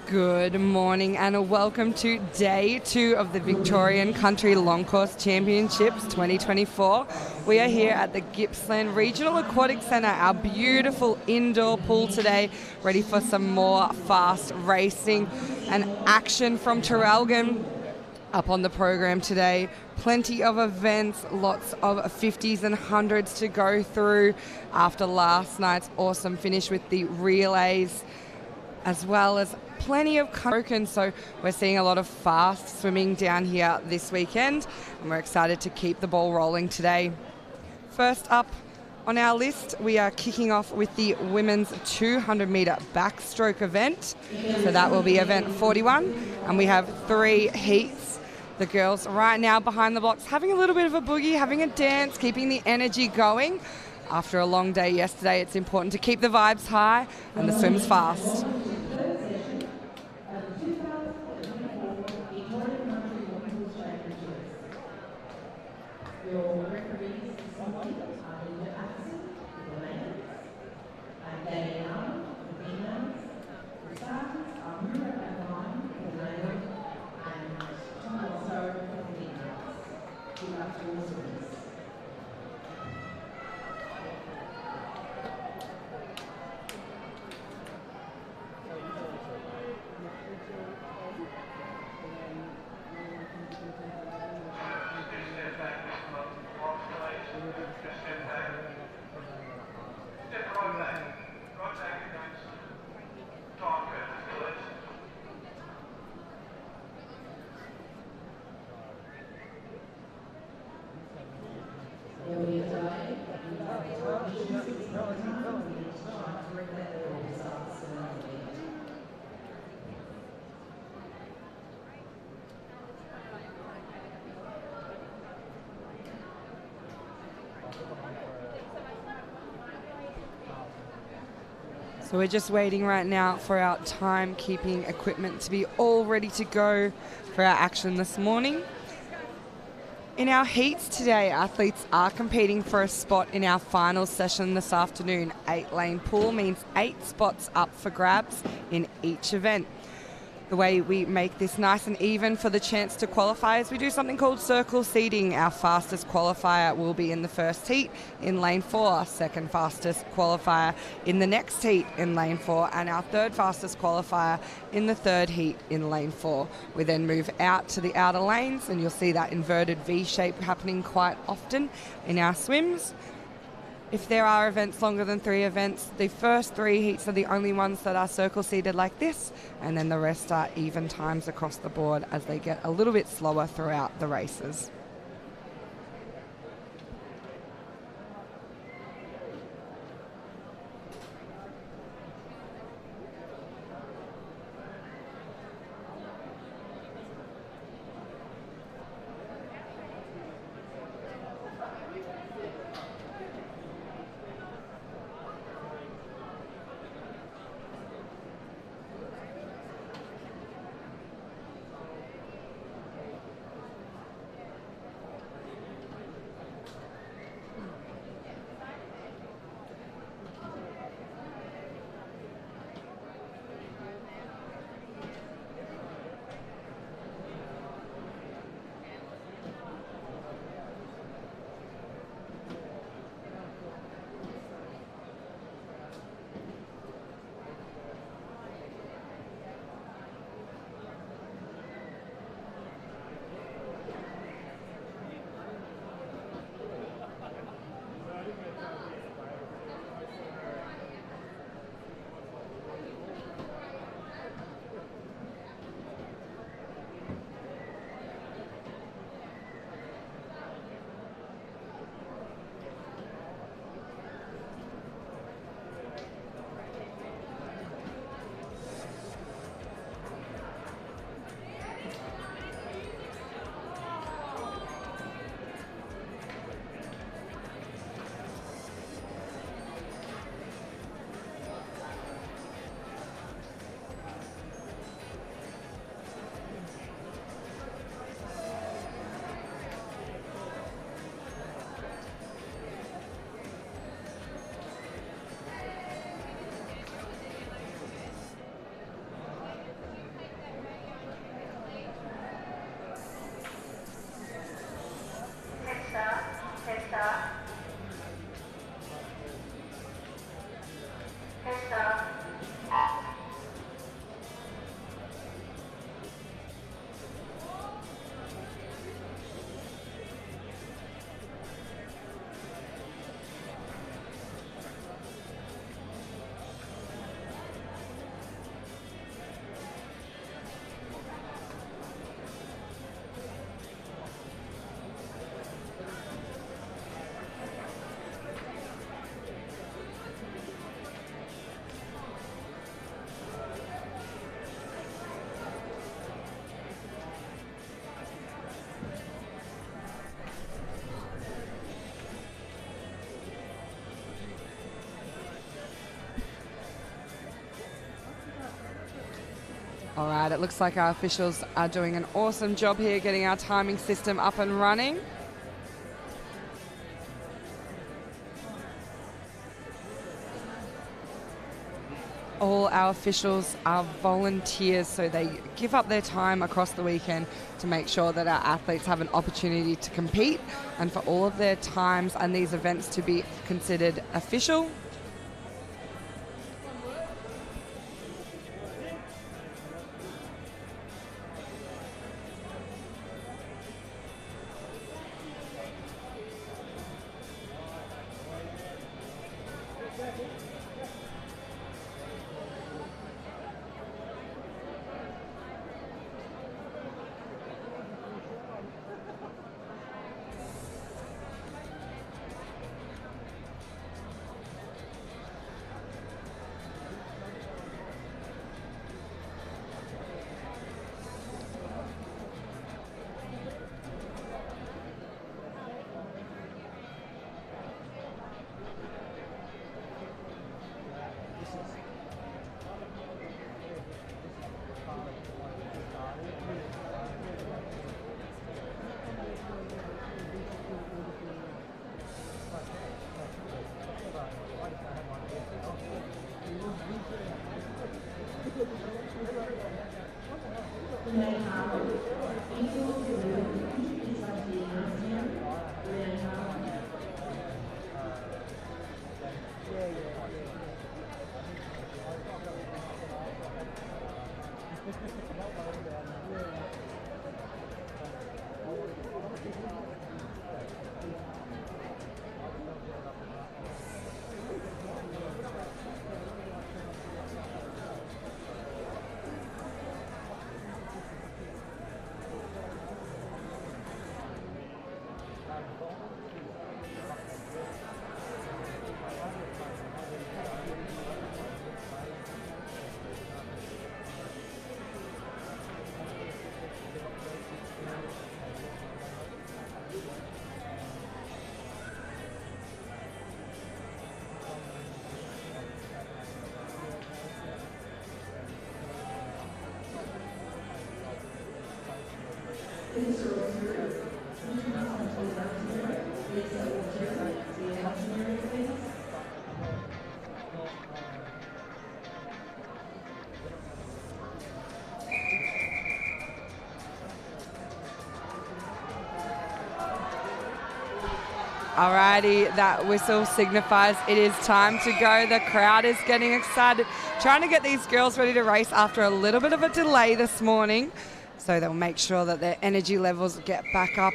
Good morning and welcome to day 2 of the Victorian Country Long Course Championships 2024. We are here at the Gippsland Regional Aquatic Centre, our beautiful indoor pool today, ready for some more fast racing and action from Traralgon. Up on the program today, plenty of events, lots of 50s and 100s to go through after last night's awesome finish with the relays, as well as plenty of broken, so we're seeing a lot of fast swimming down here this weekend, and we're excited to keep the ball rolling today. First up on our list, we are kicking off with the women's 200 metre backstroke event. So that will be event 41, and we have 3 heats. The girls right now behind the blocks having a little bit of a boogie, having a dance, keeping the energy going. After a long day yesterday, it's important to keep the vibes high and the swims fast. So we're just waiting right now for our timekeeping equipment to be all ready to go for our action this morning. In our heats today, athletes are competing for a spot in our final session this afternoon. 8-lane pool means 8 spots up for grabs in each event. The way we make this nice and even for the chance to qualify is we do something called circle seating. Our fastest qualifier will be in the first heat in lane 4, second fastest qualifier in the next heat in lane 4, and our third fastest qualifier in the third heat in lane 4. We then move out to the outer lanes, and you'll see that inverted V shape happening quite often in our swims. If there are events longer than 3 events, the first 3 heats are the only ones that are circle seated like this, and then the rest are even times across the board as they get a little bit slower throughout the races. All right, it looks like our officials are doing an awesome job here getting our timing system up and running. All our officials are volunteers, so they give up their time across the weekend to make sure that our athletes have an opportunity to compete and for all of their times and these events to be considered official. Alrighty, that whistle signifies it is time to go. The crowd is getting excited, trying to get these girls ready to race after a little bit of a delay this morning. So they'll make sure that their energy levels get back up.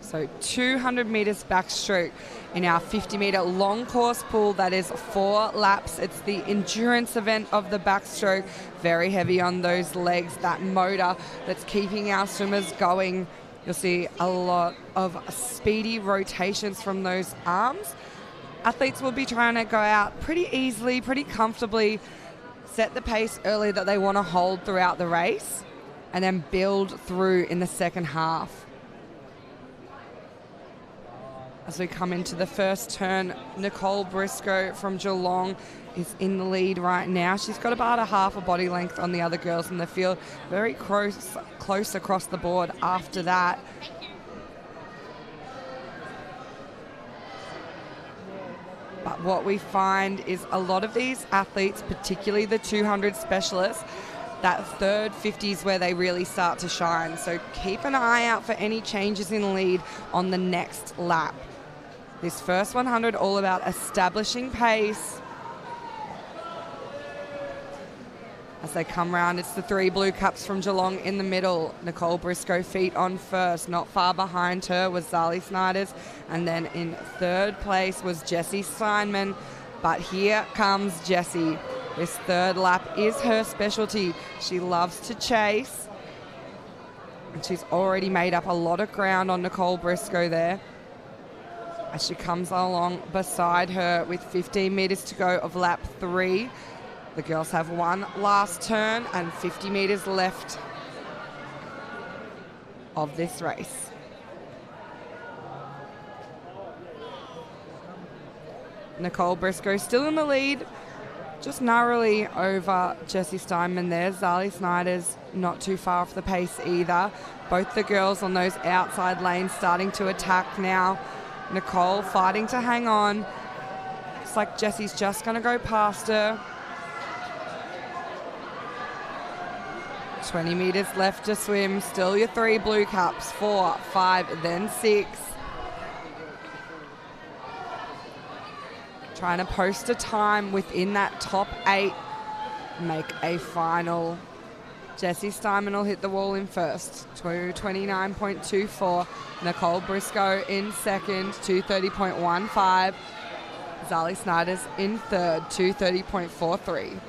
So 200 meters backstroke in our 50-meter long course pool. That is 4 laps. It's the endurance event of the backstroke. Very heavy on those legs, that motor that's keeping our swimmers going. You'll see a lot of speedy rotations from those arms. Athletes will be trying to go out pretty easily, pretty comfortably, set the pace early that they want to hold throughout the race, and then build through in the second half. As we come into the first turn, Nicole Briscoe from Geelong is in the lead right now. She's got about a half a body length on the other girls in the field. Very close across the board after that. But what we find is a lot of these athletes, particularly the 200 specialists, that third 50 is where they really start to shine. So keep an eye out for any changes in lead on the next lap. This first 100 all about establishing pace. As they come round, it's the 3 blue caps from Geelong in the middle. Nicole Briscoe feet on first. Not far behind her was Zali Snyders. And then in third place was Jessie Steinman. But here comes Jessie. This third lap is her specialty. She loves to chase. And she's already made up a lot of ground on Nicole Briscoe there. As she comes along beside her with 15 metres to go of lap 3. The girls have one last turn and 50 metres left. of this race. Nicole Briscoe still in the lead, just narrowly over Jessie Steinman there. Zali Snyder's not too far off the pace either. Both the girls on those outside lanes starting to attack now. Nicole fighting to hang on. Looks like Jessie's just going to go past her. 20 metres left to swim. Still your 3 blue caps. 4, 5, then 6. Trying to post a time within that top 8. Make a final. Jessie Steinman will hit the wall in first. 2:29.24. Nicole Briscoe in second. 2:30.15. Zali Snyder's in third. 2:30.43.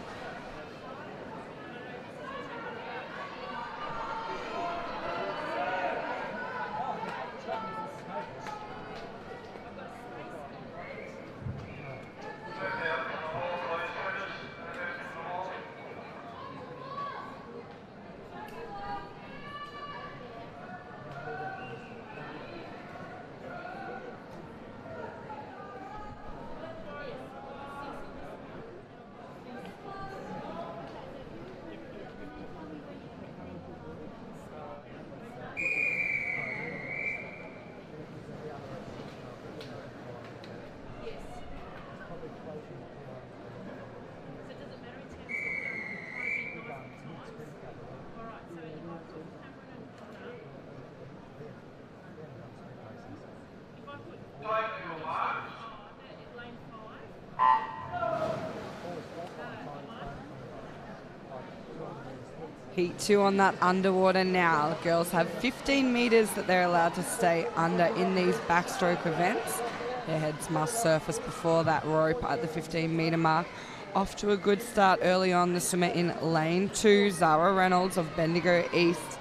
Heat 2 on that underwater now. The girls have 15 metres that they're allowed to stay under in these backstroke events. Their heads must surface before that rope at the 15-metre mark. Off to a good start early on, the swimmer in lane 2, Zara Reynolds of Bendigo East.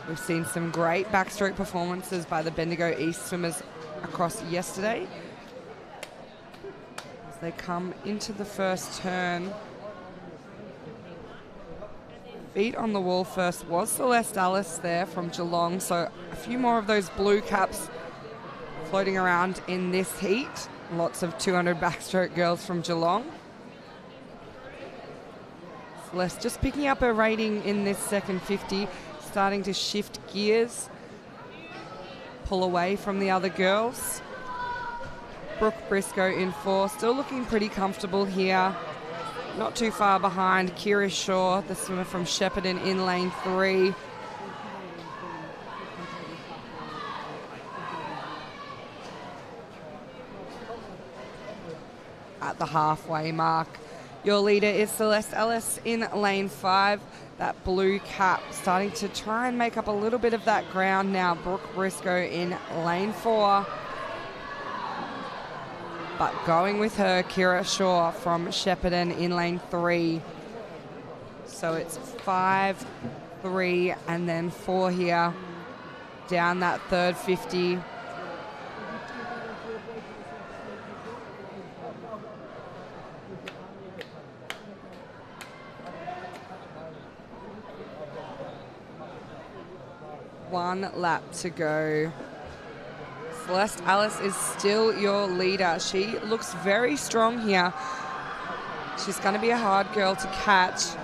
We've seen some great backstroke performances by the Bendigo East swimmers across yesterday. As they come into the first turn. Feet on the wall first was Celeste Alice there from Geelong, so a few more of those blue caps floating around in this heat. Lots of 200 backstroke girls from Geelong. Celeste just picking up her rating in this second 50, starting to shift gears, pull away from the other girls. Brooke Briscoe in 4, still looking pretty comfortable here. Not too far behind Kira Shaw, the swimmer from Shepparton in lane 3. At the halfway mark, your leader is Celeste Ellis in lane 5. That blue cap starting to try and make up a little bit of that ground now. Brooke Briscoe in lane 4. But going with her, Kira Shaw from Shepparton in lane 3. So it's 5, 3, and then 4 here. Down that third 50. One lap to go. Celeste Alice is still your leader. She looks very strong here. She's going to be a hard girl to catch.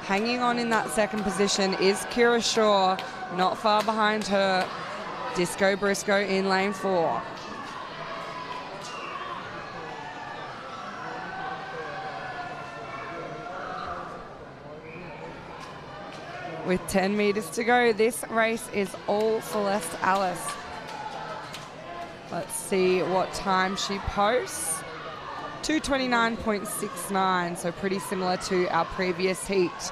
Hanging on in that second position is Kira Shaw. Not far behind her, Disco Briscoe in lane 4. With 10 metres to go, this race is all Celeste Alice. Let's see what time she posts. 2:29.69, so pretty similar to our previous heat.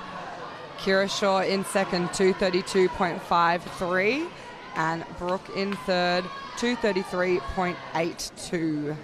Kira Shaw in second, 2:32.53, and Brooke in third, 2:33.82.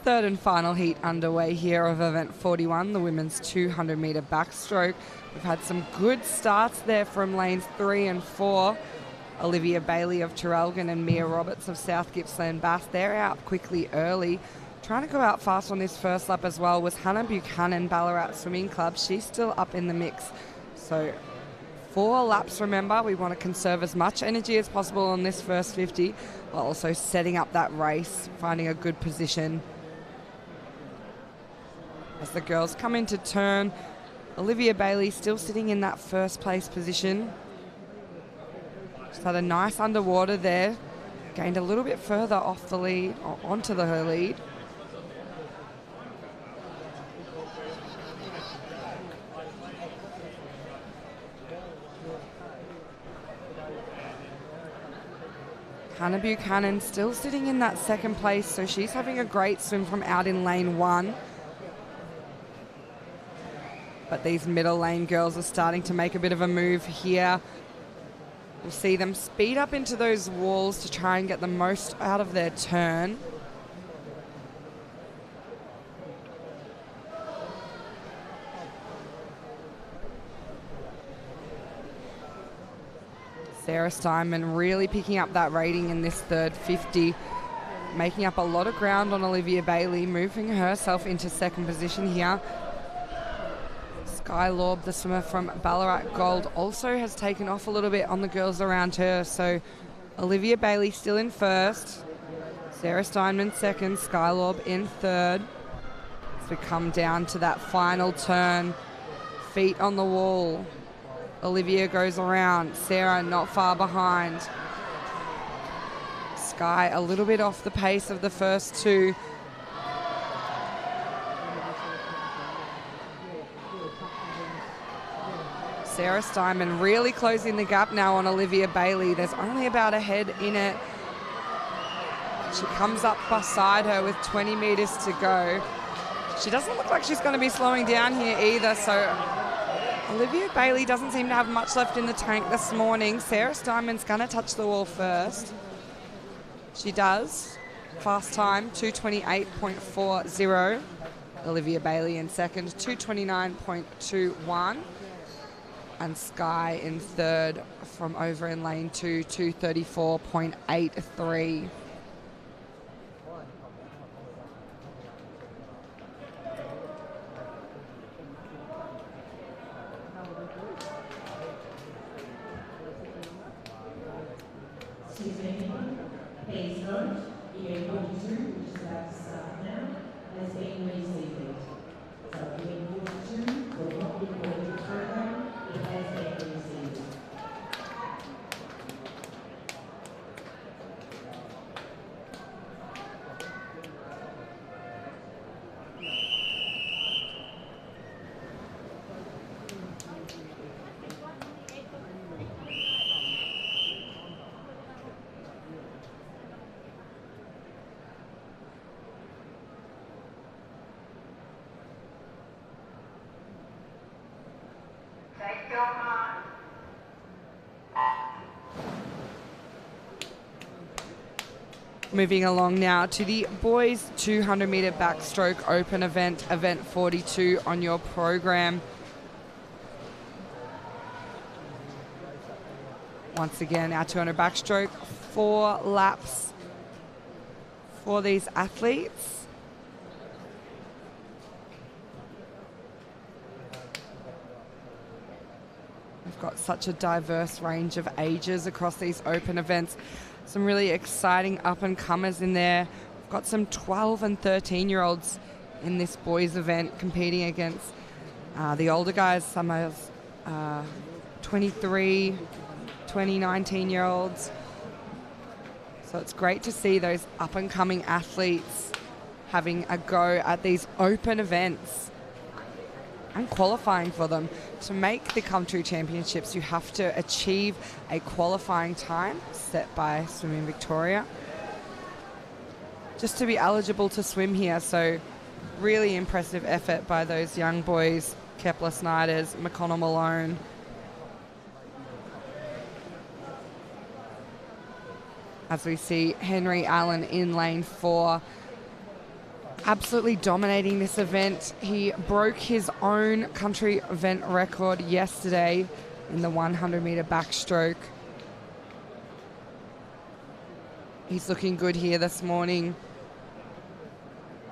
third and final heat underway here of event 41, the women's 200 metre backstroke. We've had some good starts there from lanes 3 and 4. Olivia Bailey of Traralgon and Mia Roberts of South Gippsland Bass, they're out quickly early. Trying to go out fast on this first lap as well was Hannah Buchanan, Ballarat Swimming Club. She's still up in the mix. So 4 laps, remember, we want to conserve as much energy as possible on this first 50, while also setting up that race, finding a good position. As the girls come into turn, Olivia Bailey still sitting in that first place position. Just had a nice underwater there, gained a little bit further off the lead, or onto her lead. Hannah Buchanan still sitting in that second place, so she's having a great swim from out in lane 1. But these middle lane girls are starting to make a bit of a move here. We'll see them speed up into those walls to try and get the most out of their turn. Sarah Steinman really picking up that rating in this third 50, making up a lot of ground on Olivia Bailey, moving herself into second position here. Sky Lorb, the swimmer from Ballarat Gold, also has taken off a little bit on the girls around her. So Olivia Bailey still in first, Sarah Steinman second, Sky Lorb in third. As we come down to that final turn, feet on the wall. Olivia goes around, Sarah not far behind. Sky a little bit off the pace of the first 2. Sarah Steinman really closing the gap now on Olivia Bailey. There's only about a head in it. She comes up beside her with 20 metres to go. She doesn't look like she's going to be slowing down here either, so Olivia Bailey doesn't seem to have much left in the tank this morning. Sarah Steinman's going to touch the wall first. She does. Fast time, 2:28.40. Olivia Bailey in second, 2:29.21. And Sky in third from over in lane 2, 2:34.83. Moving along now to the boys 200 metre backstroke open event, event 42 on your program. Once again, our 200 backstroke, 4 laps for these athletes. We've got such a diverse range of ages across these open events. Some really exciting up-and-comers in there. We've got some 12 and 13-year-olds in this boys event competing against the older guys, some of 23, 20, 19-year-olds. So it's great to see those up-and-coming athletes having a go at these open events and qualifying for them. To make the country championships, you have to achieve a qualifying time set by Swimming Victoria just to be eligible to swim here. So really impressive effort by those young boys, Kepler Snyders, McConnell Malone. As we see Henry Allen in lane 4, absolutely dominating this event. He broke his own country event record yesterday in the 100-meter backstroke. He's looking good here this morning.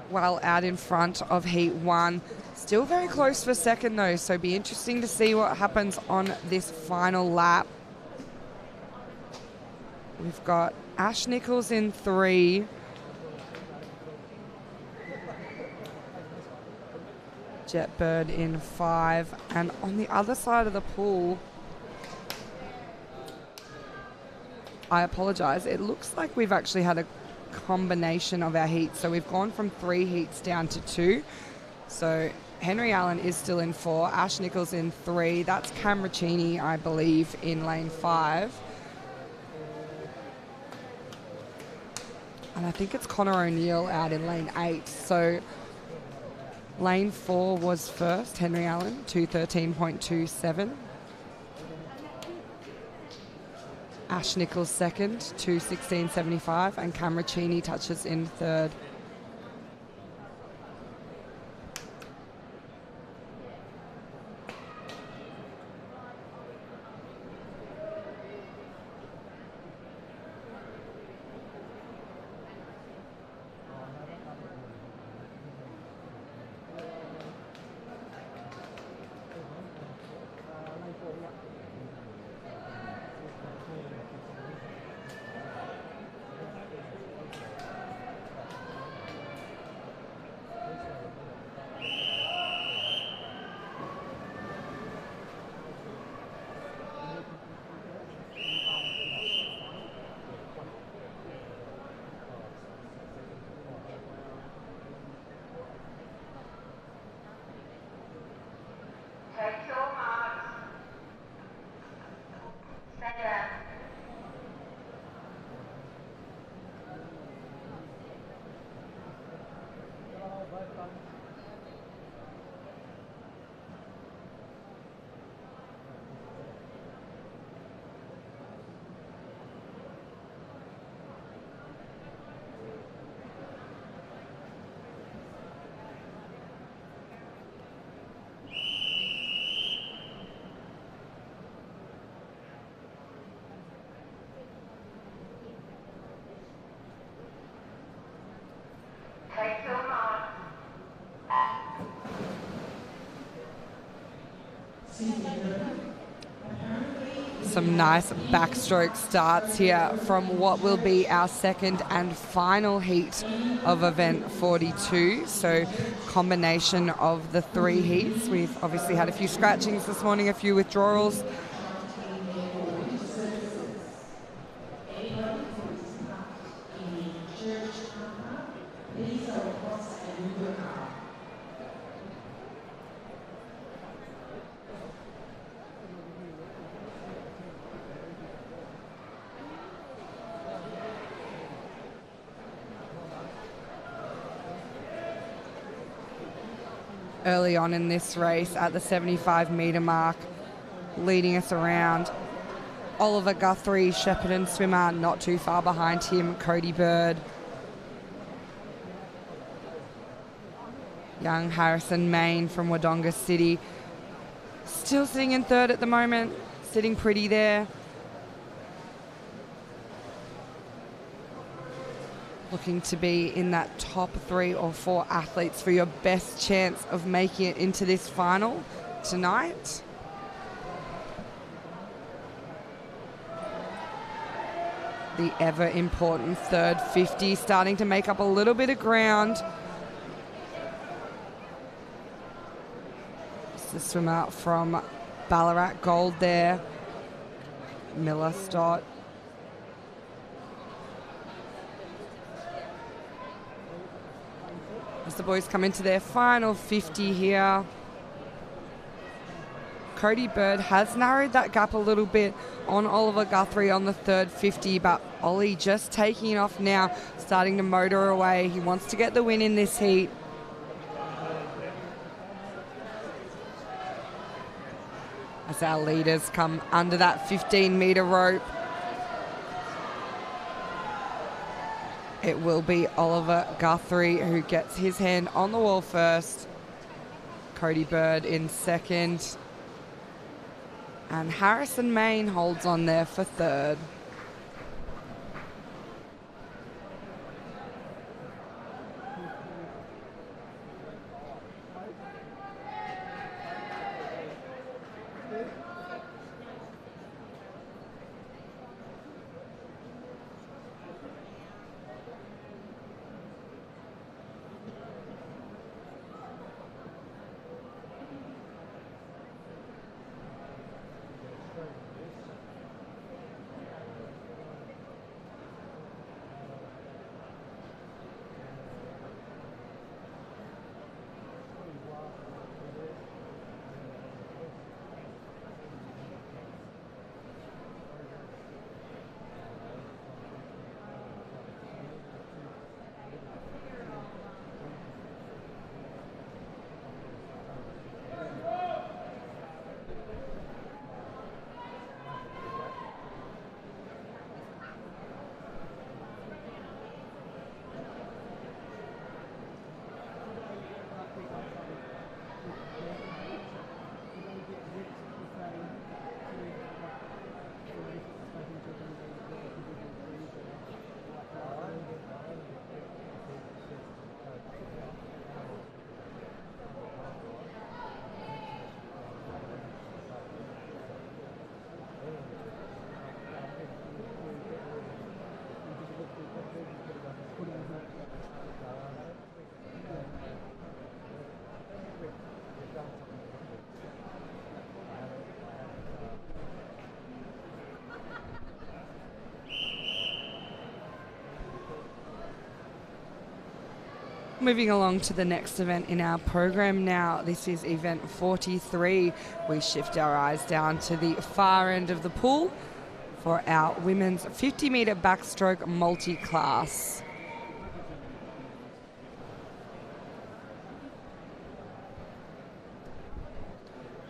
Well out in front of Heat 1. Still very close for second though, so be interesting to see what happens on this final lap. We've got Ash Nichols in 3. Jetbird in 5. And on the other side of the pool, I apologize, it looks like we've actually had a combination of our heats. So we've gone from 3 heats down to 2. So Henry Allen is still in 4, Ash Nichols in 3. That's Cam Ricchini, I believe, in lane 5. And I think it's Connor O'Neill out in lane 8. So lane 4 was first, Henry Allen, 2:13.27. Ash Nichols second, 2:16.75, and Cam Ricchini touches in third. Some nice backstroke starts here from what will be our second and final heat of event 42. So combination of the 3 heats. We've obviously had a few scratchings this morning, a few withdrawals. Early on in this race at the 75-metre mark, leading us around. Oliver Guthrie, Shepparton swimmer, not too far behind him, Cody Bird. Young Harrison Main from Wodonga City, still sitting in third at the moment, sitting pretty there. Looking to be in that top 3 or 4 athletes for your best chance of making it into this final tonight. The ever important third 50 starting to make up a little bit of ground. It's the swimmer from Ballarat Gold there, Miller Stott. As the boys come into their final 50 here. Cody Bird has narrowed that gap a little bit on Oliver Guthrie on the third 50, but Ollie just taking off now, starting to motor away. He wants to get the win in this heat. As our leaders come under that 15-metre rope. it will be Oliver Guthrie who gets his hand on the wall first. Cody Bird in second. And Harrison Main holds on there for third. Moving along to the next event in our program now. This is event 43. We shift our eyes down to the far end of the pool for our women's 50-metre backstroke multiclass.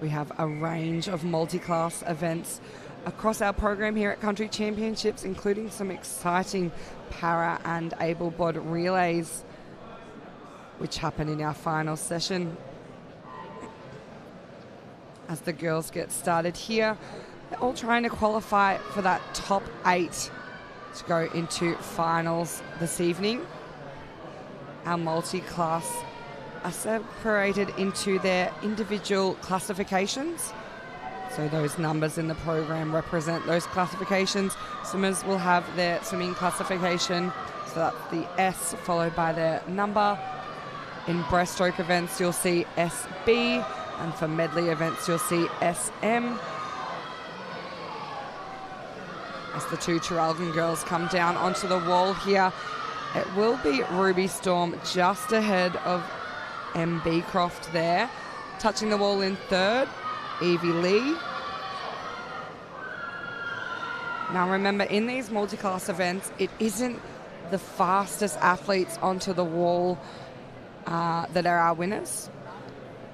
We have a range of multiclass events across our program here at Country Championships, including some exciting para and able-bod relays, which happen in our final session. As the girls get started here, they're all trying to qualify for that top 8 to go into finals this evening. Our multi-class are separated into their individual classifications. So those numbers in the program represent those classifications. Swimmers will have their swimming classification, so that's the S followed by their number. In breaststroke events, you'll see SB, and for medley events, you'll see SM. As the two Traralgon girls come down onto the wall here, it will be Ruby Storm just ahead of MB Croft there. Touching the wall in third, Evie Lee. Now remember, in these multiclass events, it isn't the fastest athletes onto the wall that are our winners.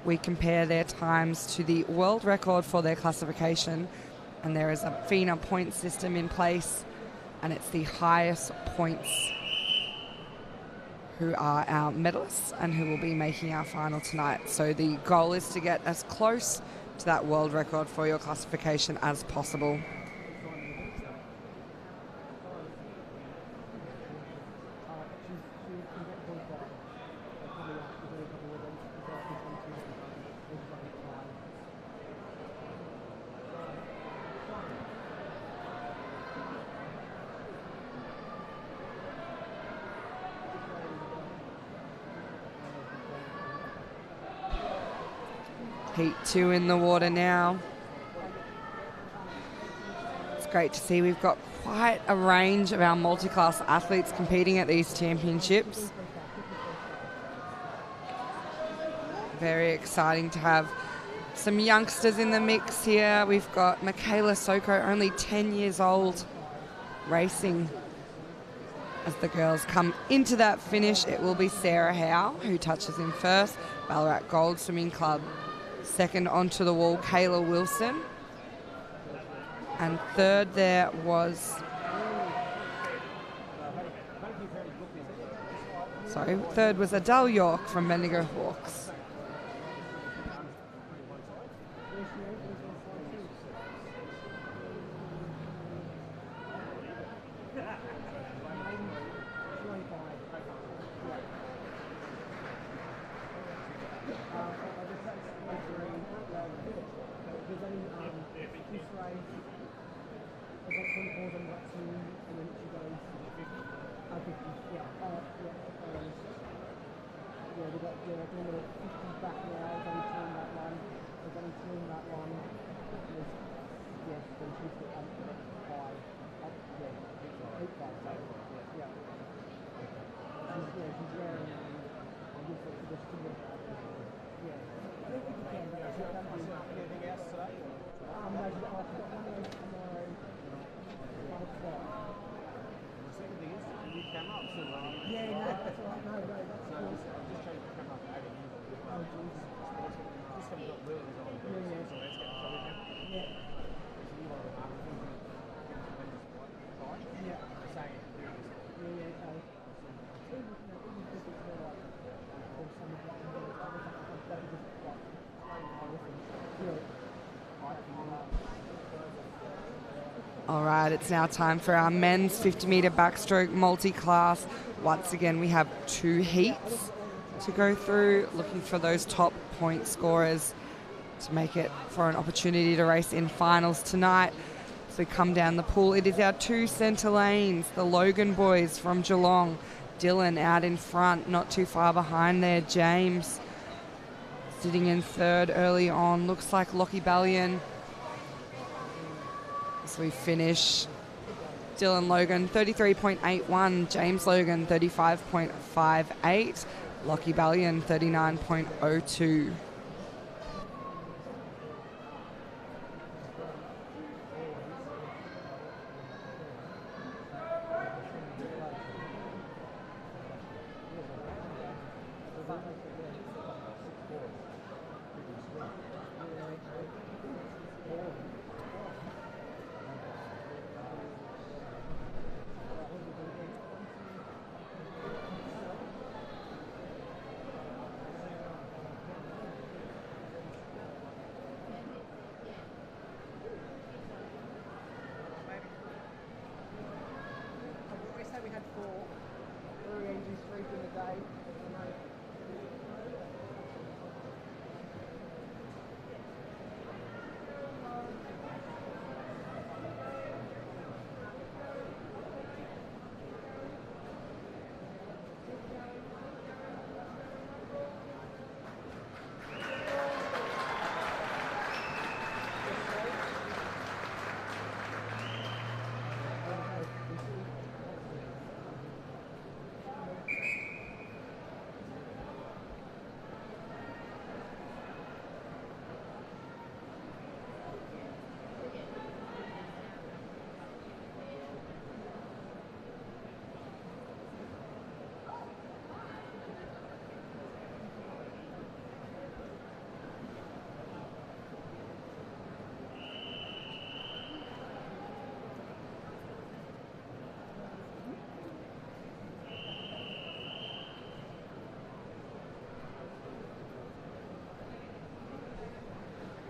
We compare their times to the world record for their classification, and there is a FINA point system in place, and it's the highest points who are our medalists and who will be making our final tonight. So the goal is to get as close to that world record for your classification as possible. Heat 2 in the water now. It's great to see we've got quite a range of our multi-class athletes competing at these championships. Very exciting to have some youngsters in the mix here. We've got Michaela Soko, only 10 years old, racing. As the girls come into that finish, it will be Sarah Howe who touches in first, Ballarat Gold Swimming Club. Second onto the wall, Kayla Wilson. And third there was Sorry, third was Adele York from Bendigo Hawks. All right, it's now time for our men's 50-metre backstroke multi-class. Once again, we have 2 heats to go through, looking for those top point scorers to make it for an opportunity to race in finals tonight. So we come down the pool. It is our 2 centre lanes, the Logan boys from Geelong. Dylan out in front, not too far behind there. James sitting in third early on. Looks like Lockie Ballion. So we finish Dylan Logan 33.81, James Logan 35.58, Lockie Ballion 39.02.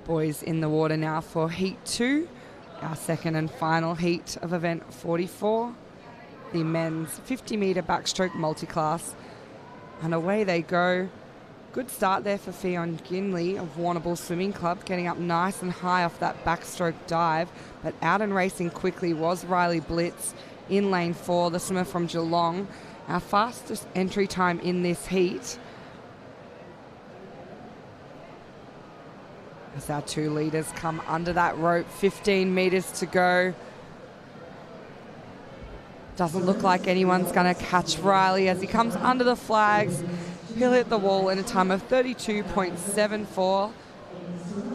Boys in the water now for Heat 2, our second and final heat of event 44, the men's 50-metre backstroke multiclass. And away they go. Good start there for Fionn Ginley of Warrnambool Swimming Club, getting up nice and high off that backstroke dive. But out and racing quickly was Riley Blitz in lane 4, the swimmer from Geelong. Our fastest entry time in this heat. As our 2 leaders come under that rope, 15 metres to go. Doesn't look like anyone's going to catch Riley as he comes under the flags. He'll hit the wall in a time of 32.74. A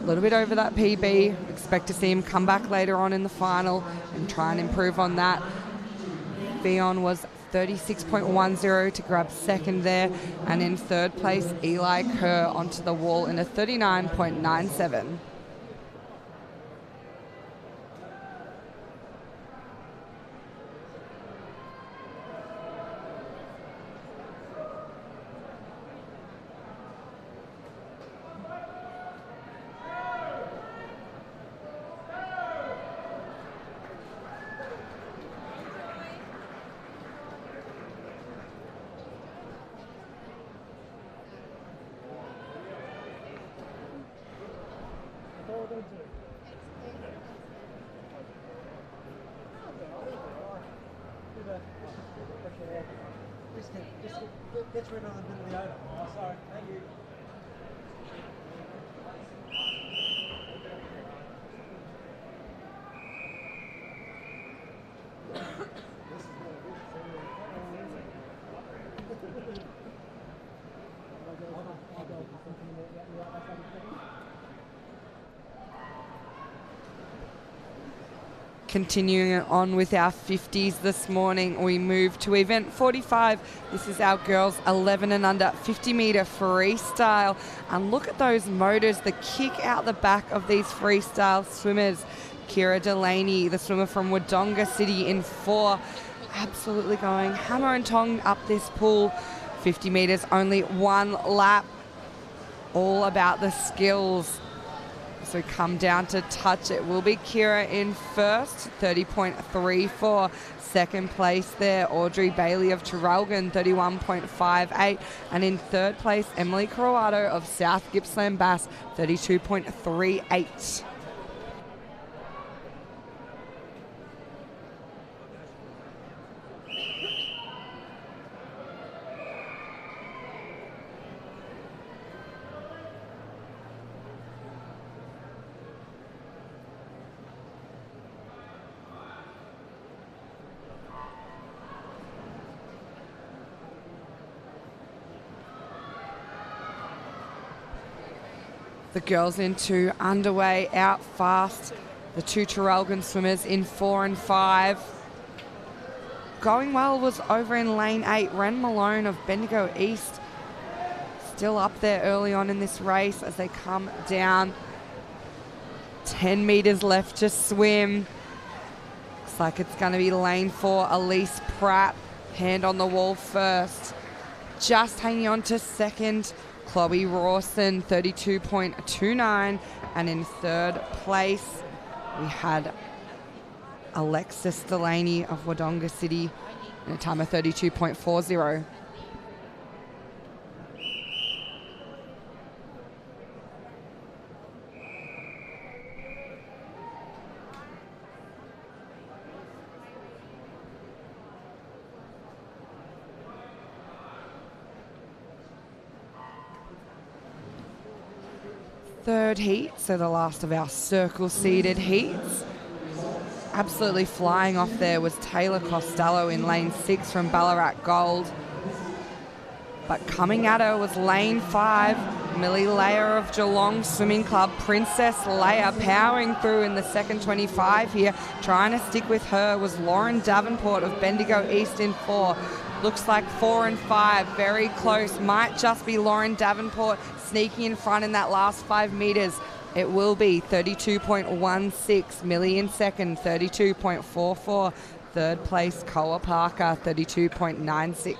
little bit over that PB. Expect to see him come back later on in the final and try and improve on that. Fionn was 36.10 to grab second there, and in third place Eli Kerr onto the wall in a 39.97. Just gets rid of a bit of the odor. Oh, sorry. Thank you. Continuing on with our 50s this morning, we move to event 45. This is our girls 11 and under 50 metre freestyle. And look at those motors, the kick out the back of these freestyle swimmers. Kira Delaney, the swimmer from Wodonga City, in 4. Absolutely going hammer and tong up this pool. 50 metres, only 1 lap. All about the skills. So come down to touch. It will be Kira in first, 30.34. Second place there, Audrey Bailey of Traralgon, 31.58. And in third place, Emily Croato of South Gippsland Bass, 32.38. The girls in 2 underway, out fast. The 2 Traralgon swimmers in 4 and 5. Going well was over in lane 8. Ren Malone of Bendigo East still up there early on in this race as they come down. 10 metres left to swim. Looks like it's going to be lane 4, Elise Pratt. Hand on the wall first. Just hanging on to second, Chloe Rawson, 32.29. And in third place, we had Alexis Delaney of Wodonga City in a time of 32.40. Third heat, so the last of our circle-seeded heats. Absolutely flying off there was Taylor Costello in lane 6 from Ballarat Gold. But coming at her was lane 5, Millie Leia of Geelong Swimming Club. Princess Leia powering through in the second 25 here. Trying to stick with her was Lauren Davenport of Bendigo East in 4. Looks like 4 and 5, very close. Might just be Lauren Davenport sneaking in front in that last 5 metres. It will be 32.16. Millie in second, 32.44. Third place, Koa Parker, 32.96.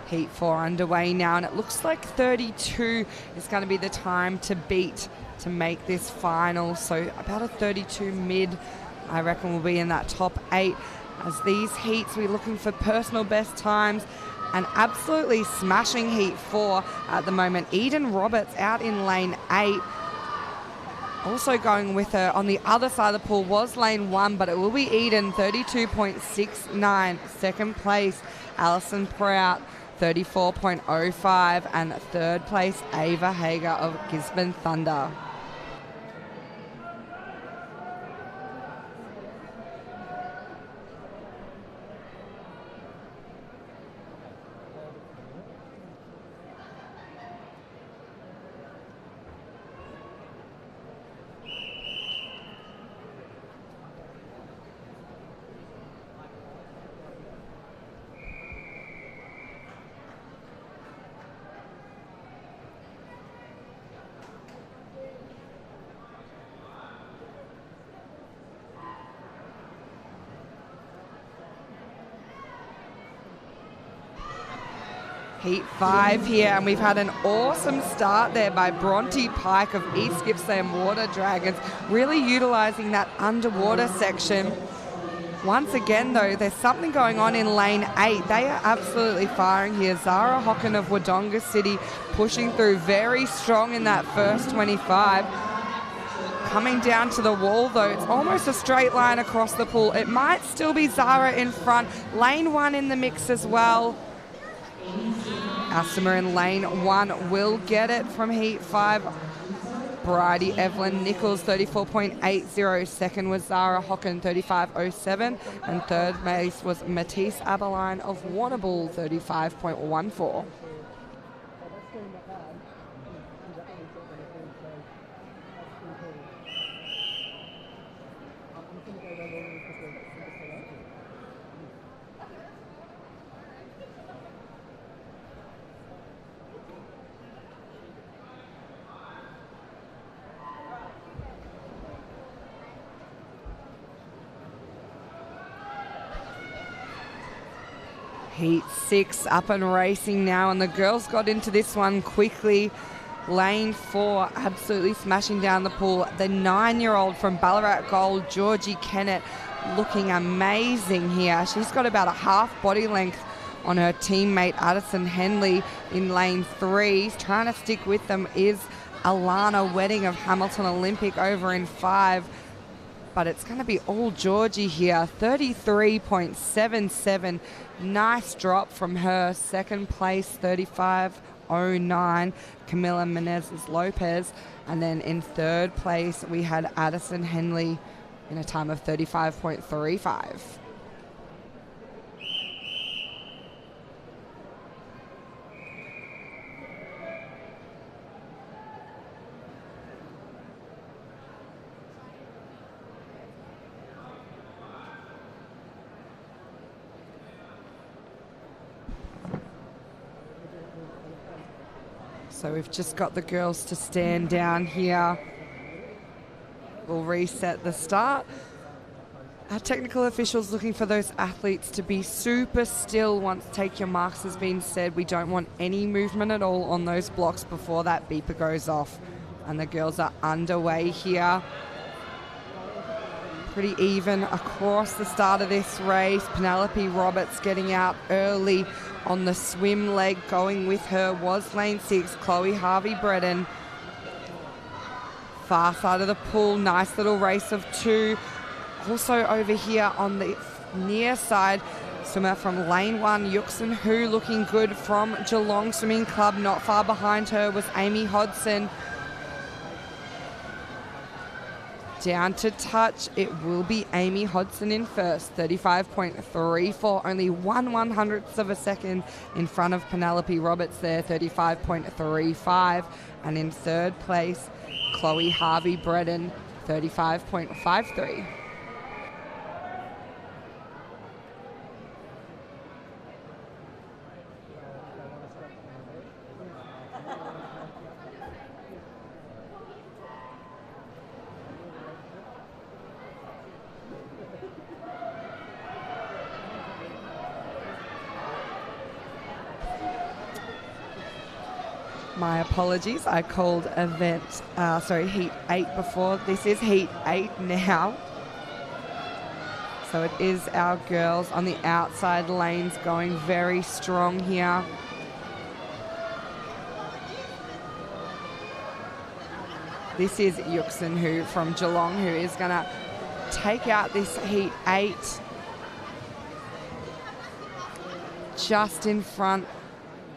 Heat 4 underway now, and it looks like 32 is going to be the time to beat to make this final. So about a 32 mid, I reckon, will be in that top 8. As these heats, we're looking for personal best times, and absolutely smashing Heat 4 at the moment. Eden Roberts out in lane 8. Also going with her on the other side of the pool was lane 1, but it will be Eden, 32.69. Second place, Alison Prout, 34.05, and third place, Ava Hager of Gisborne Thunder. Heat 5 here, and we've had an awesome start there by Bronte Pike of East Gippsland Water Dragons, really utilising that underwater section. Once again, though, there's something going on in lane 8. They are absolutely firing here. Zara Hocken of Wodonga City pushing through very strong in that first 25. Coming down to the wall, though, it's almost a straight line across the pool. It might still be Zara in front. Lane 1 in the mix as well. Asima in lane 1 will get it from Heat 5. Bridie Evelyn Nichols, 34.80. Second was Zara Hocken, 35.07. And third place was Matisse Abeline of Warrnambool, 35.14. Heat 6 up and racing now, and the girls got into this one quickly. Lane 4 absolutely smashing down the pool. The 9-year-old from Ballarat Gold, Georgie Kennett, looking amazing here. She's got about a half body length on her teammate Addison Henley in lane 3. Trying to stick with them is Alana Wedding of Hamilton Olympic over in 5. But it's going to be all Georgie here. 33.77. Nice drop from her. Second place, 35.09. Camilla Menezes Lopez. And then in third place, we had Addison Henley in a time of 35.35. So we've just got the girls to stand down here. We'll reset the start. Our technical officials looking for those athletes to be super still once take your marks has been said. We don't want any movement at all on those blocks before that beeper goes off. And the girls are underway here. Pretty even across the start of this race. Penelope Roberts getting out early on the swim leg. Going with her was lane 6, Chloe Harvey-Bredden. Far side of the pool, nice little race of 2. Also over here on the near side, swimmer from lane 1, Yuxin Hu, looking good from Geelong Swimming Club. Not far behind her was Amy Hodson. Down to touch, it will be Amy Hodson in first, 35.34, only 1/100th of a second in front of Penelope Roberts there, 35.35. And in third place, Chloe Harvey-Bredden, 35.53. My apologies, I called Heat 8 before. This is Heat 8 now. So it is our girls on the outside lanes going very strong here. This is Yuxin Hu from Geelong, who is going to take out this Heat 8 just in front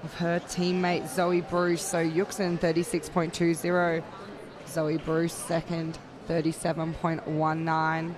of her teammate Zoe Bruce. So Yuxin 36.20, Zoe Bruce second, 37.19.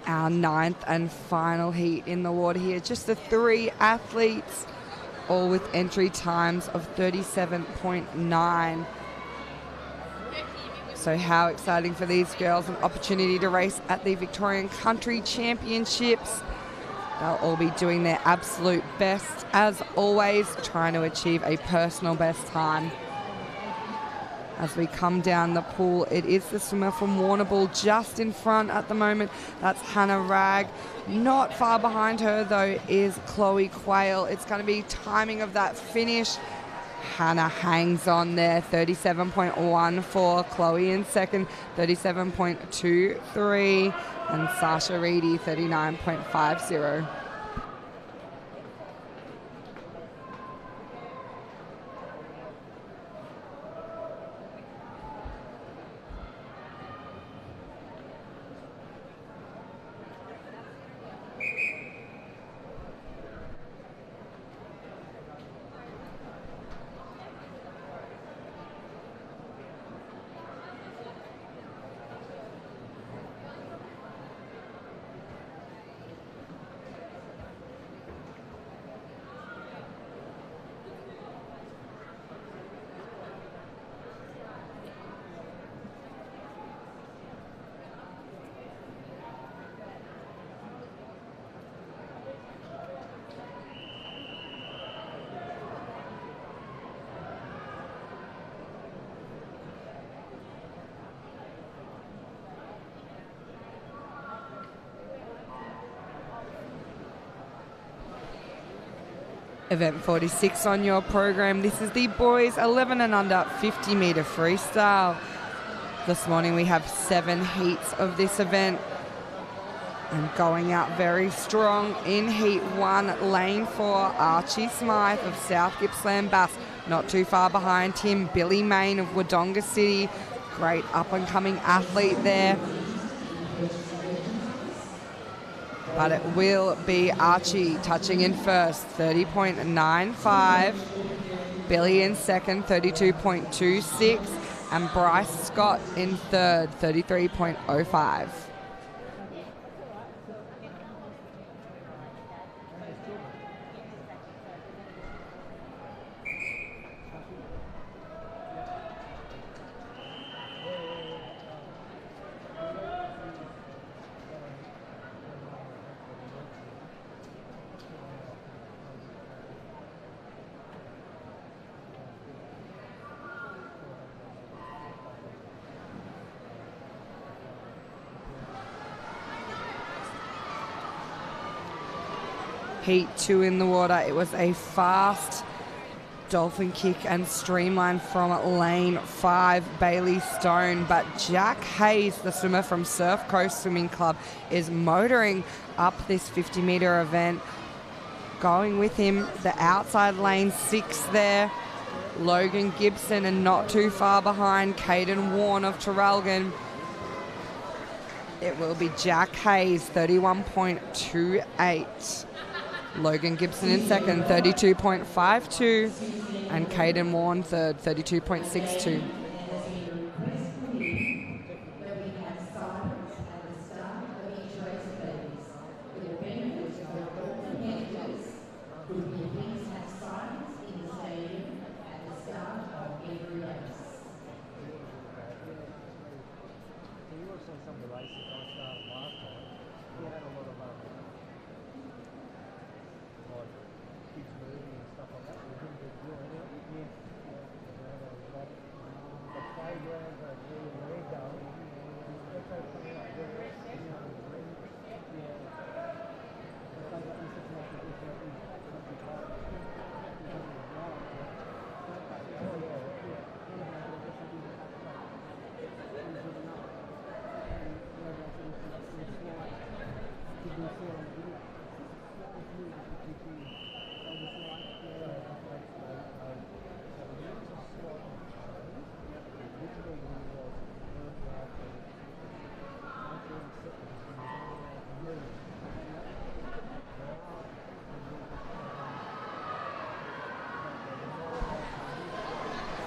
Our 9th and final heat in the water here. Just the 3 athletes, all with entry times of 37.9. So how exciting for these girls, an opportunity to race at the Victorian Country Championships. They'll all be doing their absolute best, as always, trying to achieve a personal best time. As we come down the pool, it is the swimmer from Warrnambool just in front at the moment. That's Hannah Ragg. Not far behind her, though, is Chloe Quayle. It's going to be timing of that finish. Hannah hangs on there, 37.1 for Chloe in second, 37.23, and Sasha Reedy, 39.50. Event 46 on your program. This is the boys 11 and under 50 metre freestyle. This morning we have 7 heats of this event. And going out very strong in heat 1, lane 4, Archie Smythe of South Gippsland Bass. Not too far behind him, Billy Main of Wodonga City. Great up and coming athlete there. But it will be Archie touching in first, 30.95. Billy in second, 32.26. And Bryce Scott in third, 33.05. Heat 2 in the water. It was a fast dolphin kick and streamline from lane 5, Bailey Stone. But Jack Hayes, the swimmer from Surf Coast Swimming Club, is motoring up this 50 metre event. Going with him, the outside lane 6 there. Logan Gibson, and not too far behind, Caden Warren of Traralgon. It will be Jack Hayes, 31.28. Logan Gibson in second, 32.52. And Caden Warren third, 32.62.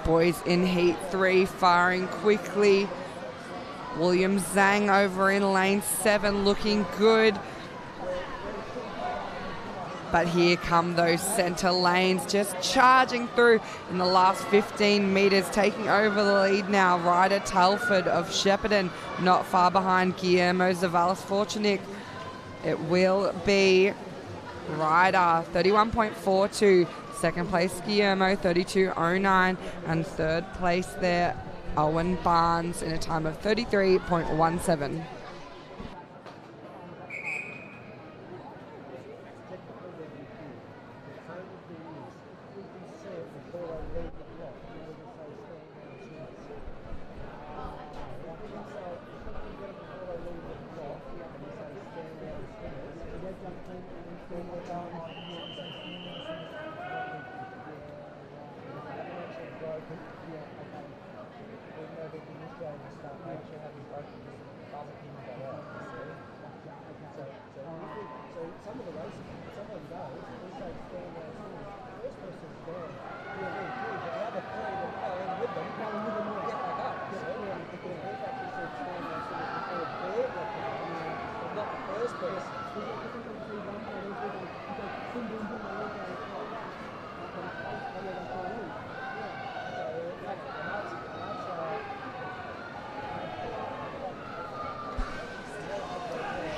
Boys in heat 3 firing quickly. William Zhang over in lane 7 looking good. But here come those centre lanes just charging through in the last 15 metres, taking over the lead now. Ryder Telford of Shepparton not far behind Guillermo Zavalis-Fortunik. It will be Ryder 31.42, second place Guillermo 32.09, and third place there Owen Barnes in a time of 33.17.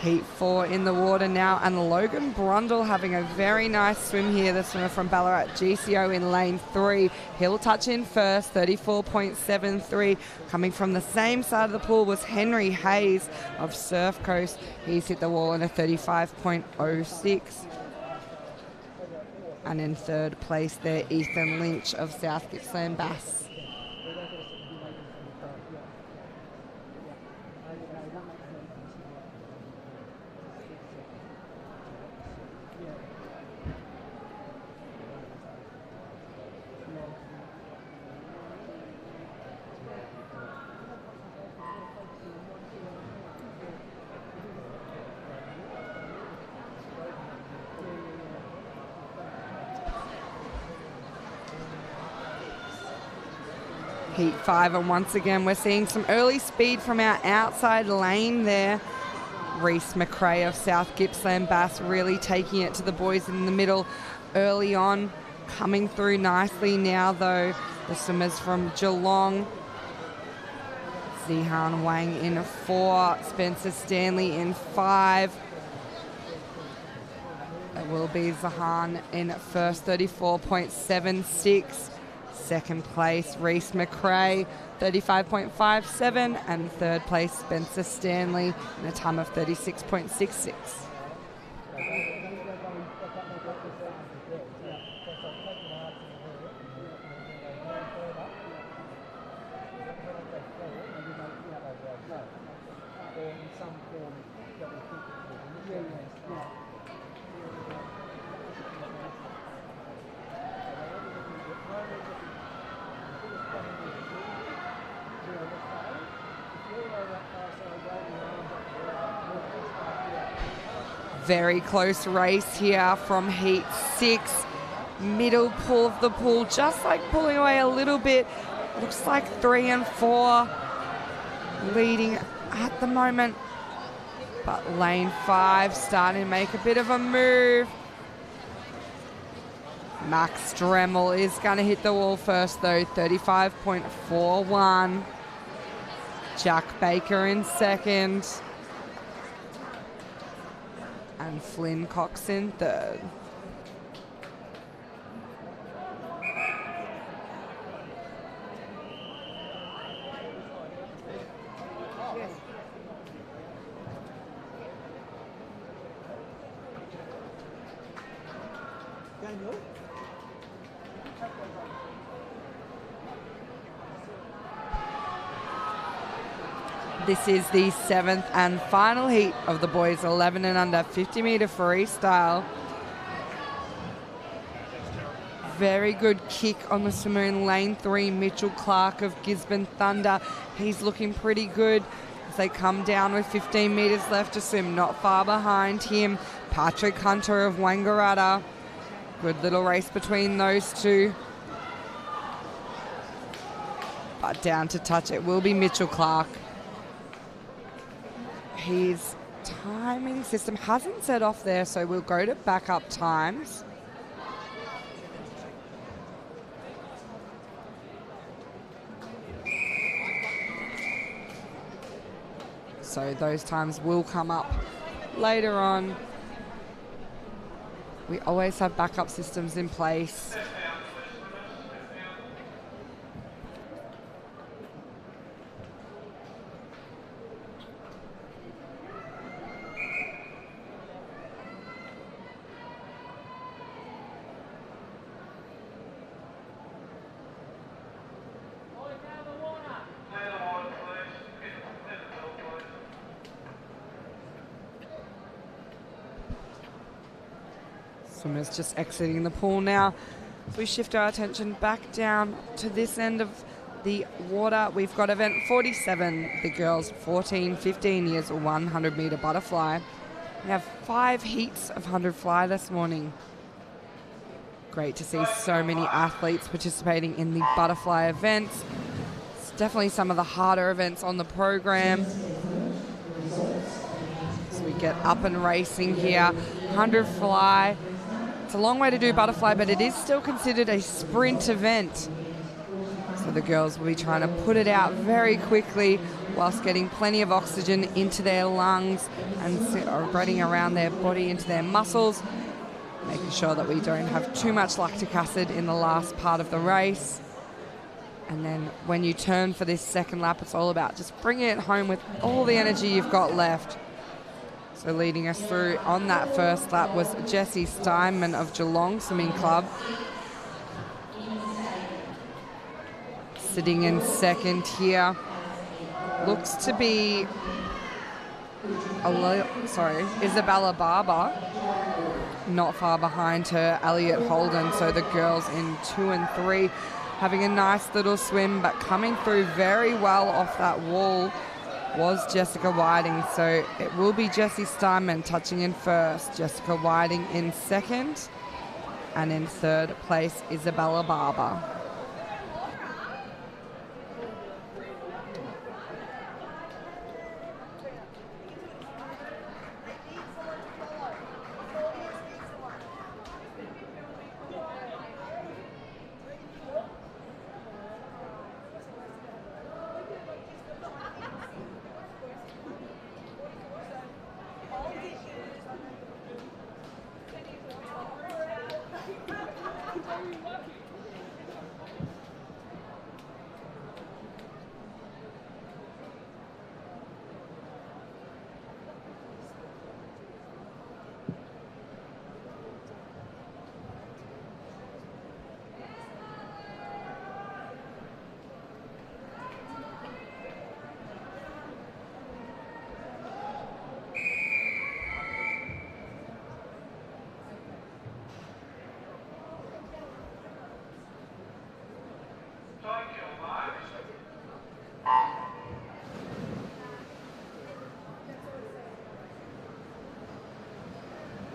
Heat 4 in the water now, and Logan Brundle having a very nice swim here, the swimmer from Ballarat GCO in lane 3. He'll touch in first, 34.73. Coming from the same side of the pool was Henry Hayes of Surf Coast. He's hit the wall in a 35.06. And in third place there, Ethan Lynch of South Gippsland Bass. Heat 5, and once again we're seeing some early speed from our outside lane there. Reese McRae of South Gippsland Bass really taking it to the boys in the middle early on. Coming through nicely now though, the swimmers from Geelong. Zihan Wang in 4, Spencer Stanley in 5. It will be Zahan in first, 34.76. Second place, Reese McRae, 35.57, and third place, Spencer Stanley, in a time of 36.66. Very close race here from Heat 6. Middle pull of the pool, just like pulling away a little bit. Looks like 3 and 4 leading at the moment. But lane 5 starting to make a bit of a move. Max Dremel is going to hit the wall first though, 35.41. Jack Baker in second. And Flynn Cox in third. This is the 7th and final heat of the boys 11 and under 50-metre freestyle. Very good kick on the swimmer in lane 3, Mitchell Clark of Gisborne Thunder. He's looking pretty good as they come down with 15 metres left to swim. Not far behind him, Patrick Hunter of Wangaratta. Good little race between those two. But down to touch it will be Mitchell Clark. His timing system hasn't set off there, so we'll go to backup times. So those times will come up later on. We always have backup systems in place. Swimmers just exiting the pool now. If we shift our attention back down to this end of the water, we've got event 47, the girls 14, 15 years, 100 metre butterfly. We have 5 heats of 100 fly this morning. Great to see so many athletes participating in the butterfly events. It's definitely some of the harder events on the program. So we get up and racing here. 100 fly. It's a long way to do butterfly, but it is still considered a sprint event. So the girls will be trying to put it out very quickly whilst getting plenty of oxygen into their lungs and spreading around their body into their muscles, making sure that we don't have too much lactic acid in the last part of the race. And then when you turn for this second lap, it's all about just bringing it home with all the energy you've got left. So leading us through on that first lap was Jessie Steinman of Geelong Swimming Club. Sitting in second here. Looks to be Isabella Barber. Not far behind her, Elliot Holden. So the girls in 2 and 3 having a nice little swim, but coming through very well off that wall was Jessica Whiting. So it will be Jessie Steinman touching in first, Jessica Whiting in second, and in third place, Isabella Barber.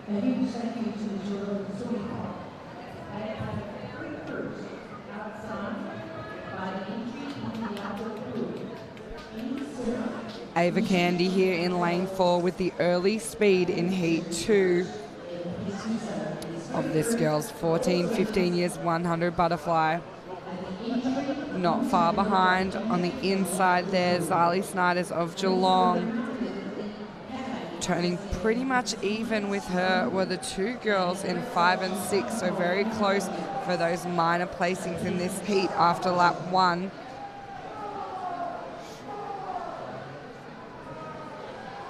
A huge thank you to the Geelong Swimming Club. They have every first outside by the entry into the outdoor pool. Ava Candy here in lane 4 with the early speed in heat 2 of this girl's 14, 15 years, 100 butterfly. Not far behind on the inside there, Zali Snyders of Geelong. Turning pretty much even with her were the 2 girls in 5 and 6, so very close for those minor placings in this heat after lap 1.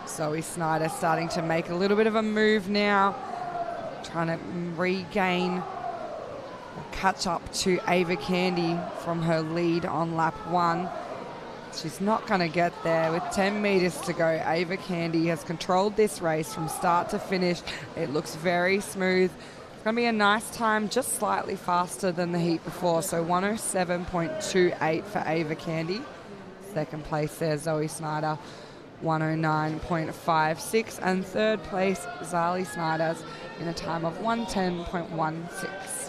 Zoe Snyder starting to make a little bit of a move now, trying to regain, catch up to Ava Candy from her lead on lap 1. She's not going to get there with 10 metres to go. Ava Candy has controlled this race from start to finish. It looks very smooth. It's going to be a nice time, just slightly faster than the heat before. So 107.28 for Ava Candy. Second place there, Zoe Snyder, 109.56. And third place, Zali Snyders in a time of 110.16.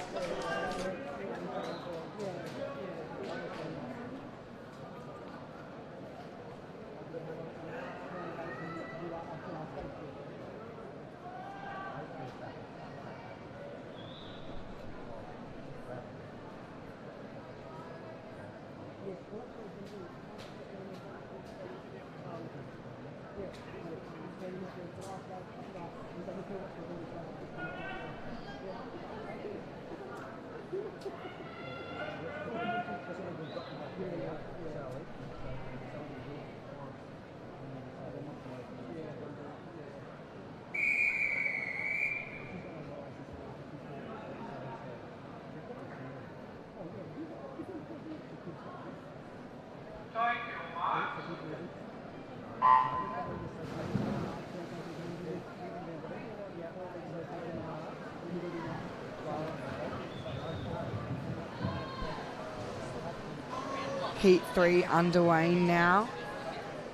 Heat 3 underway now.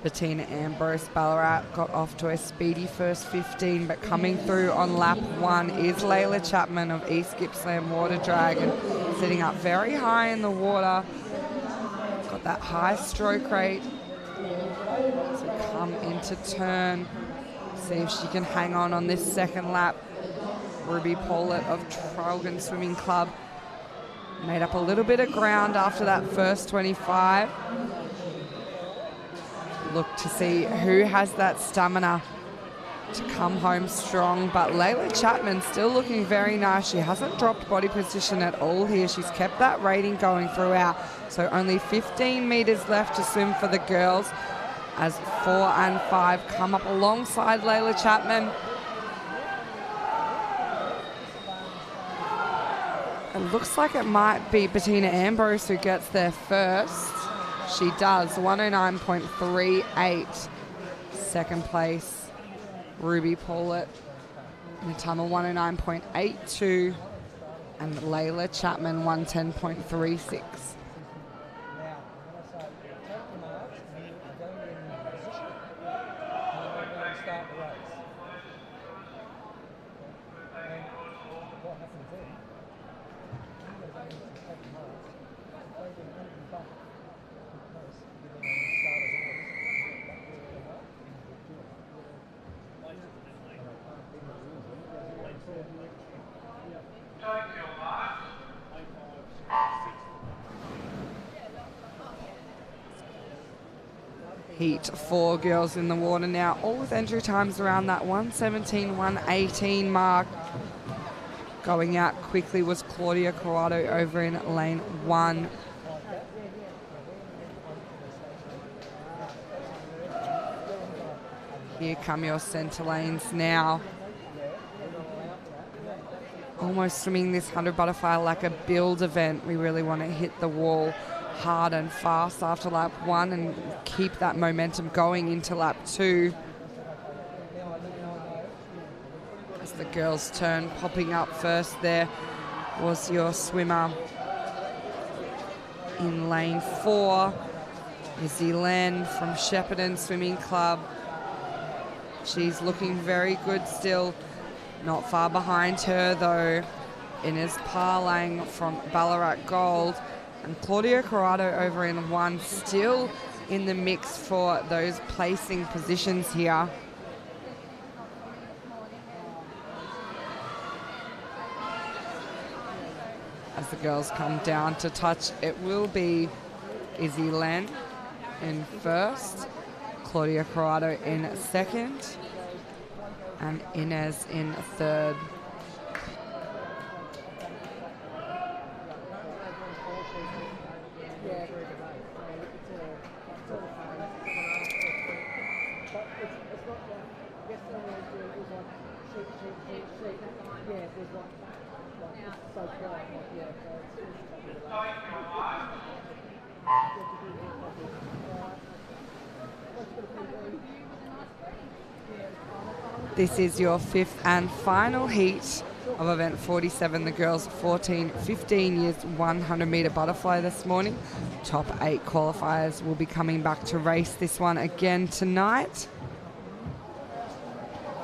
Bettina Ambrose Ballarat got off to a speedy first 15, but coming through on lap 1 is Layla Chapman of East Gippsland Water Dragon, sitting up very high in the water. Got that high stroke rate to come into turn. See if she can hang on this second lap. Ruby Paulett of Traralgon Swimming Club made up a little bit of ground after that first 25. Look to see who has that stamina to come home strong, but Layla Chapman still looking very nice. She hasn't dropped body position at all here. She's kept that rating going throughout. So only 15 meters left to swim for the girls as 4 and 5 come up alongside Layla Chapman. It looks like it might be Bettina Ambrose who gets there first. She does, 109.38. Second place, Ruby Paulett. Natama 109.82. And Layla Chapman 110.36. Heat 4 girls in the water now, all with entry times around that 117, 118 mark. Going out quickly was Claudia Corrado over in lane 1. Here come your centre lanes now. Almost swimming this 100 butterfly like a build event. We really want to hit the wall hard and fast after lap 1 and keep that momentum going into lap 2. As the girls' turn, popping up first there was your swimmer in lane 4, Izzy Len from Shepparton Swimming Club. She's looking very good still. Not far behind her though, Inez Parlang from Ballarat Gold. And Claudia Corrado over in 1, still in the mix for those placing positions here. As the girls come down to touch, it will be Izzy Len in first, Claudia Corrado in second, and Inez in third. This is your 5th and final heat of event 47, the girls 14-15 years 100 metre butterfly this morning. Top 8 qualifiers will be coming back to race this one again tonight.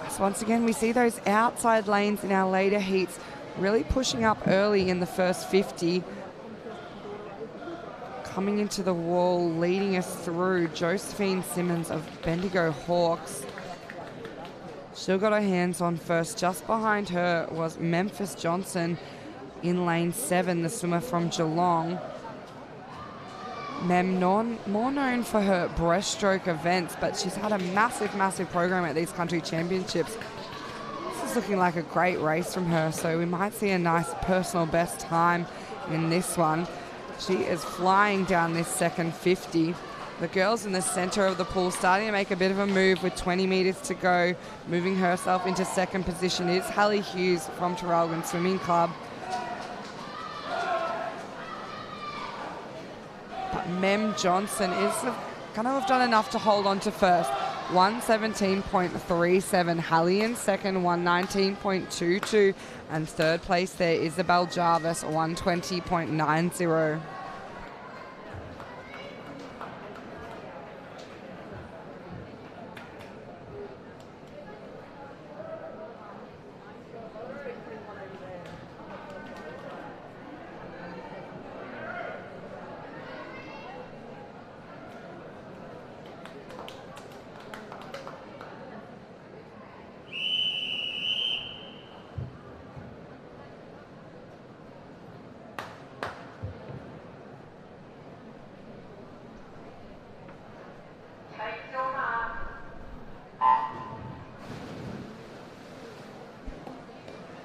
So once again, we see those outside lanes in our later heats really pushing up early in the first 50. Coming into the wall, leading us through, Josephine Simmons of Bendigo Hawks. Still got her hands on first. Just behind her was Memphis Johnson in lane 7, the swimmer from Geelong. Mem, more known for her breaststroke events, but she's had a massive program at these country championships. This is looking like a great race from her, so we might see a nice personal best time in this one. She is flying down this second 50. The girls in the center of the pool starting to make a bit of a move with 20 meters to go. Moving herself into second position is Hallie Hughes from Traralgon Swimming Club. But Mem Johnson is going to have done enough to hold on to first. 117.37. Hallie in second, 119.22. And third place there, Isabel Jarvis, 120.90.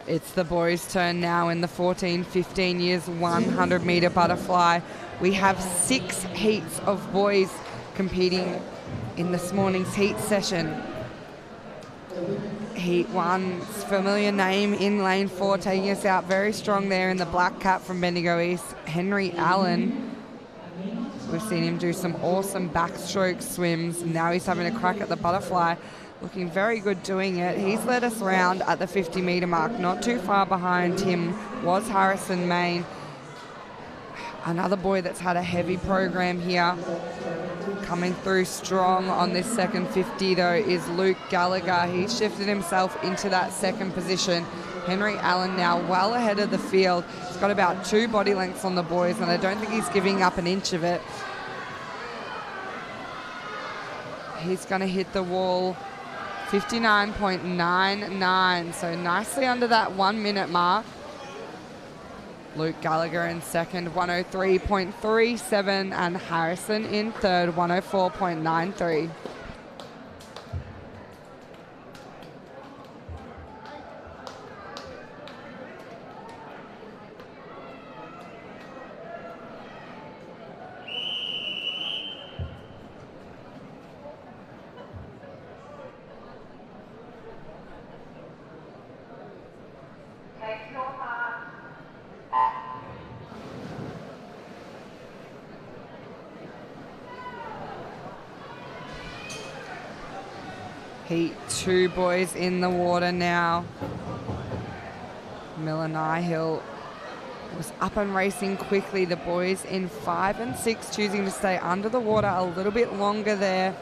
It's the boys' turn now in the 14-15 years 100 meter butterfly. We have 6 heats of boys competing in this morning's heat session. Heat 1's familiar name in lane 4, taking us out very strong there in the black cap from Bendigo East, Henry Allen. We've seen him do some awesome backstroke swims. Now he's having a crack at the butterfly. Looking very good doing it. He's led us round at the 50 meter mark. Not too far behind him was Harrison Main. Another boy that's had a heavy program here. Coming through strong on this second 50 though is Luke Gallagher. He shifted himself into that second position. Henry Allen now well ahead of the field. He's got about 2 body lengths on the boys, and I don't think he's giving up an inch of it. He's going to hit the wall 59.99, so nicely under that 1 minute mark. Luke Gallagher in second, 103.37, and Harrison in third, 104.93. Heat 2 boys in the water now. Miller Nihill was up and racing quickly. The boys in 5 and 6 choosing to stay under the water a little bit longer there.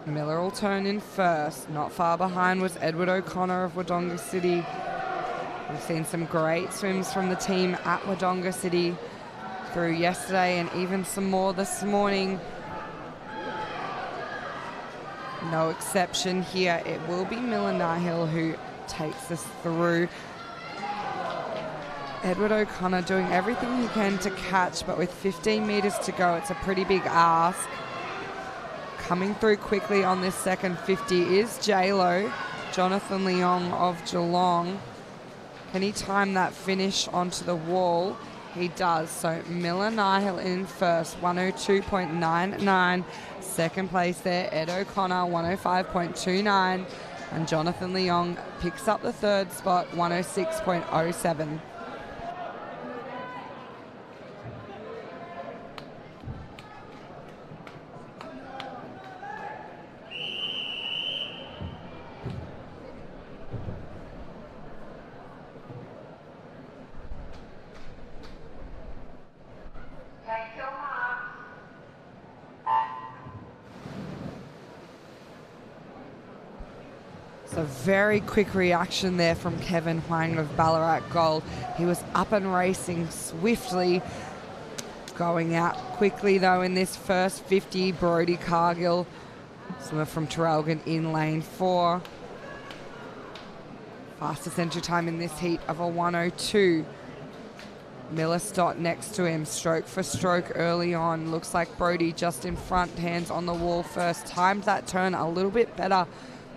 Miller will turn in first. Not far behind was Edward O'Connor of Wodonga City. We've seen some great swims from the team at Wodonga City through yesterday and even some more this morning. No exception here. It will be Miller Nihill who takes us through. Edward O'Connor doing everything he can to catch, but with 15 meters to go, it's a pretty big ask. Coming through quickly on this second 50 is J-Lo, Jonathan Leong of Geelong. Can he time that finish onto the wall? He does. So Miller Nihill in first, 102.99. Second place there, Ed O'Connor, 105.29. And Jonathan Leong picks up the third spot, 106.07. A very quick reaction there from Kevin Huang of Ballarat Gold. He was up and racing swiftly. Going out quickly though in this first 50, Brodie Cargill, swimmer from Traralgon in lane 4. Fastest entry time in this heat of a 102. Miller Stott next to him, stroke for stroke early on. Looks like Brody just in front, hands on the wall first. Timed that turn a little bit better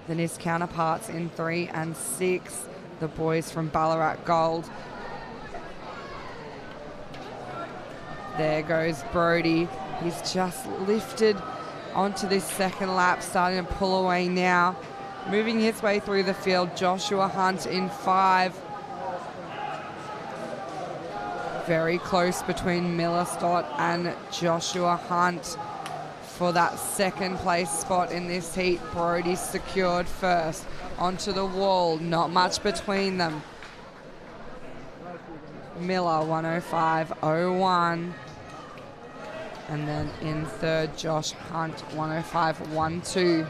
than his counterparts in 3 and 6, the boys from Ballarat Gold. There goes Brody. He's just lifted onto this second lap, starting to pull away now. Moving his way through the field, Joshua Hunt in 5. Very close between Miller Stott and Joshua Hunt for that second place spot in this heat. Brody secured first. Onto the wall, not much between them. Miller 105.01. And then in third, Josh Hunt 105.12.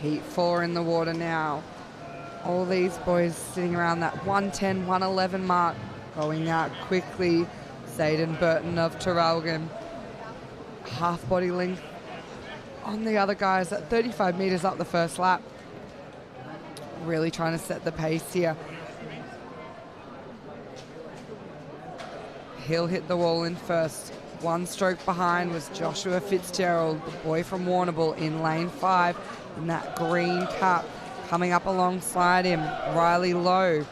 Heat 4 in the water now. All these boys sitting around that 110, 111 mark, going out quickly. Zayden Burton of Terralgan, half body length on the other guys at 35 metres up the first lap. Really trying to set the pace here. He'll hit the wall in first. One stroke behind was Joshua Fitzgerald, the boy from Warrnambool, in lane 5 in that green cup. Coming up alongside him, Riley Lowe.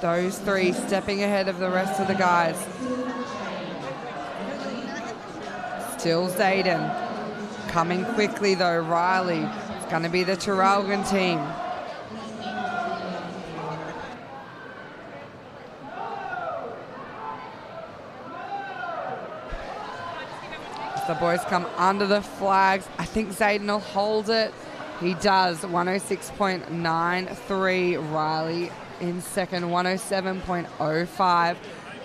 Those three stepping ahead of the rest of the guys. Still Zayden. Coming quickly though, Riley. It's going to be the Terralgan team. The boys come under the flags. I think Zayden will hold it. He does. 106.93. Riley in second, 107.05.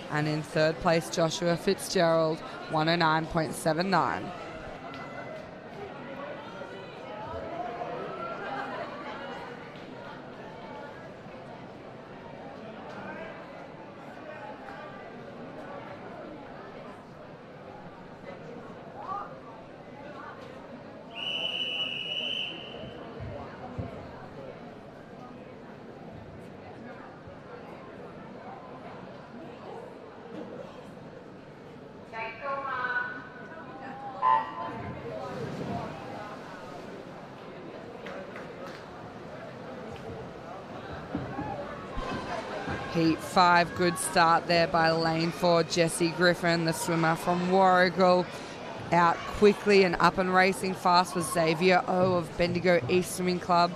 And in third place, Joshua Fitzgerald, 109.79. Heat 5, good start there by lane 4, Jesse Griffin, the swimmer from Warragul. Out quickly and up and racing fast was Xavier O of Bendigo East Swimming Club.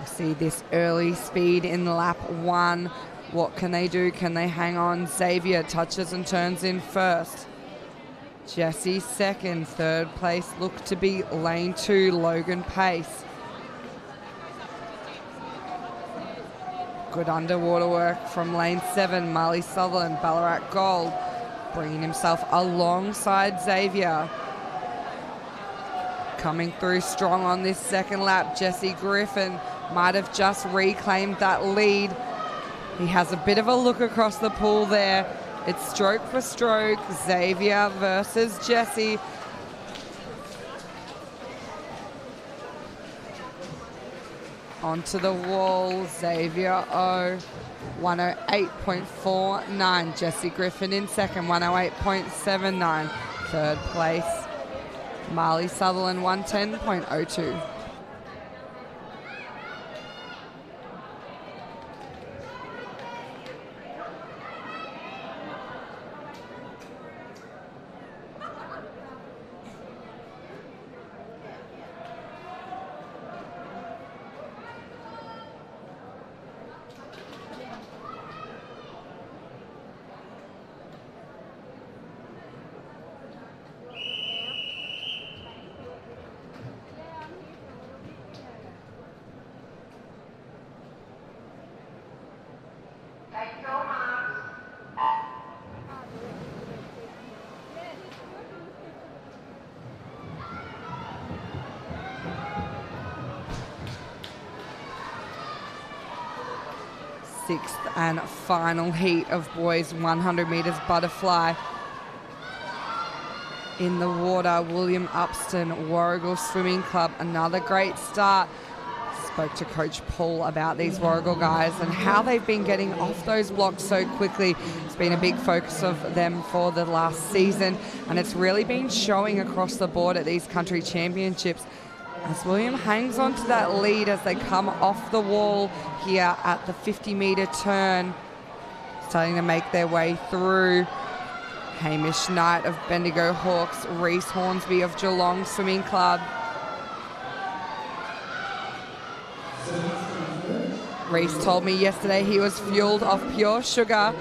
See this early speed in lap 1. What can they do? Can they hang on? Xavier touches and turns in first. Jesse second. Third place looked to be lane 2, Logan Pace. Good underwater work from lane 7, Marley Sutherland, Ballarat Gold, bringing himself alongside Xavier. Coming through strong on this second lap, Jesse Griffin might have just reclaimed that lead. He has a bit of a look across the pool there. It's stroke for stroke, Xavier versus Jesse. Onto the wall, Xavier O, 108.49. Jesse Griffin in second, 108.79. Third place, Marley Sutherland, 110.02. Sixth and final heat of boys 100 meters butterfly. In the water, William Upston, Warrigal Swimming Club, another great start. Spoke to Coach Paul about these Warrigal guys and how they've been getting off those blocks so quickly. It's been a big focus of them for the last season, and it's really been showing across the board at these country championships as William hangs on to that lead as they come off the wall here at the 50-meter turn. Starting to make their way through. Hamish Knight of Bendigo Hawks, Reese Hornsby of Geelong Swimming Club. Reese told me yesterday he was fueled off pure sugar,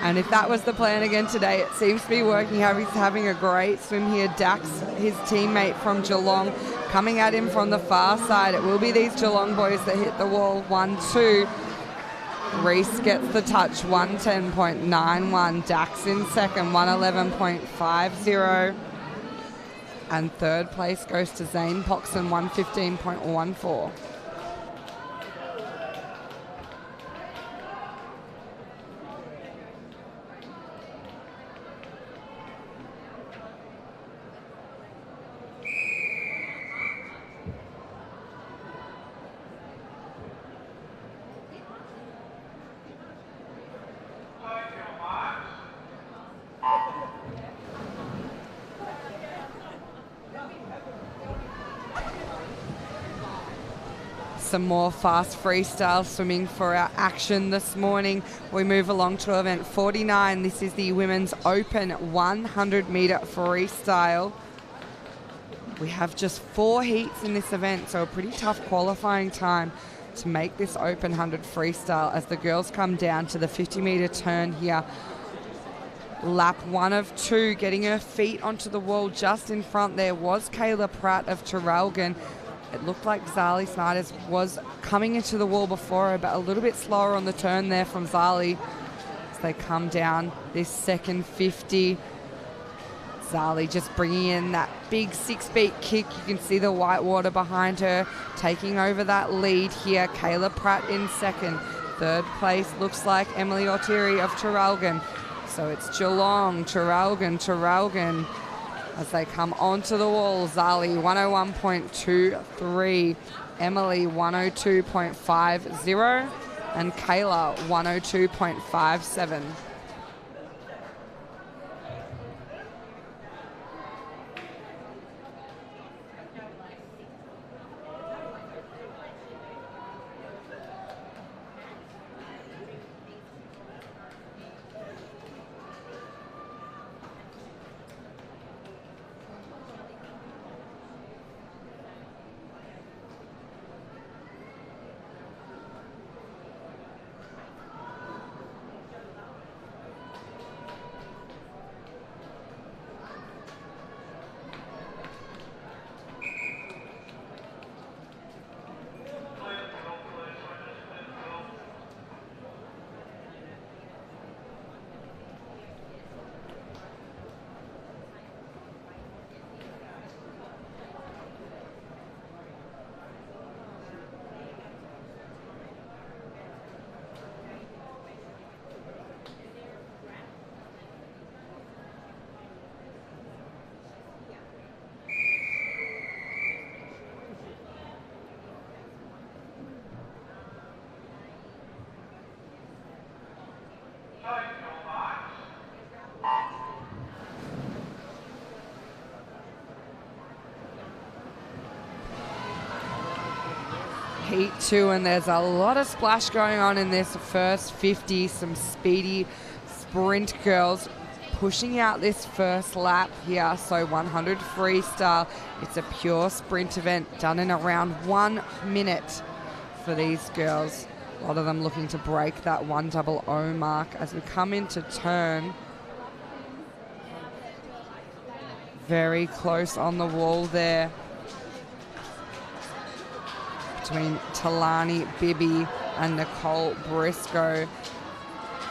and if that was the plan again today, it seems to be working. He's having a great swim here. Dax, his teammate from Geelong, coming at him from the far side. It will be these Geelong boys that hit the wall. 1-2. Reese gets the touch. 110.91. Dax in second. 111.50. And third place goes to Zane Poxon. 115.14. Some more fast freestyle swimming for our action this morning. We move along to event 49. This is the women's open 100 meter freestyle. We have just 4 heats in this event, so a pretty tough qualifying time to make this open 100 freestyle as the girls come down to the 50 meter turn here. Lap 1 of 2, getting her feet onto the wall just in front there was Kayla Pratt of Traralgon. It looked like Zali Snyder was coming into the wall before her, but a little bit slower on the turn there from Zali as they come down this second 50. Zali just bringing in that big 6-beat kick. You can see the white water behind her, taking over that lead here. Kayla Pratt in second. Third place looks like Emily O'Teary of Traralgon. So it's Geelong, Traralgon, as they come onto the wall. Zali 101.23, Emily 102.50, and Kayla 102.57. Heat 2, and there's a lot of splash going on in this first 50. Some speedy sprint girls pushing out this first lap here. So 100 freestyle. It's a pure sprint event done in around 1 minute for these girls. A lot of them looking to break that 100 mark as we come into turn. Very close on the wall there. between Talani Bibby and Nicole Briscoe.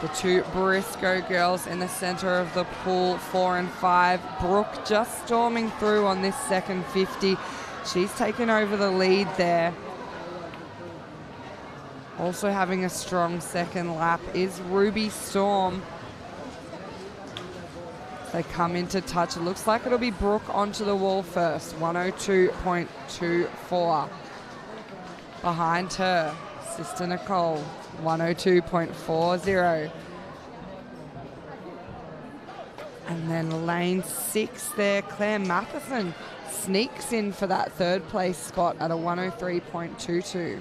The two Briscoe girls in the center of the pool, 4 and 5. Brooke just storming through on this second 50. She's taken over the lead there. Also having a strong second lap is Ruby Storm. They come into touch. It looks like it'll be Brooke onto the wall first. 102.24. Behind her, sister Nicole, 102.40. And then lane 6 there, Claire Matheson sneaks in for that third place spot at a 103.22.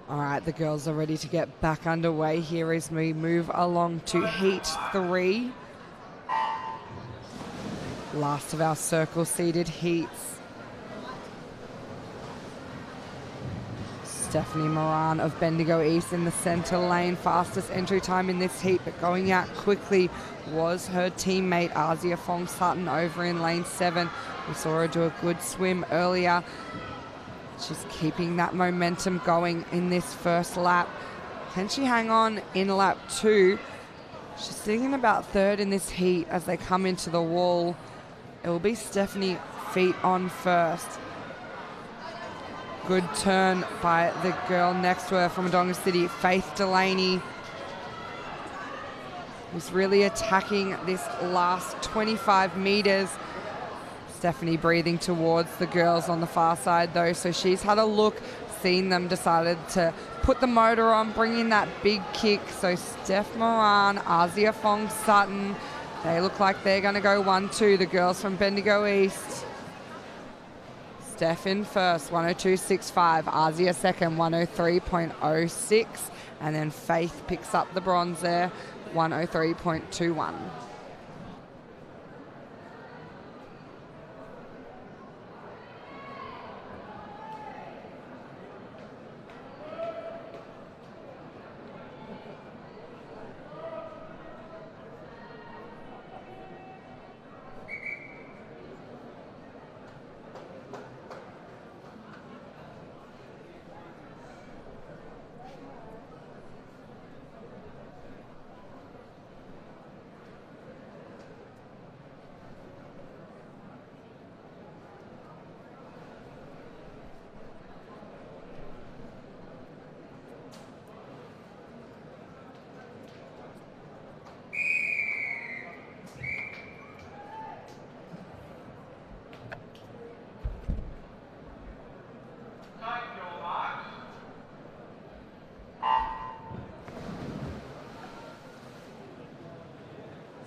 All right, the girls are ready to get back underway here as we move along to Heat 3. Last of our circle-seated heats. Stephanie Moran of Bendigo East in the center lane. Fastest entry time in this heat, but going out quickly was her teammate Azia Fong Sutton over in lane 7. We saw her do a good swim earlier. She's keeping that momentum going in this first lap. Can she hang on in lap 2? She's sitting in about third in this heat as they come into the wall. It will be Stephanie feet on first. Good turn by the girl next to her from Wodonga City, Faith Delaney, who's really attacking this last 25 meters. Stephanie breathing towards the girls on the far side though, so she's had a look, seen them, decided to put the motor on, bring in that big kick. So Steph Moran, Azia Fong Sutton, they look like they're going to go 1-2, the girls from Bendigo East. Steph in first, 102.65. Azia second, 103.06. And then Faith picks up the bronze there, 103.21.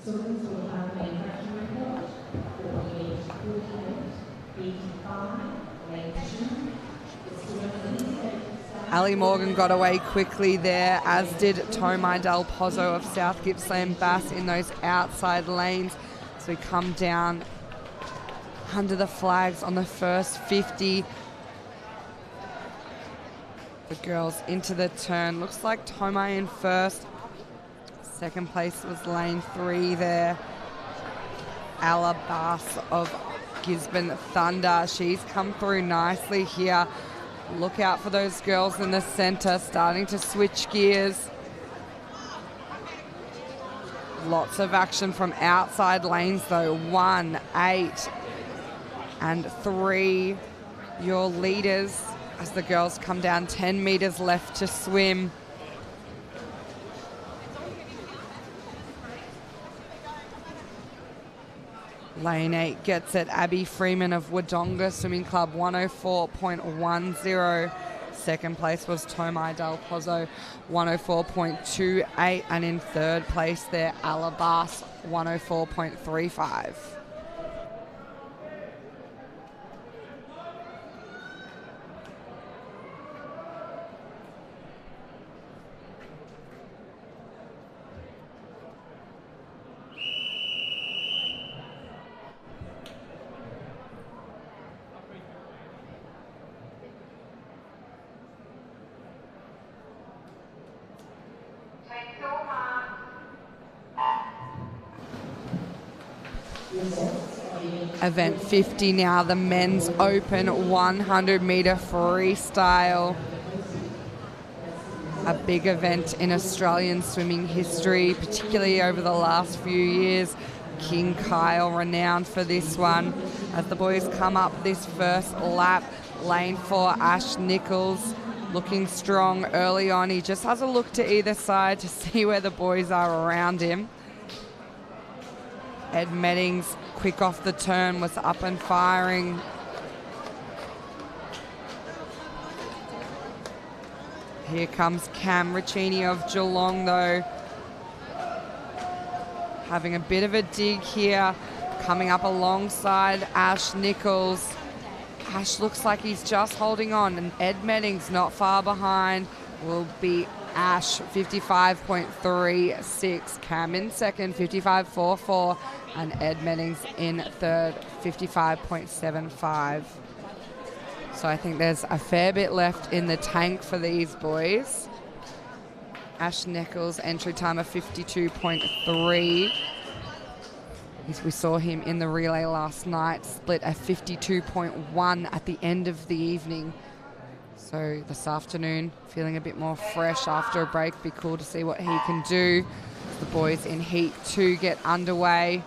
So this will have manufacturing report, 48, 85, lane 2. Ali Morgan got away quickly there, as did Tomai Del Pozo of South Gippsland Bass in those outside lanes. So we come down under the flags on the first 50. The girls into the turn. Looks like Tomai in first. Second place was lane 3 there. Ala Bass of Gisborne Thunder. She's come through nicely here. Look out for those girls in the center starting to switch gears. Lots of action from outside lanes though. 1, 8, and 3. Your leaders as the girls come down. 10 meters left to swim. Lane 8 gets it. Abby Freeman of Wodonga Swimming Club, 104.10. Second place was Tomai Del Pozo, 104.28. And in third place there, Alabas, 104.35. Event 50 now, the men's open 100 meter freestyle. A big event in Australian swimming history, particularly over the last few years. King Kyle renowned for this one. As the boys come up this first lap, lane 4, Ash Nichols looking strong early on. He just has a look to either side to see where the boys are around him. Ed Meddings, quick off the turn, was up and firing. Here comes Cam Riccini of Geelong though. Having a bit of a dig here. Coming up alongside Ash Nichols. Ash looks like he's just holding on, and Ed Meddings not far behind. Will be Ash, 55.36. Cam in second, 55.44. And Ed Meddings in third, 55.75. So I think there's a fair bit left in the tank for these boys. Ash Nichols, entry time of 52.3. We saw him in the relay last night, split a 52.1 at the end of the evening. So this afternoon, feeling a bit more fresh after a break. Be cool to see what he can do. The boys in Heat 2 get underway.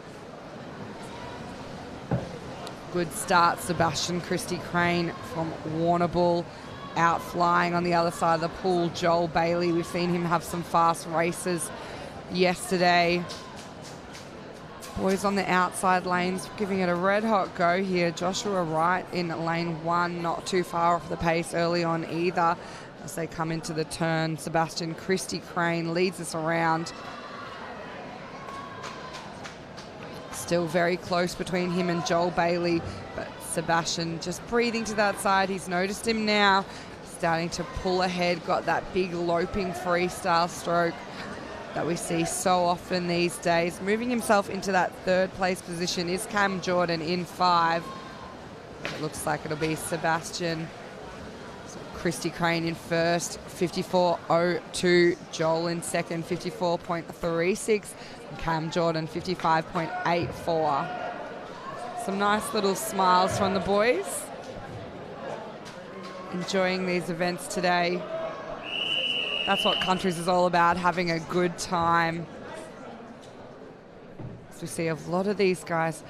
Good start, Sebastian Christie Crane from Warrnambool out flying on the other side of the pool. Joel Bailey, we've seen him have some fast races yesterday. Boys on the outside lanes giving it a red hot go here. Joshua Wright in lane 1, not too far off the pace early on either as they come into the turn. Sebastian Christie Crane leads us around. Still very close between him and Joel Bailey, but Sebastian just breathing to that side. He's noticed him now, starting to pull ahead, got that big loping freestyle stroke that we see so often these days. Moving himself into that third place position is Cam Jordan in 5. It looks like it'll be Sebastian. So Christie Crane in first, 54.02. Joel in second, 54.36. And Cam Jordan, 55.84. Some nice little smiles from the boys. Enjoying these events today. That's what countries is all about, having a good time. So we see a lot of these guys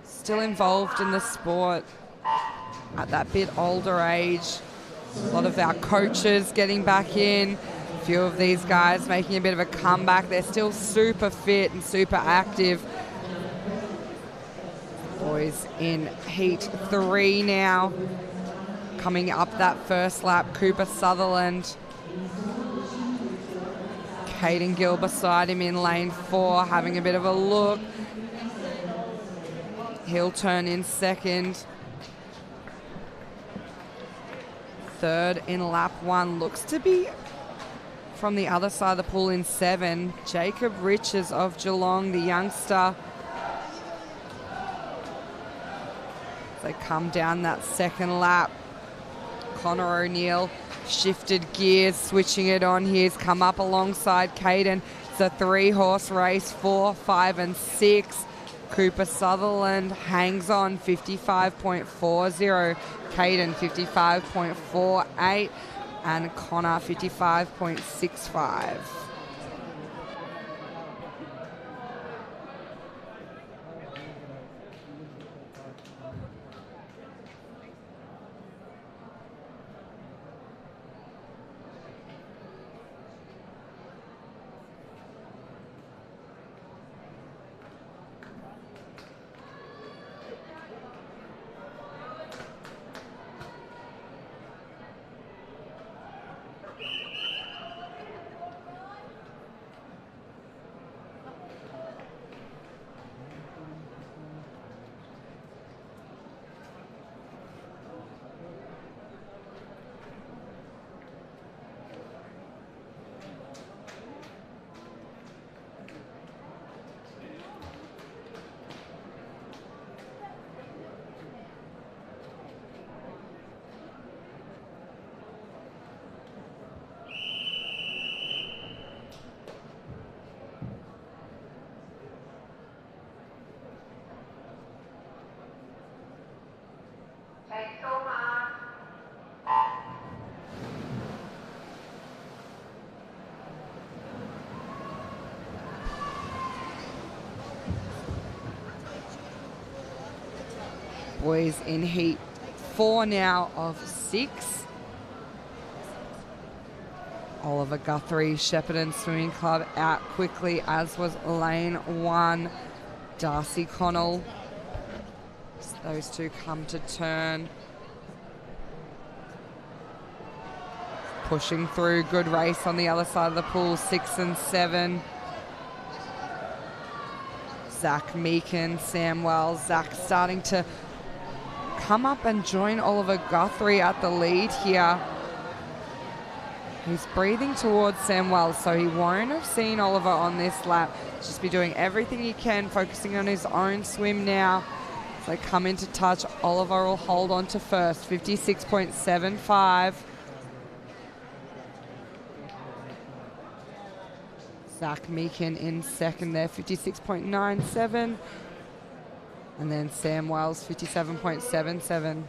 still involved in the sport at that bit older age. A lot of our coaches getting back in. A few of these guys making a bit of a comeback. They're still super fit and super active. Boys in Heat 3 now. Coming up that first lap, Cooper Sutherland. Caden Gill beside him in lane 4, having a bit of a look. He'll turn in second. Third in lap 1, looks to be from the other side of the pool in 7. Jacob Riches of Geelong, the youngster. They come down that second lap. Connor O'Neill shifted gears, switching it on. He's come up alongside Caden. It's a 3-horse race, 4, 5, and 6. Cooper Sutherland hangs on 55.40, Caden 55.48, and Connor 55.65. Boys in heat 4 now of 6. Oliver Guthrie, Shepparton Swimming Club out quickly, as was lane 1. Darcy Connell. As those two come to turn. Pushing through, good race on the other side of the pool, 6 and 7. Zach Meakin, Sam Wells. Zach starting to come up and join Oliver Guthrie at the lead here. He's breathing towards Sam Wells, so he won't have seen Oliver on this lap. Just be doing everything he can, focusing on his own swim now. As they come into touch, Oliver will hold on to first, 56.75. Zach Meakin in second there, 56.97. And then Sam Wells, 57.77.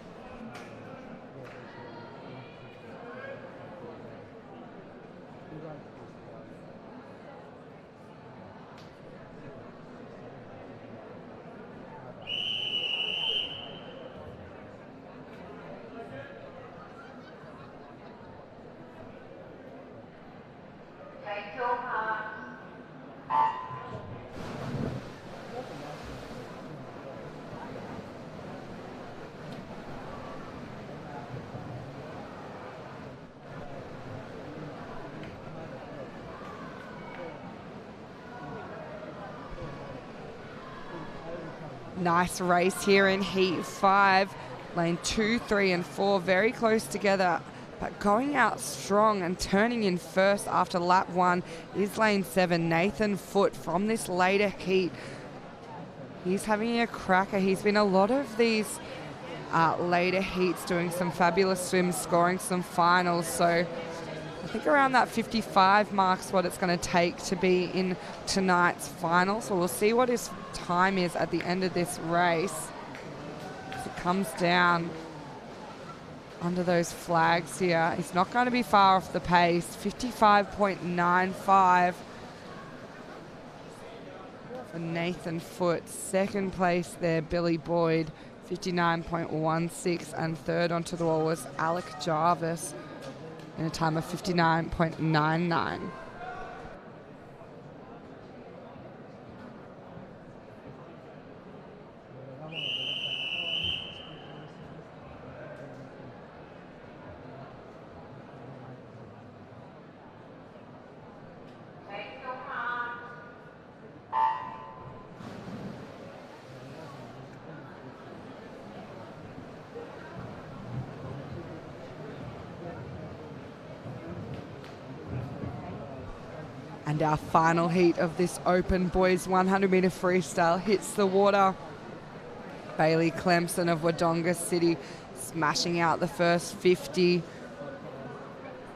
Nice race here in heat 5. Lane 2, 3 and 4 very close together, but going out strong and turning in first after lap 1 is lane 7, Nathan Foote, from this later heat. He's having a cracker. He's been a lot of these later heats doing some fabulous swims, scoring some finals. So I think around that 55 mark's what it's going to take to be in tonight's final. So we'll see what his time is at the end of this race. As it comes down under those flags here, he's not going to be far off the pace. 55.95 for Nathan Foote. Second place there, Billy Boyd, 59.16, and third onto the wall was Alec Jarvis in a time of 59.99. And our final heat of this open boys 100 metre freestyle hits the water. Bailey Clemson of Wodonga City smashing out the first 50.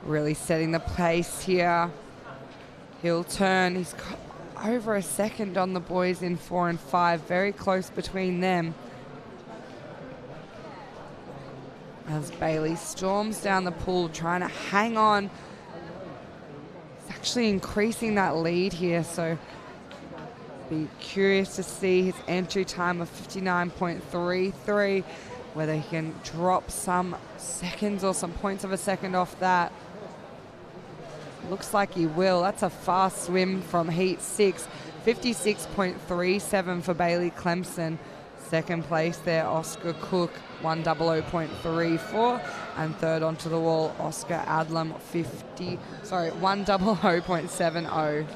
Really setting the pace here. He'll turn. He's got over a second on the boys in 4 and 5. Very close between them. As Bailey storms down the pool, trying to hang on. He's actually increasing that lead here, so be curious to see his entry time of 59.33, whether he can drop some seconds or some points of a second off that. Looks like he will. That's a fast swim from Heat 6, 56.37 for Bailey Clemson. Second place there, Oscar Cook, 100.34, and third onto the wall, Oscar Adlam, 100.70.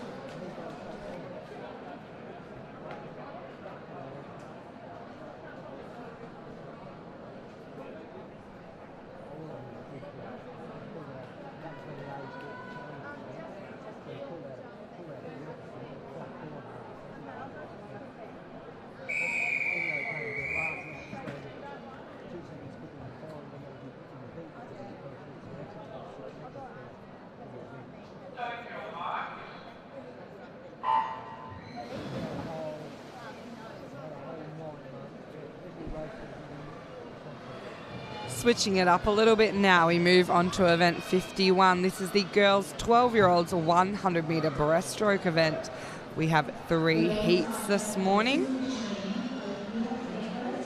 Switching it up a little bit now, we move on to event 51. This is the girls 12-year-olds 100-meter breaststroke event. We have 3 heats this morning.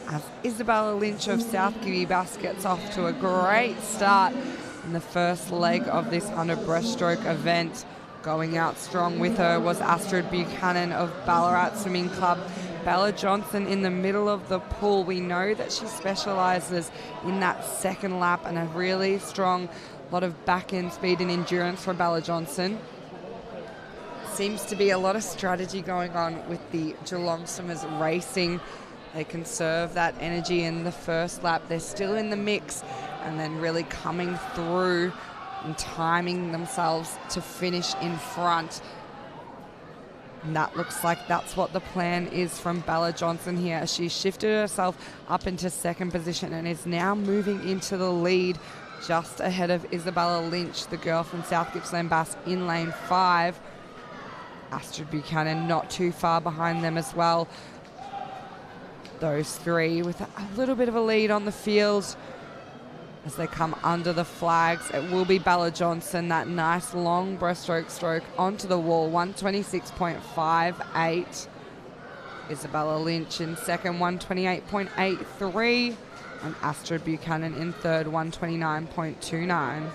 As Isabella Lynch of South Gibby Bass gets off to a great start in the first leg of this 100 breaststroke event. Going out strong with her was Astrid Buchanan of Ballarat Swimming Club. Bella Johnson in the middle of the pool. We know that she specialises in that second lap and a really strong lot of back end speed and endurance for Bella Johnson. Seems to be a lot of strategy going on with the Geelong swimmers racing. They conserve that energy in the first lap. They're still in the mix and then really coming through and timing themselves to finish in front. And that looks like that's what the plan is from Bella Johnson here. She shifted herself up into second position and is now moving into the lead just ahead of Isabella Lynch, the girl from South Gippsland Bass, in lane 5. Astrid Buchanan not too far behind them as well. Those 3 with a little bit of a lead on the field. As they come under the flags, it will be Bella Johnson, that nice long breaststroke stroke onto the wall, 126.58. Isabella Lynch in second, 128.83. And Astrid Buchanan in third, 129.29.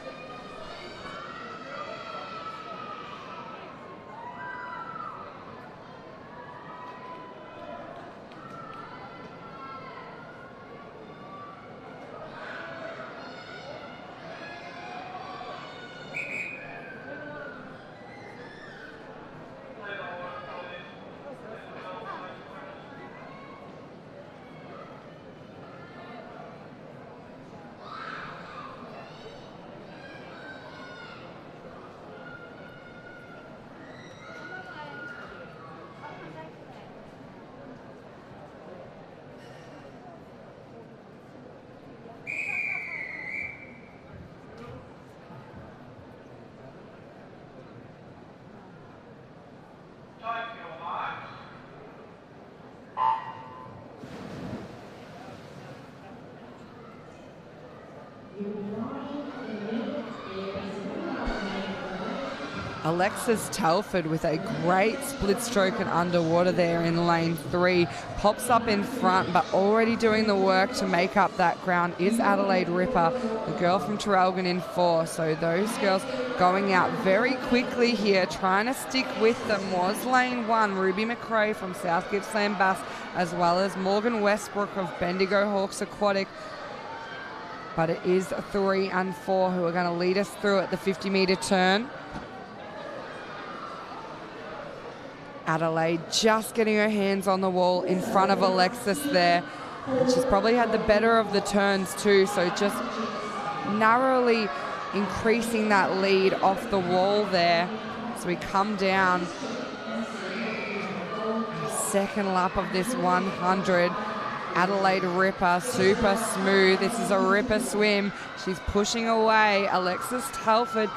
Alexis Telford with a great split stroke and underwater there in lane 3. Pops up in front, but already doing the work to make up that ground is Adelaide Ripper, the girl from Traralgon in 4. So those girls going out very quickly here. Trying to stick with them was lane 1, Ruby McRae from South Gippsland Bass, as well as Morgan Westbrook of Bendigo Hawks Aquatic. But it is 3 and 4 who are going to lead us through at the 50-metre turn. Adelaide just getting her hands on the wall in front of Alexis there. And she's probably had the better of the turns too, so just narrowly increasing that lead off the wall there. So we come down. Second lap of this 100. Adelaide Ripper, super smooth. This is a Ripper swim. She's pushing away. Alexis Telford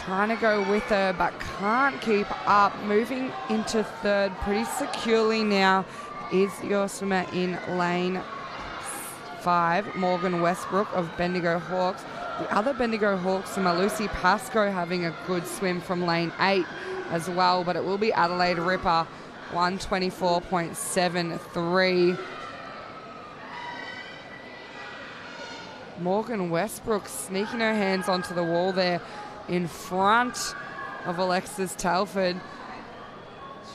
trying to go with her, but can't keep up. Moving into third pretty securely now is your swimmer in lane 5, Morgan Westbrook of Bendigo Hawks. The other Bendigo Hawks swimmer, Lucy Pascoe, having a good swim from lane 8 as well, but it will be Adelaide Ripper, 124.73. Morgan Westbrook sneaking her hands onto the wall there in front of Alexis Telford.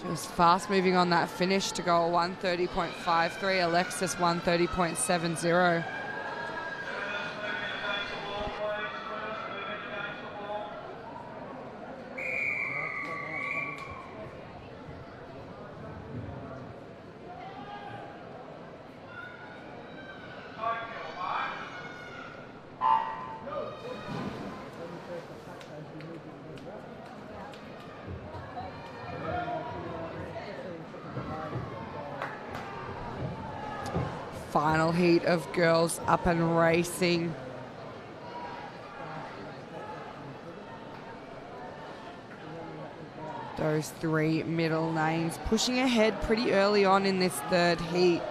She was fast moving on that finish to go 130.53, Alexis 130.70. Final heat of girls up and racing. Those 3 middle lanes pushing ahead pretty early on in this third heat.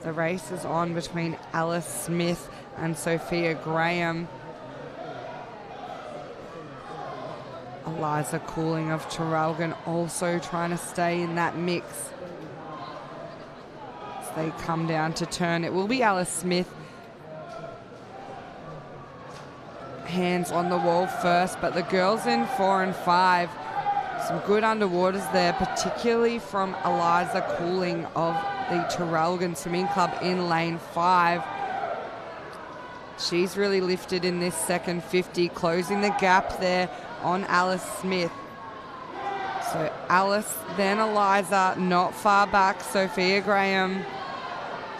The race is on between Alice Smith and Sophia Graham. Eliza Cooling of Traralgon also trying to stay in that mix. They come down to turn. It will be Alice Smith. Hands on the wall first, but the girls in 4 and 5. Some good underwaters there, particularly from Eliza Cooling of the Traralgon Swimming Club in lane 5. She's really lifted in this second 50, closing the gap there on Alice Smith. So Alice, then Eliza, not far back, Sophia Graham.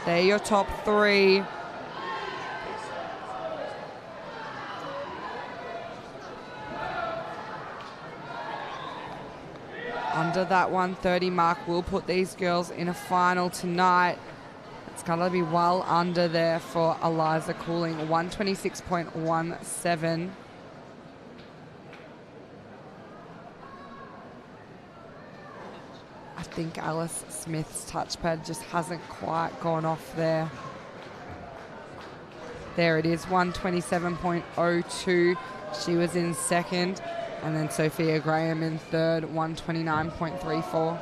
They're your top 3. Under that 130 mark, we'll put these girls in a final tonight. It's got to be well under there for Eliza Cooling, 126.17. I think Alice Smith's touchpad just hasn't quite gone off there. There it is, 127.02. She was in second. And then Sophia Graham in third, 129.34.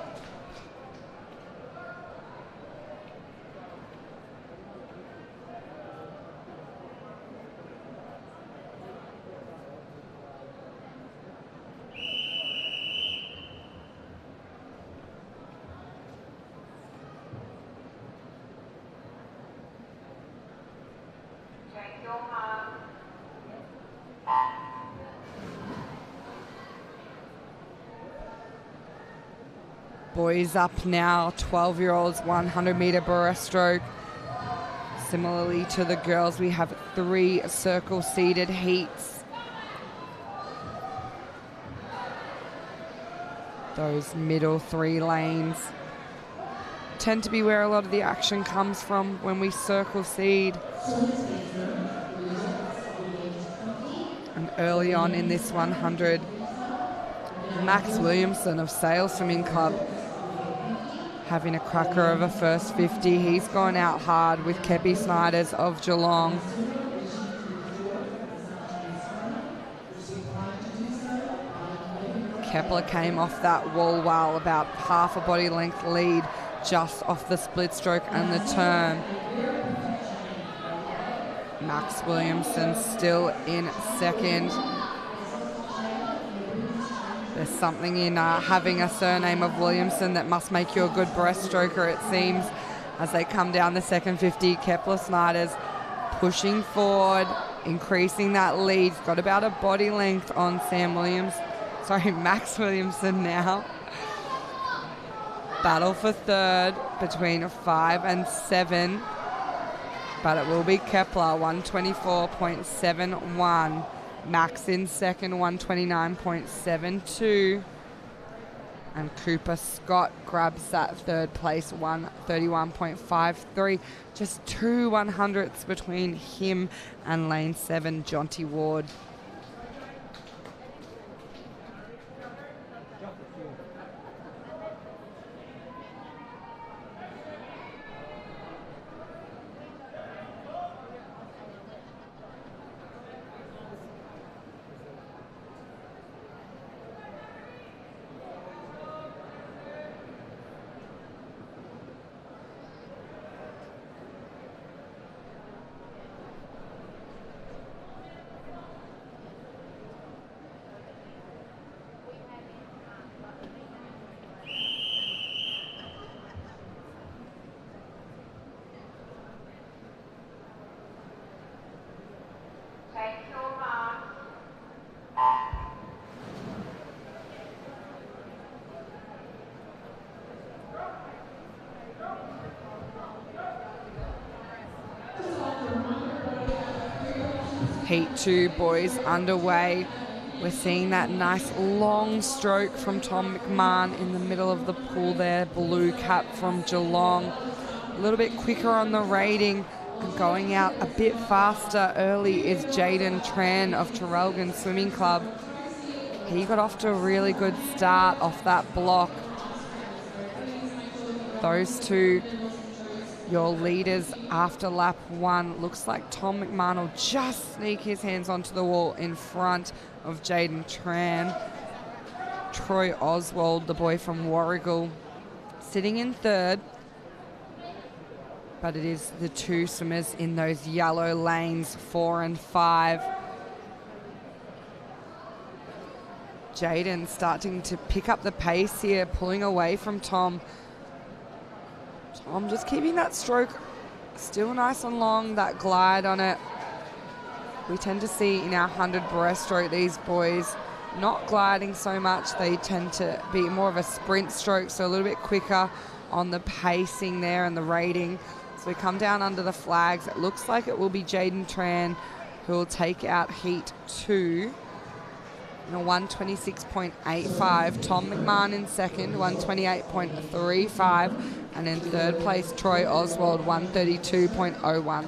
Boys up now, 12-year-olds, 100-meter breaststroke. Similarly to the girls, we have 3 circle-seated heats. Those middle 3 lanes tend to be where a lot of the action comes from when we circle seed. And early on in this 100, Max Williamson of Sale Swimming Club having a cracker of a first 50. He's gone out hard with Kepi Snyders of Geelong. Kepler came off that wall well, about half a body length lead just off the split stroke and the turn. Max Williamson still in second. There's something in having a surname of Williamson that must make you a good breaststroker, it seems, as they come down the second 50. Kepler Snyders pushing forward, increasing that lead. He's got about a body length on Max Williamson now. Battle for third between 5 and 7. But it will be Kepler, 124.71. Max in second, 129.72. And Cooper Scott grabs that third place, 131.53. Just 2 100ths between him and lane 7, Jonty Ward. Heat 2 boys underway. We're seeing that nice long stroke from Tom McMahon in the middle of the pool there, blue cap from Geelong. A little bit quicker on the rating and going out a bit faster early is Jaden Tran of Traralgon Swimming Club. He got off to a really good start off that block. Those two, your leaders after lap 1. Looks like Tom McMahon will just sneak his hands onto the wall in front of Jaden Tran. Troy Oswald, the boy from Warragul, sitting in third. But it is the two swimmers in those yellow lanes, 4 and 5. Jaden starting to pick up the pace here, pulling away from Tom. Tom just keeping that stroke still nice and long, that glide on it. We tend to see in our 100 breaststroke these boys not gliding so much. They tend to be more of a sprint stroke, so a little bit quicker on the pacing there and the rating. So we come down under the flags. It looks like it will be Jaden Tran who will take out Heat 2 in a 126.85. Tom McMahon in second, 128.35. And in third place, Troy Oswald, 132.01.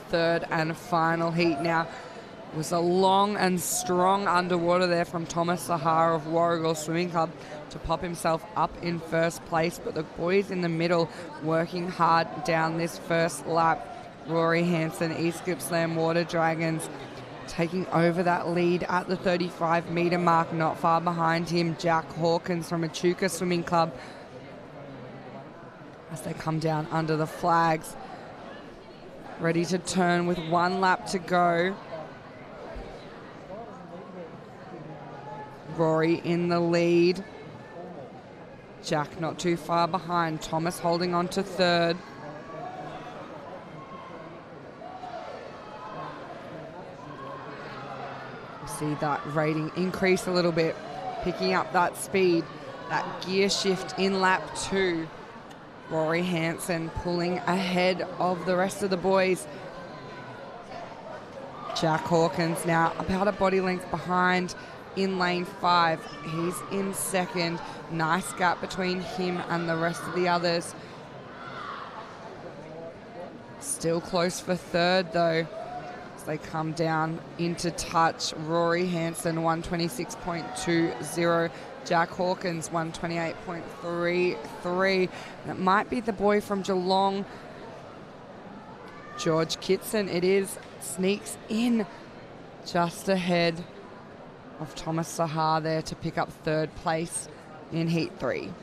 Third and final heat now. It was a long and strong underwater there from Thomas Sahar of Warragul Swimming Club to pop himself up in first place, but the boys in the middle working hard down this first lap. Rory Hansen, East Gippsland Water Dragons taking over that lead at the 35-metre mark. Not far behind him, Jack Hawkins from Echuca Swimming Club as they come down under the flags. Ready to turn with 1 lap to go. Rory in the lead. Jack not too far behind. Thomas holding on to third. See that rating increase a little bit, picking up that speed, that gear shift in lap 2. Rory Hansen pulling ahead of the rest of the boys. Jack Hawkins now about a body length behind in lane 5. He's in second. Nice gap between him and the rest of the others. Still close for third though, as they come down into touch. Rory Hansen 126.20. Jack Hawkins 128.33. That might be the boy from Geelong, George Kitson. It is. Sneaks in just ahead of Thomas Sahar there to pick up third place in Heat 3.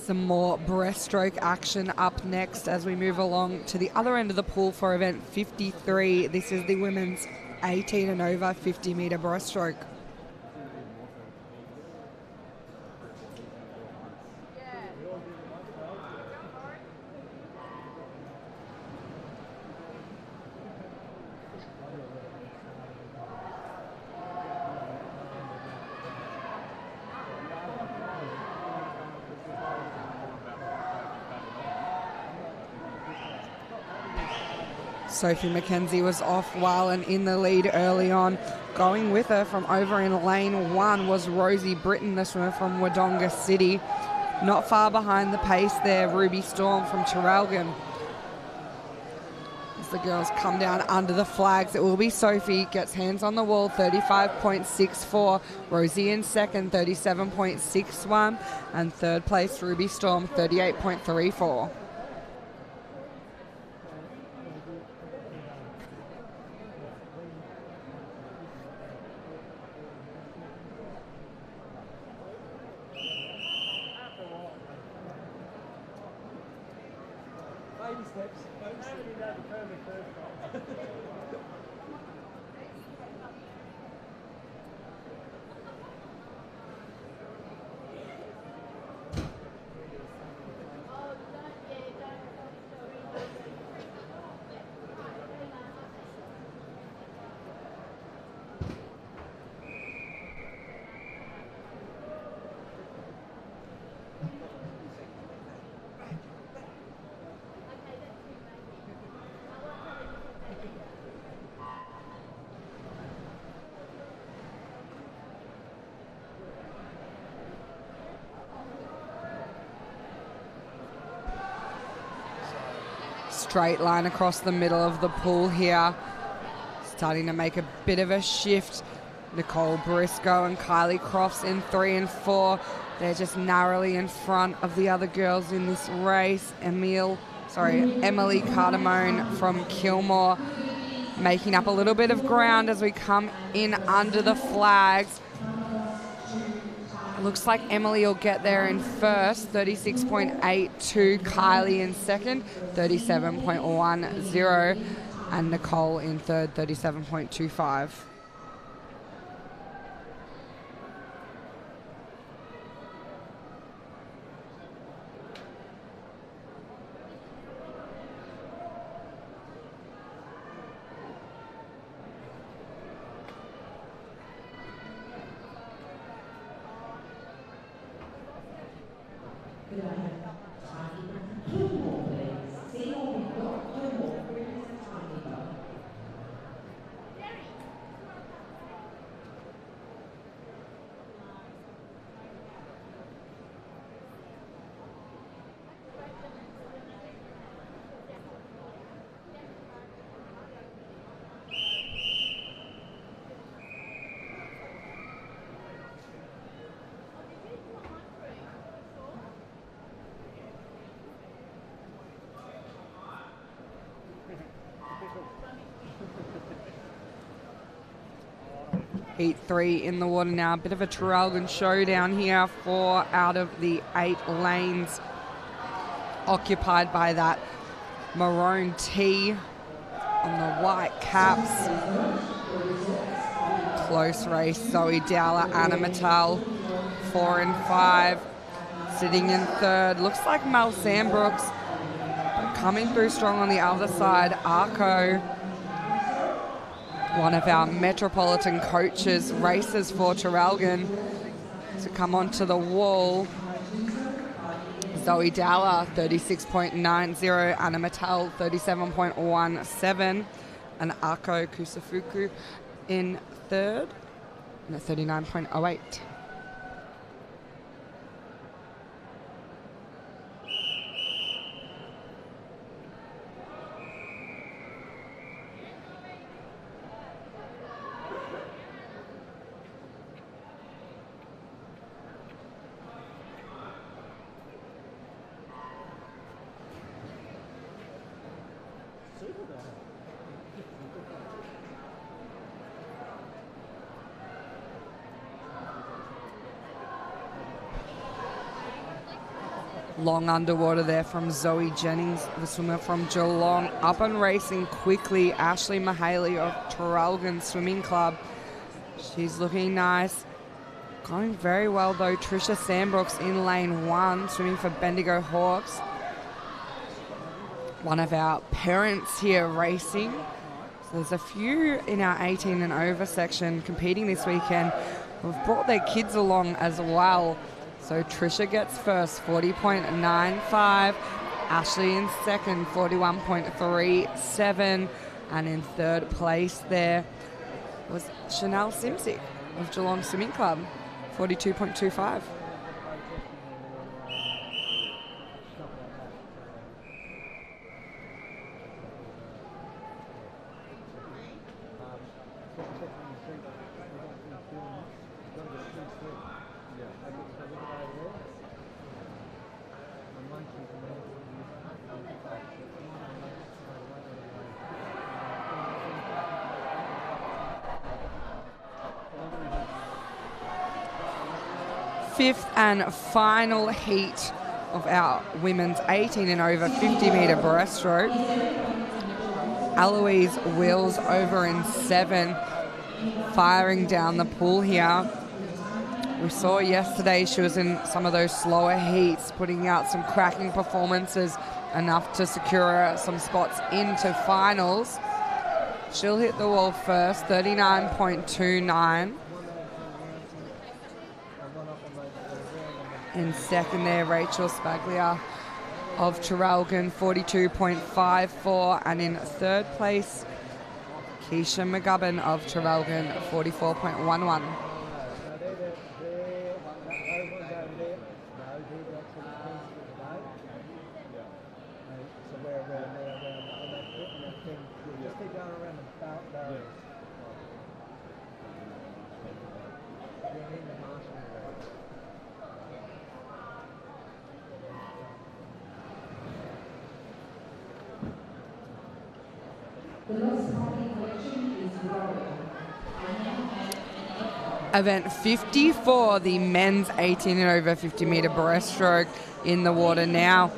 Some more breaststroke action up next as we move along to the other end of the pool for event 53. This is the women's 18 and over 50 metre breaststroke. Sophie McKenzie was off while and in the lead early on. Going with her from over in lane 1 was Rosie Britton, the swimmer from Wodonga City. Not far behind the pace there, Ruby Storm from Traralgon. As the girls come down under the flags, it will be Sophie, gets hands on the wall, 35.64. Rosie in second, 37.61. And third place, Ruby Storm, 38.34. Baby steps. Don't sit me down the perfect first time. Straight line across the middle of the pool here. Starting to make a bit of a shift. Nicole Briscoe and Kylie Crofts in 3 and 4. They're just narrowly in front of the other girls in this race. Emily Cardamone from Kilmore making up a little bit of ground as we come in under the flags. Looks like Emily will get there in first, 36.82. Kylie in second, 37.10. And Nicole in third, 37.25. Heat 3 in the water now. A bit of a Traralgon showdown here. 4 out of the 8 lanes occupied by that maroon tee on the white caps. Close race. Zoe Dowler, Anna Mattel, 4 and 5. Sitting in third. Looks like Mel Sandbrooks. But coming through strong on the other side, Arco. One of our Metropolitan coaches races for Traralgon to come onto the wall. Zoe Dowler, 36.90. Anna Mattel, 37.17. And Ako Kusafuku in third, at 39.08. Long underwater there from Zoe Jennings, the swimmer from Geelong. Up and racing quickly, Ashley Mahaley of Traralgon Swimming Club. She's looking nice. Going very well though, Trisha Sandbrooks in lane 1, swimming for Bendigo Hawks. One of our parents here racing. So there's a few in our 18 and over section competing this weekend who've brought their kids along as well. So Trisha gets first, 40.95. Ashley in second, 41.37. And in third place there was Chanel Simsick of Geelong Swimming Club, 42.25. Fifth and final heat of our women's 18 and over 50 metre breaststroke. Eloise Wills over in 7, firing down the pool here. We saw yesterday she was in some of those slower heats, putting out some cracking performances, enough to secure some spots into finals. She'll hit the wall first, 39.29. In second there, Rachel Spaglia of Traralgon, 42.54. And in third place, Keisha McGubbin of Traralgon, 44.11. Event 54, the men's 18 and over 50 metre breaststroke in the water now.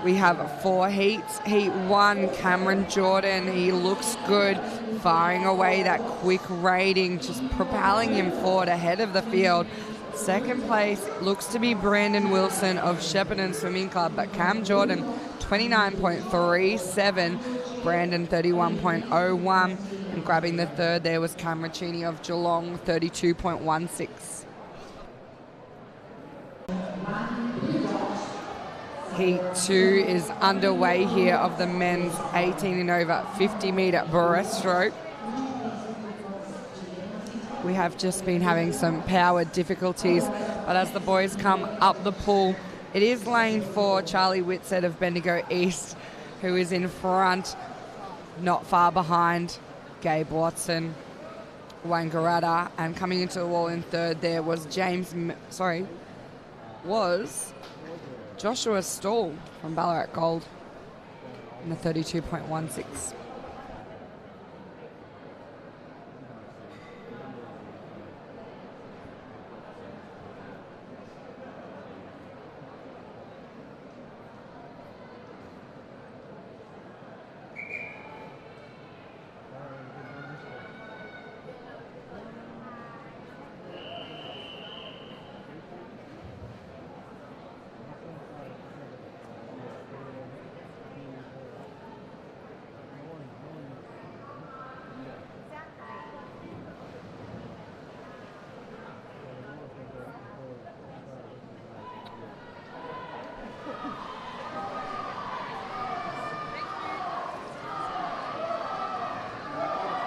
We have 4 heats. Heat 1, Cameron Jordan, he looks good, firing away that quick rating, just propelling him forward ahead of the field. Second place looks to be Brandon Wilson of Shepparton Swimming Club, but Cam Jordan, 29.37, Brandon 31.01. And grabbing the third there was Cameron Cheney of Geelong, 32.16. Heat 2 is underway here of the men's 18 and over 50 metre breaststroke. We have just been having some power difficulties, but as the boys come up the pool, it is lane 4, Charlie Whitsett of Bendigo East, who is in front, not far behind Gabe Watson, Wangaratta, and coming into the wall in third there was Joshua Stall from Ballarat Gold in the 32.16.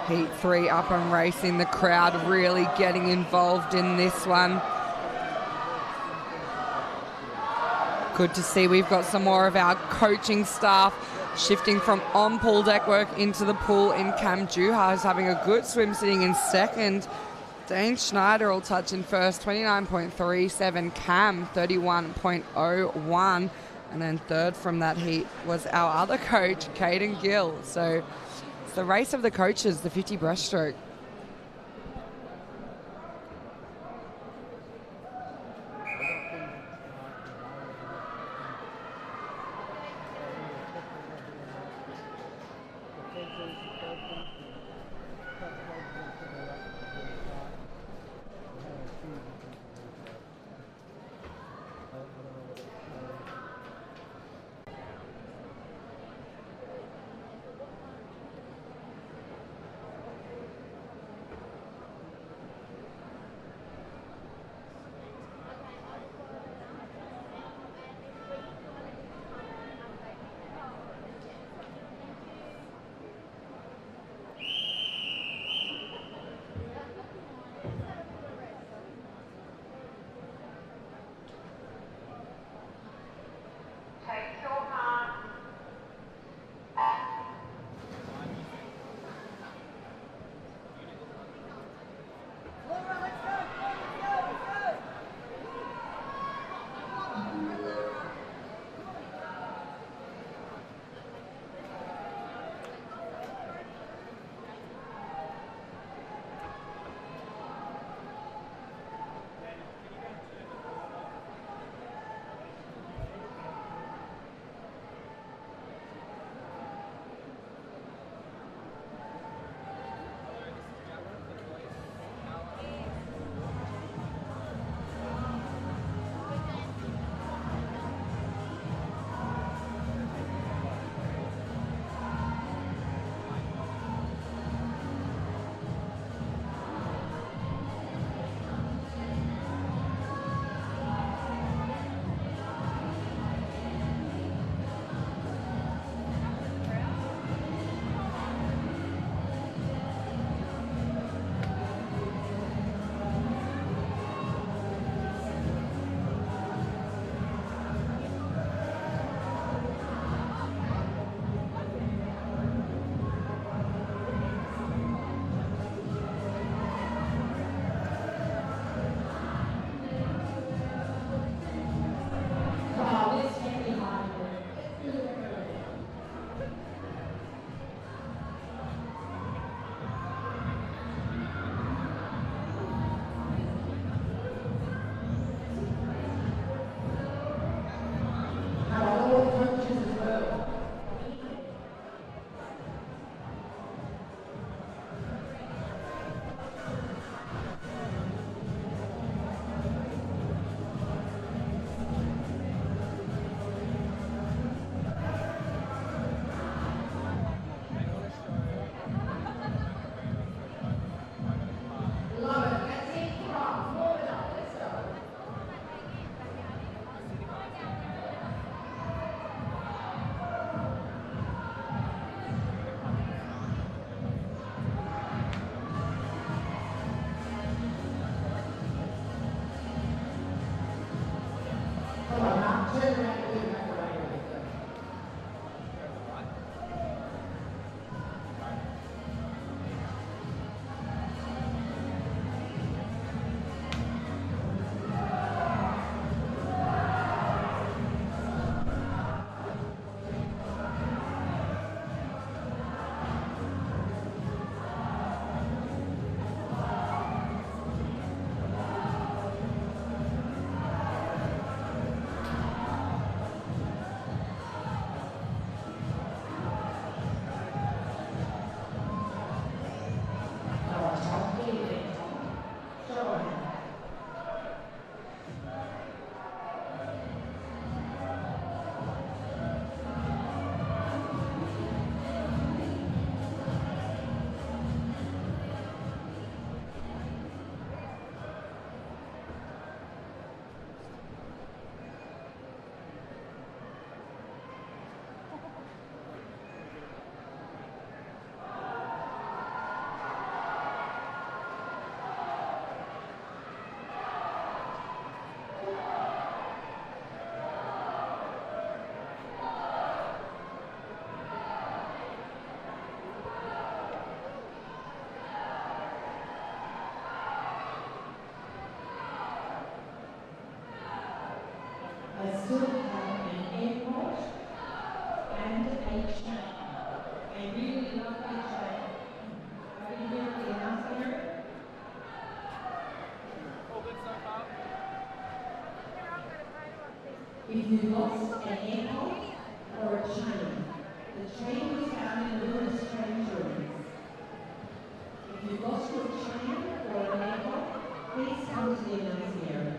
Heat 3 up and racing, the crowd really getting involved in this one. Good to see we've got some more of our coaching staff shifting from on pool deck work into the pool. In Cam Juha is having a good swim, sitting in second. Dane Schneider will touch in first, 29.37. Cam, 31.01. And then third from that heat was our other coach, Caden Gill. So it's the race of the coaches, the 50 breaststroke. I still have an airport and a chain. I really love that chain. Are you hearing the announcer? If you lost an airport or a chain, the chain was found in the women's change rooms. If you lost your chain or an airport, please come to the announcing area.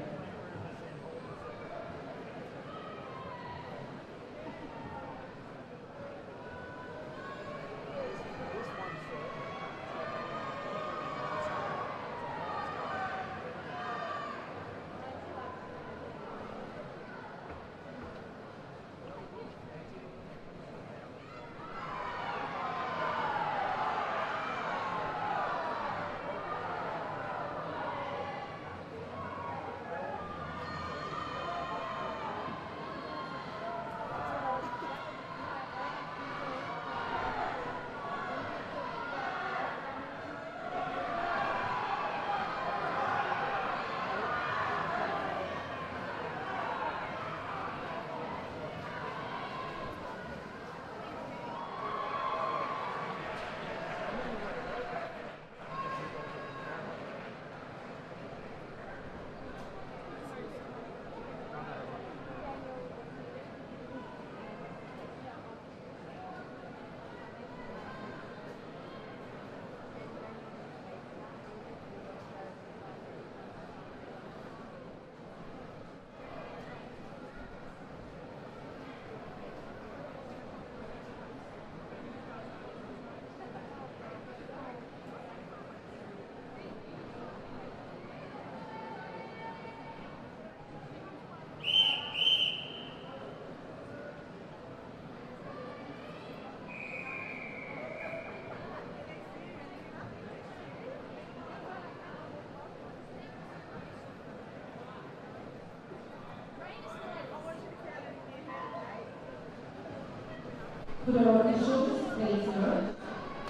For our officials, please note,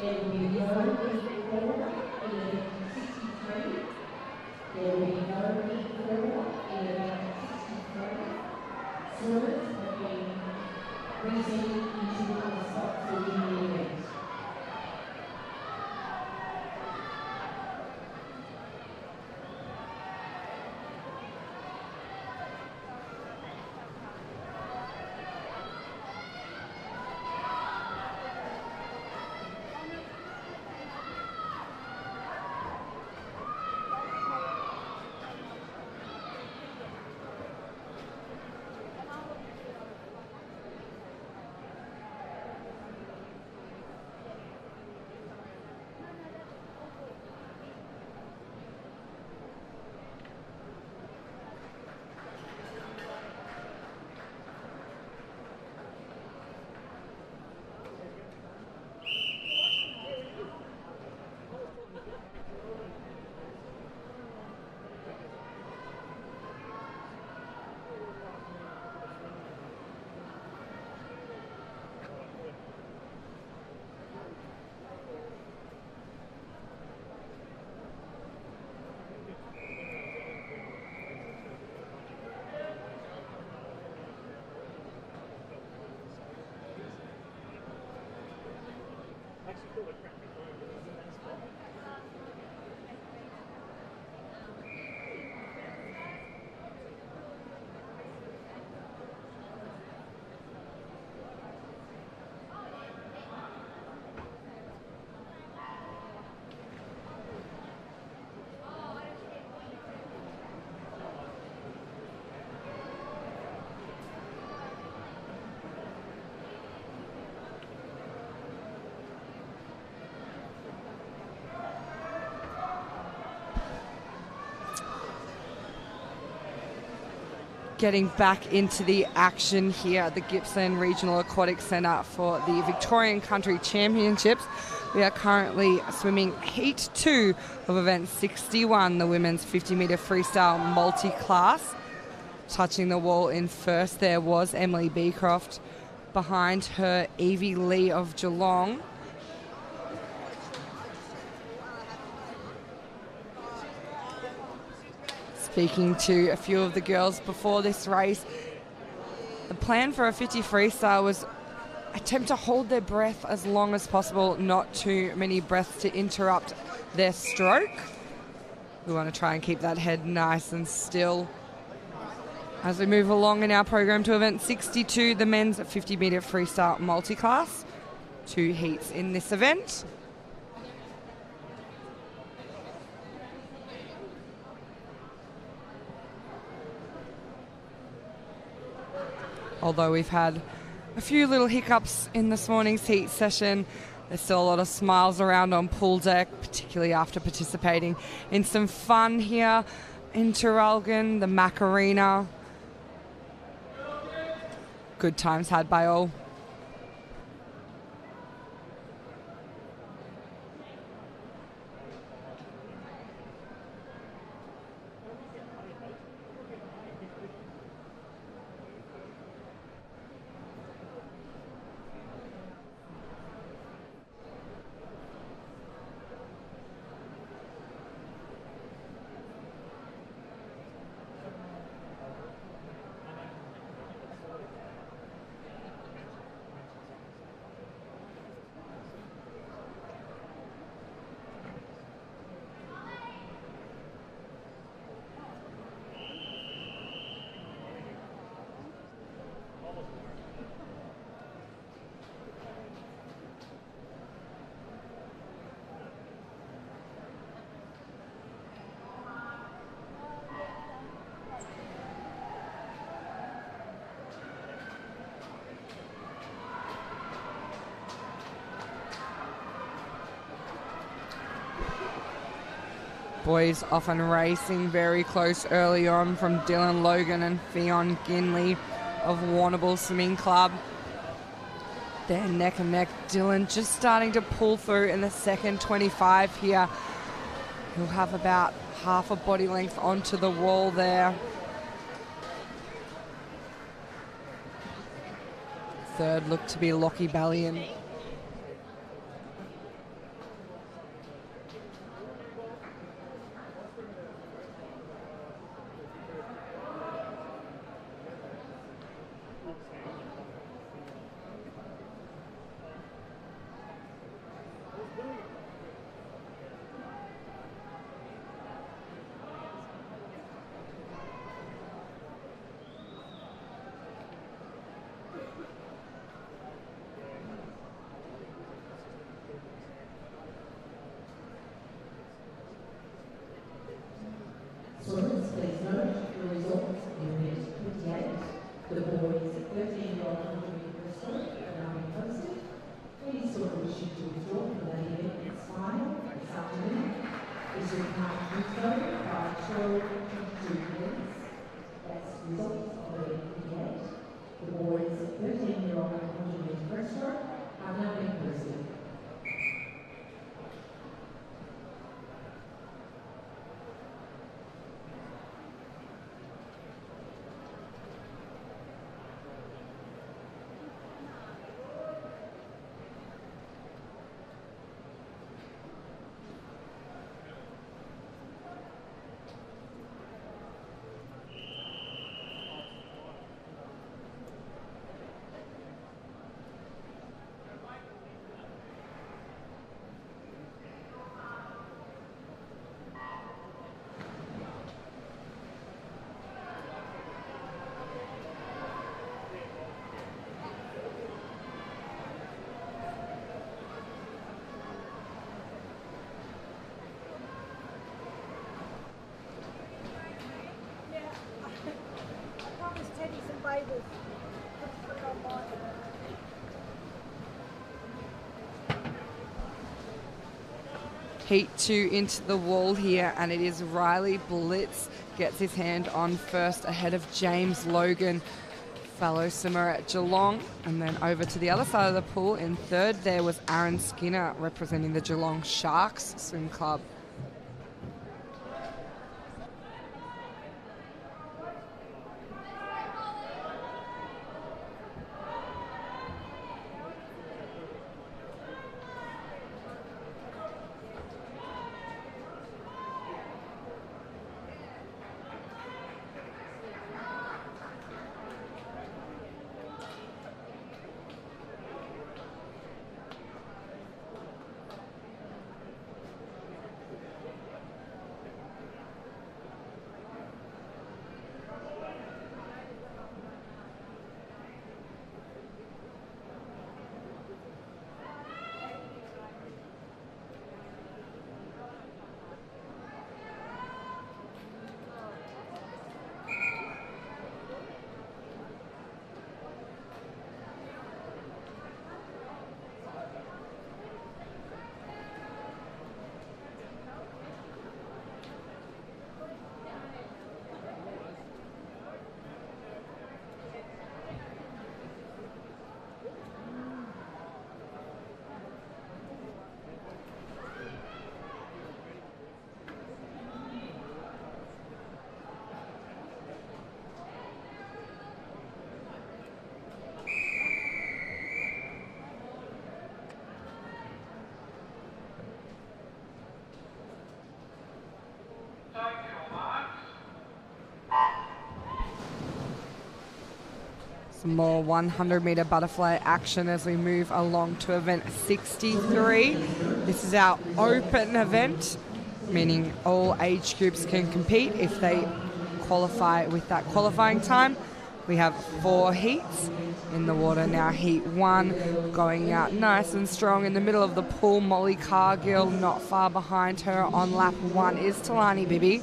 there will be no Heat 4 in event 63. There will be no Heat 4 in event 63. Swimmers have been reseated into other spots within the event. getting back into the action here at the Gippsland Regional Aquatic Centre for the Victorian Country Championships. We are currently swimming Heat 2 of event 61, the women's 50-metre freestyle multi-class. Touching the wall in first there was Emily Beecroft. Behind her, Evie Lee of Geelong. Speaking to a few of the girls before this race, the plan for a 50 freestyle was attempt to hold their breath as long as possible, not too many breaths to interrupt their stroke. We want to try and keep that head nice and still. As we move along in our program to event 62, the men's 50-metre freestyle multi-class. 2 heats in this event. Although we've had a few little hiccups in this morning's heat session, there's still a lot of smiles around on pool deck, particularly after participating in some fun here in Traralgon, the Macarena. Good times had by all. Boys often racing very close early on from Dylan Logan and Fionn Ginley of Warrnambool Swimming Club. They're neck and neck. Dylan just starting to pull through in the second 25 here. He'll have about half a body length onto the wall there. Third looked to be Lockie Ballion. Swimmers, please note the results in event 58. The boys 13-year-old breaststroke are now being posted. Any swimmers wishing to withdraw from that event is fine this afternoon. This will count Freestyle by 12:22 minutes. That's results of event 58. The boys 13-year-old breaststroke are now being posted. Heat 2 into the wall here, and it is Riley Blitz gets his hand on first ahead of James Logan, fellow swimmer at Geelong. And then over to the other side of the pool in third there was Aaron Skinner representing the Geelong Sharks Swim Club. Some more 100-meter butterfly action as we move along to event 63. This is our open event, meaning all age groups can compete if they qualify with that qualifying time. We have 4 heats in the water now. Heat 1 going out nice and strong in the middle of the pool. Molly Cargill not far behind her. On lap 1 is Talani Bibi.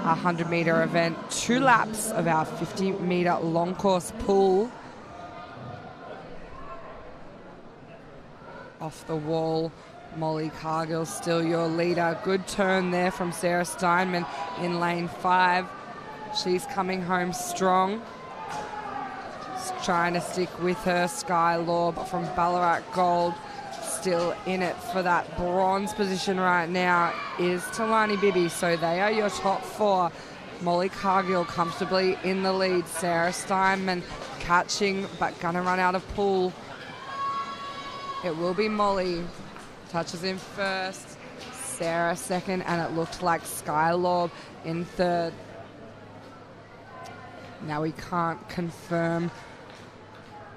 Our 100-meter event, 2 laps of our 50-meter long course pool. Off the wall, Molly Cargill still your leader. Good turn there from Sarah Steinman in lane 5. She's coming home strong. Trying to stick with her. Sky Lorb from Ballarat Gold still in it for that bronze position right now is Talani Bibi. So they are your top 4. Molly Cargill comfortably in the lead. Sarah Steinman catching but gonna run out of pool. It will be Molly. Touches in first. Sarah second, and it looked like Sky Lorb in third. Now we can't confirm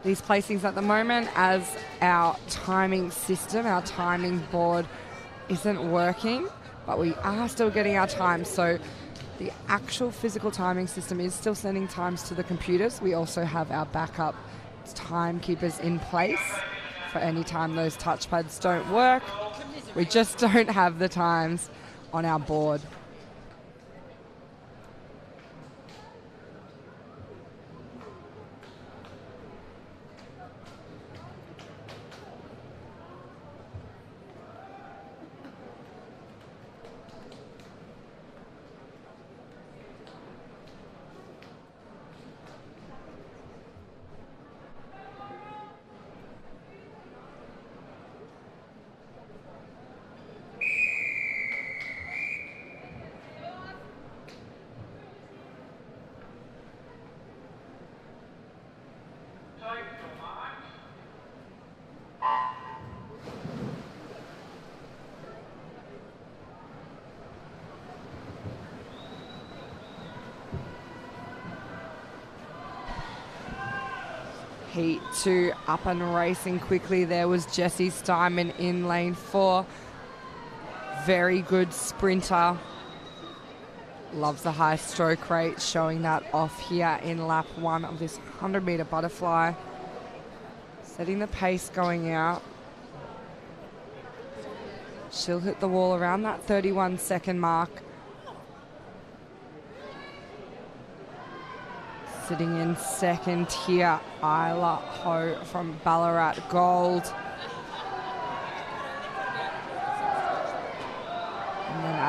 these placings at the moment as our timing system, our timing board isn't working, but we are still getting our time. So the actual physical timing system is still sending times to the computers. We also have our backup timekeepers in place for any time those touchpads don't work. We just don't have the times on our board. Heat 2 up and racing quickly. There was Jessie Steinman in lane 4. Very good sprinter. Loves the high stroke rate, showing that off here in lap 1 of this 100-meter butterfly. Setting the pace going out. She'll hit the wall around that 31-second mark. Sitting in second here, Isla Ho from Ballarat Gold.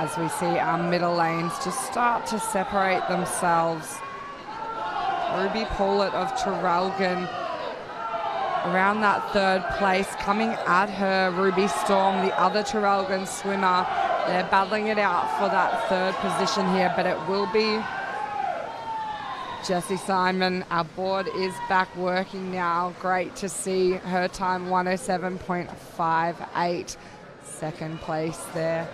as we see our middle lanes just start to separate themselves. Ruby Paulett of Traralgon around that third place. Coming at her, Ruby Storm, the other Traralgon swimmer. They're battling it out for that third position here, but it will be Jessie Simon. Our board is back working now. Great to see her time 107.58. Second place there.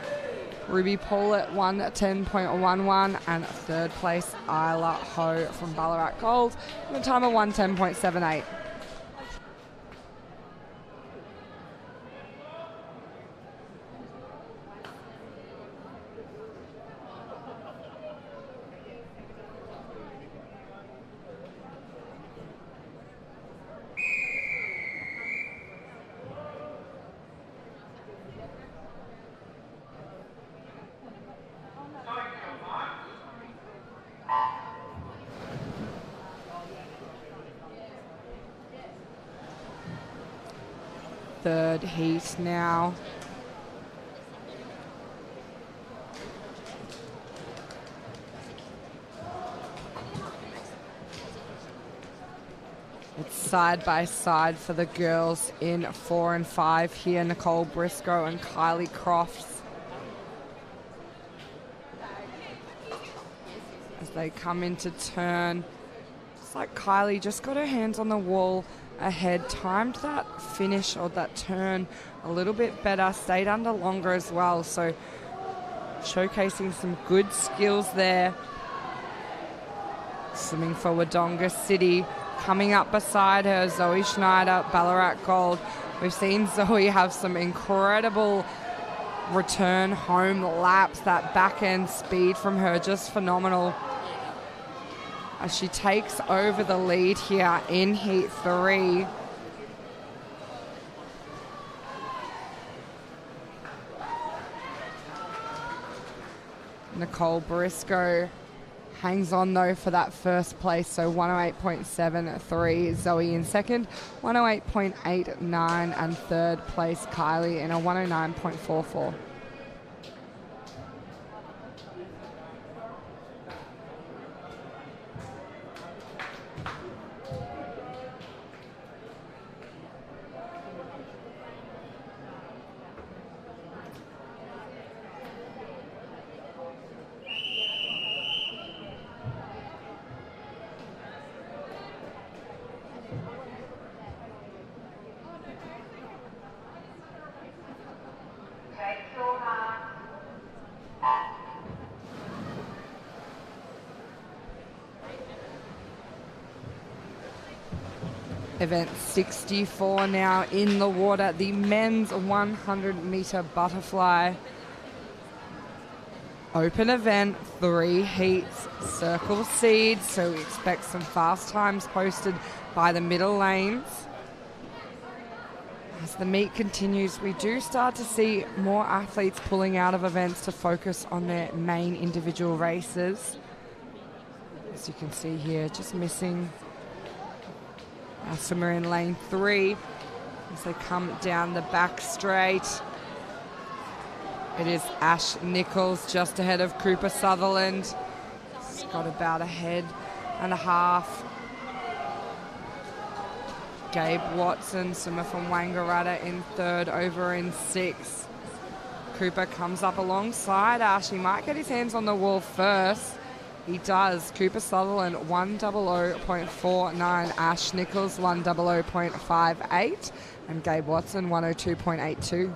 Ruby Paulett 110.11, and third place Isla Ho from Ballarat Gold with a time of 110.78. Third heat now. It's side by side for the girls in 4 and 5 here. Nicole Briscoe and Kylie Crofts. As they come into turn. It's like Kylie just got her hands on the wall ahead, timed that finish or that turn a little bit better, stayed under longer as well, so showcasing some good skills there. Swimming for Wodonga City. Coming up beside her, Zoe Schneider, Ballarat Gold. We've seen Zoe have some incredible return home laps. That back end speed from her, just phenomenal. As she takes over the lead here in Heat 3. Nicole Briscoe hangs on though for that first place, so 108.73. Zoe in second, 108.89, and third place Kylie in a 109.44. Event 64 now in the water, the men's 100-meter butterfly. Open event, 3 heats, circle seeds, so we expect some fast times posted by the middle lanes. As the meet continues, we do start to see more athletes pulling out of events to focus on their main individual races. As you can see here, just missing our swimmer in lane 3 as they come down the back straight. It is Ash Nichols just ahead of Cooper Sutherland. He's got about a head and a half. Gabe Watson, swimmer from Wangaratta, in third, over in 6. Cooper comes up alongside Ash. He might get his hands on the wall first. He does. Cooper Sutherland 100.49, Ash Nichols 100.58, and Gabe Watson 102.82.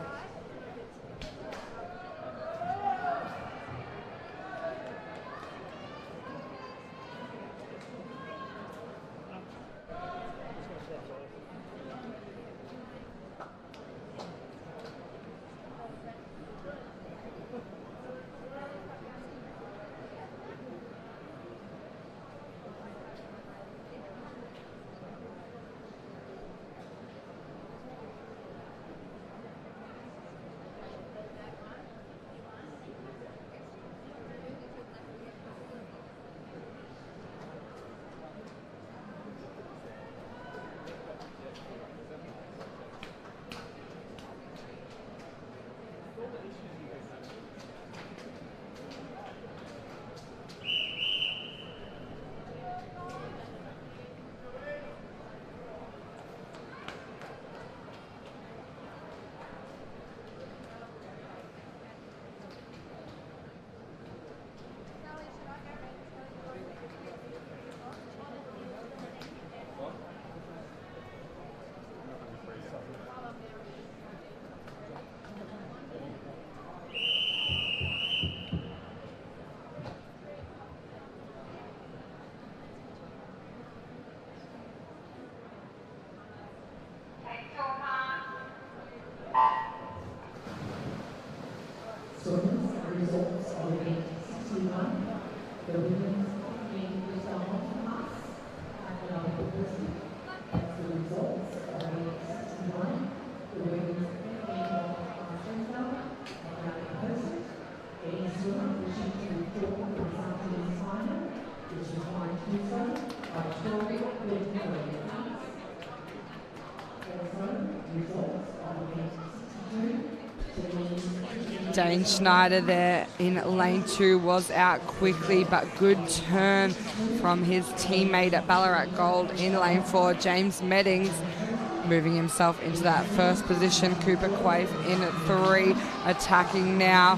Dane Schneider there in lane 2 was out quickly, but good turn from his teammate at Ballarat Gold in lane 4, James Meddings, moving himself into that first position. Cooper Quaife in at 3, attacking now.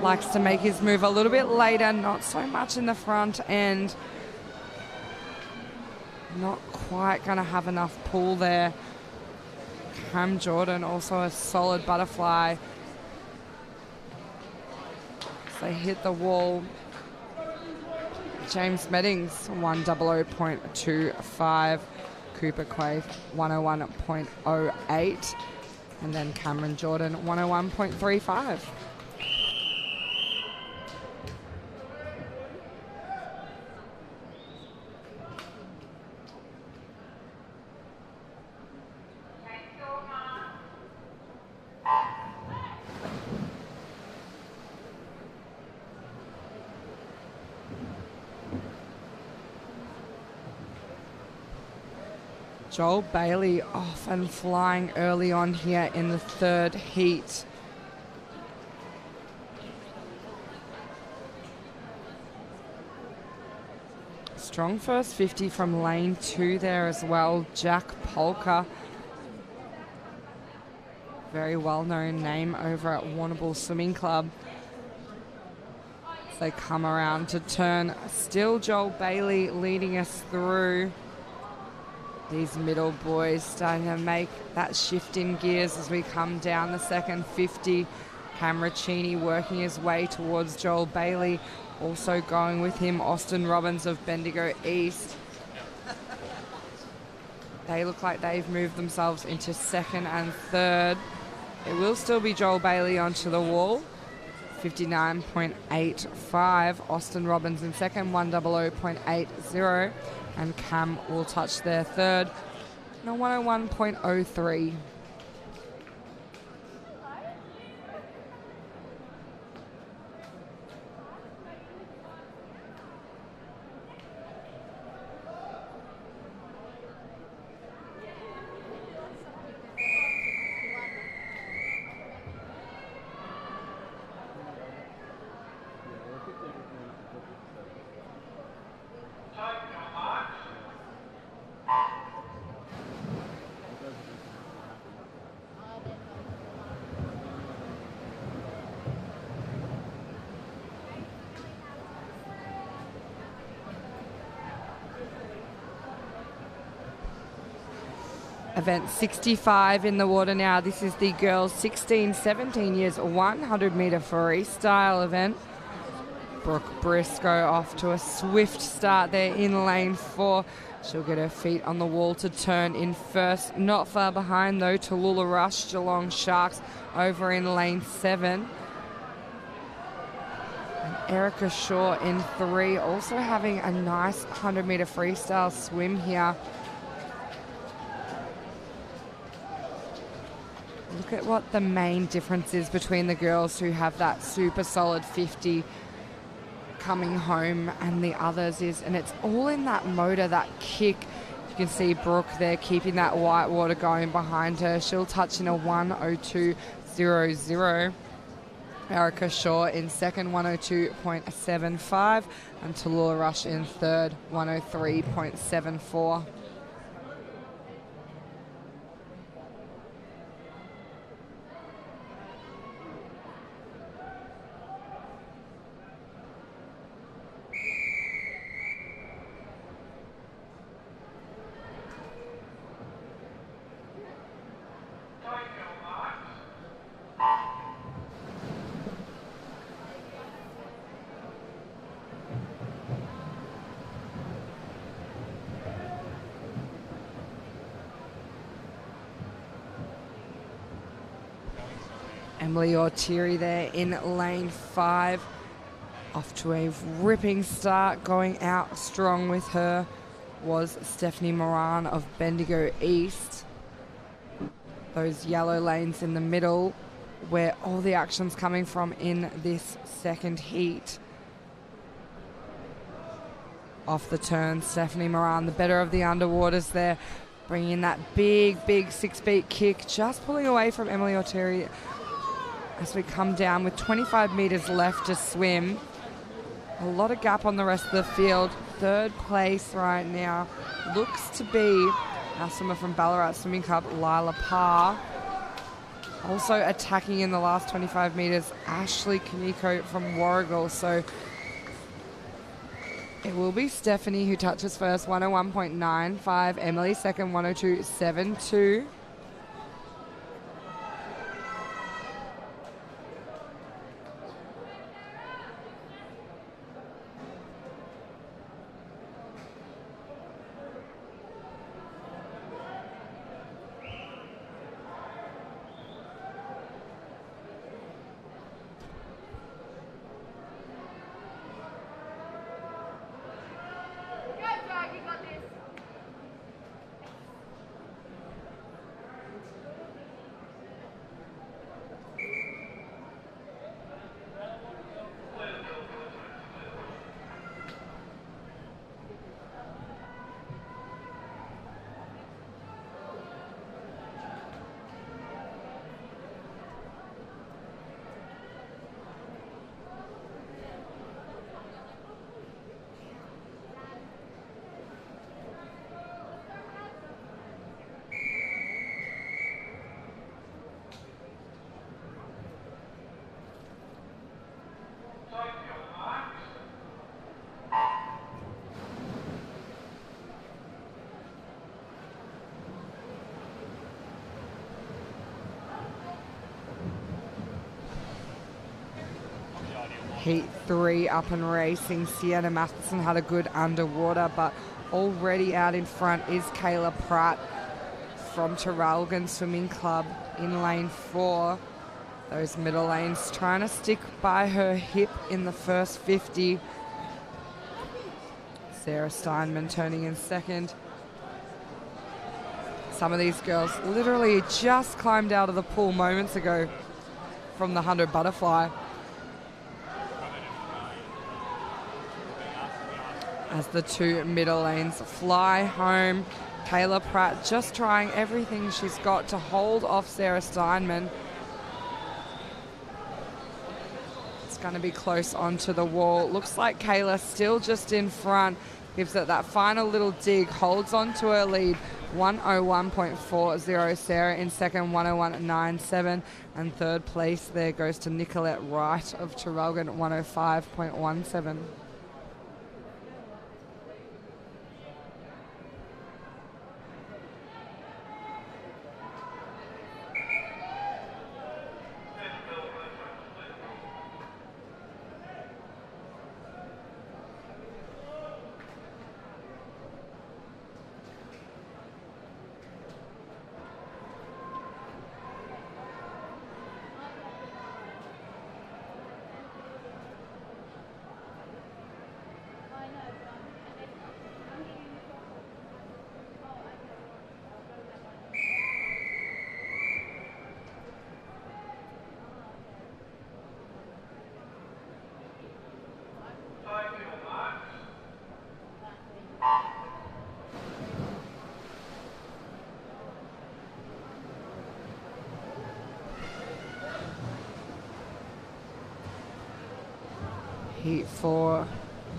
Likes to make his move a little bit later, not so much in the front end. Not quite going to have enough pull there. Cam Jordan also a solid butterfly. They hit the wall. James Meddings 100.25, Cooper Quaife 101.08, and then Cameron Jordan 101.35. Joel Bailey off and flying early on here in the third heat. Strong first 50 from lane 2 there as well. Jack Polka, very well-known name over at Warrnambool Swimming Club. As they come around to turn, still Joel Bailey leading us through. These middle boys starting to make that shift in gears as we come down the second 50. Hamrachini working his way towards Joel Bailey. Also going with him, Austin Robbins of Bendigo East. They look like they've moved themselves into second and third. It will still be Joel Bailey onto the wall. 59.85. Austin Robbins in second, 100.80. And Cam will touch their third, no 101.03. Event 65 in the water now. This is the girls 16, 17 years, 100 metre freestyle event. Brooke Briscoe off to a swift start there in lane 4. She'll get her feet on the wall to turn in first. Not far behind though, Tallulah Rush, Geelong Sharks over in lane 7. And Erica Shaw in 3, also having a nice 100 metre freestyle swim here. Look at what the main difference is between the girls who have that super solid 50 coming home and the others is, and it's all in that motor, that kick. You can see Brooke there keeping that white water going behind her. She'll touch in a 102.00. Erica Shaw in second, 102.75, and Tallulah Rush in third, 103.74. Emily Ortieri there in lane 5. Off to a ripping start, going out strong with her was Stephanie Moran of Bendigo East. Those yellow lanes in the middle where all the action's coming from in this second heat. Off the turn, Stephanie Moran, the better of the underwaters there, bringing that big 6-beat kick, just pulling away from Emily Orteri as we come down with 25 metres left to swim. A lot of gap on the rest of the field. Third place right now looks to be our swimmer from Ballarat Swimming Club, Lila Parr. Also attacking in the last 25 metres, Ashley Kaneko from Warragul. So it will be Stephanie who touches first, 101.95. Emily second, 102.72. Heat 3 up and racing. Sienna Matheson had a good underwater, but already out in front is Kayla Pratt from Traralgon Swimming Club in lane 4. Those middle lanes trying to stick by her hip in the first 50. Sarah Steinman turning in second. Some of these girls literally just climbed out of the pool moments ago from the 100 butterfly. As the two middle lanes fly home, Kayla Pratt just trying everything she's got to hold off Sarah Steinman. It's going to be close onto the wall. Looks like Kayla still just in front. Gives it that final little dig, holds on to her lead. 101.40. Sarah in second, 101.97. And third place there goes to Nicolette Wright of Traralgon, 105.17. Heat 4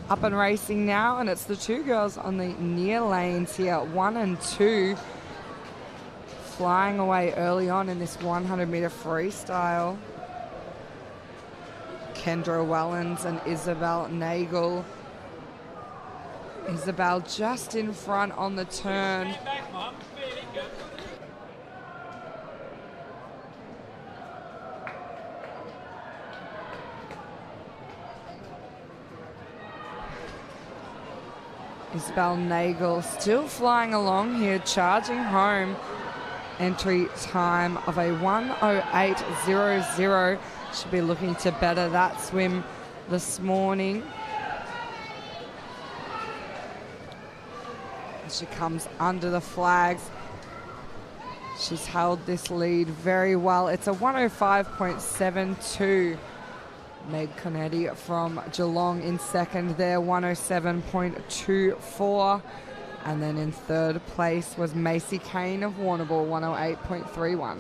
up and racing now, and it's the two girls on the near lanes here, 1 and 2, flying away early on in this 100-meter freestyle. Kendra Wellens and Isabel Nagel. Isabel just in front on the turn. Isabel Nagel still flying along here, charging home. Entry time of a 1:08.00. Should be looking to better that swim this morning. She comes under the flags. She's held this lead very well. It's a 1:05.72. Meg Conetti from Geelong in second there, 107.24. And then in third place was Macy Kane of Warrnambool, 108.31.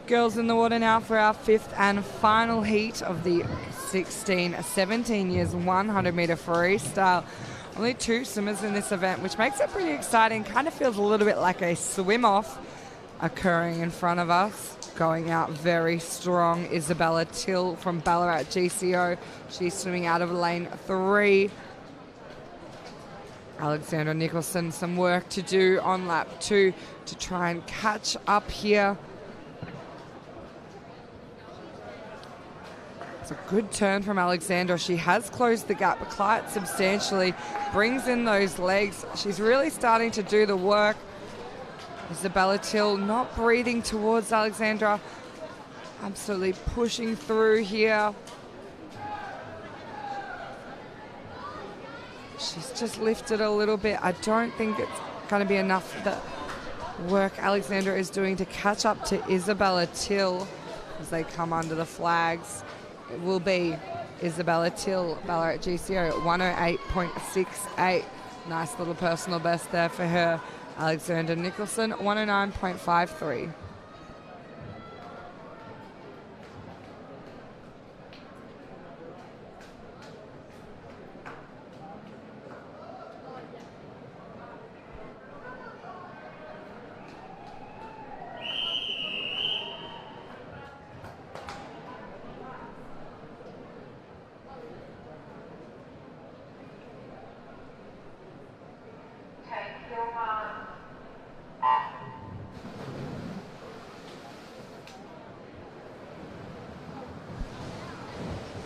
Girls in the water now for our fifth and final heat of the 16-17 years 100 metre freestyle. Only 2 swimmers in this event, which makes it pretty exciting. Kind of feels a little bit like a swim-off occurring in front of us. Going out very strong, Isabella Till from Ballarat GCO. She's swimming out of lane 3. Alexandra Nicholson, some work to do on lap 2 to try and catch up here. A good turn from Alexandra. She has closed the gap quite substantially, brings in those legs. She's really starting to do the work. Isabella Till not breathing towards Alexandra. Absolutely pushing through here. She's just lifted a little bit. I don't think it's going to be enough for the work Alexandra is doing to catch up to Isabella Till as they come under the flags. It will be Isabella Till, Ballarat GCO, 108.68. Nice little personal best there for her. Alexandra Nicholson, 109.53.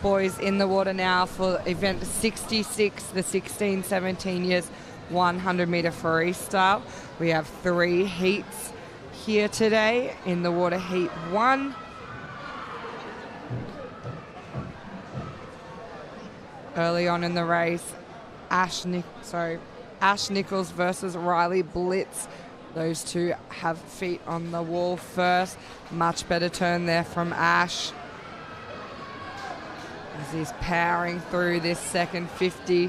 Boys in the water now for event 66, the 16-17 years 100 metre freestyle. We have 3 heats here today. In the water, heat 1. Early on in the race, Ash Nichols versus Riley Blitz. Those two have feet on the wall first. Much better turn there from Ash as he's powering through this second 50.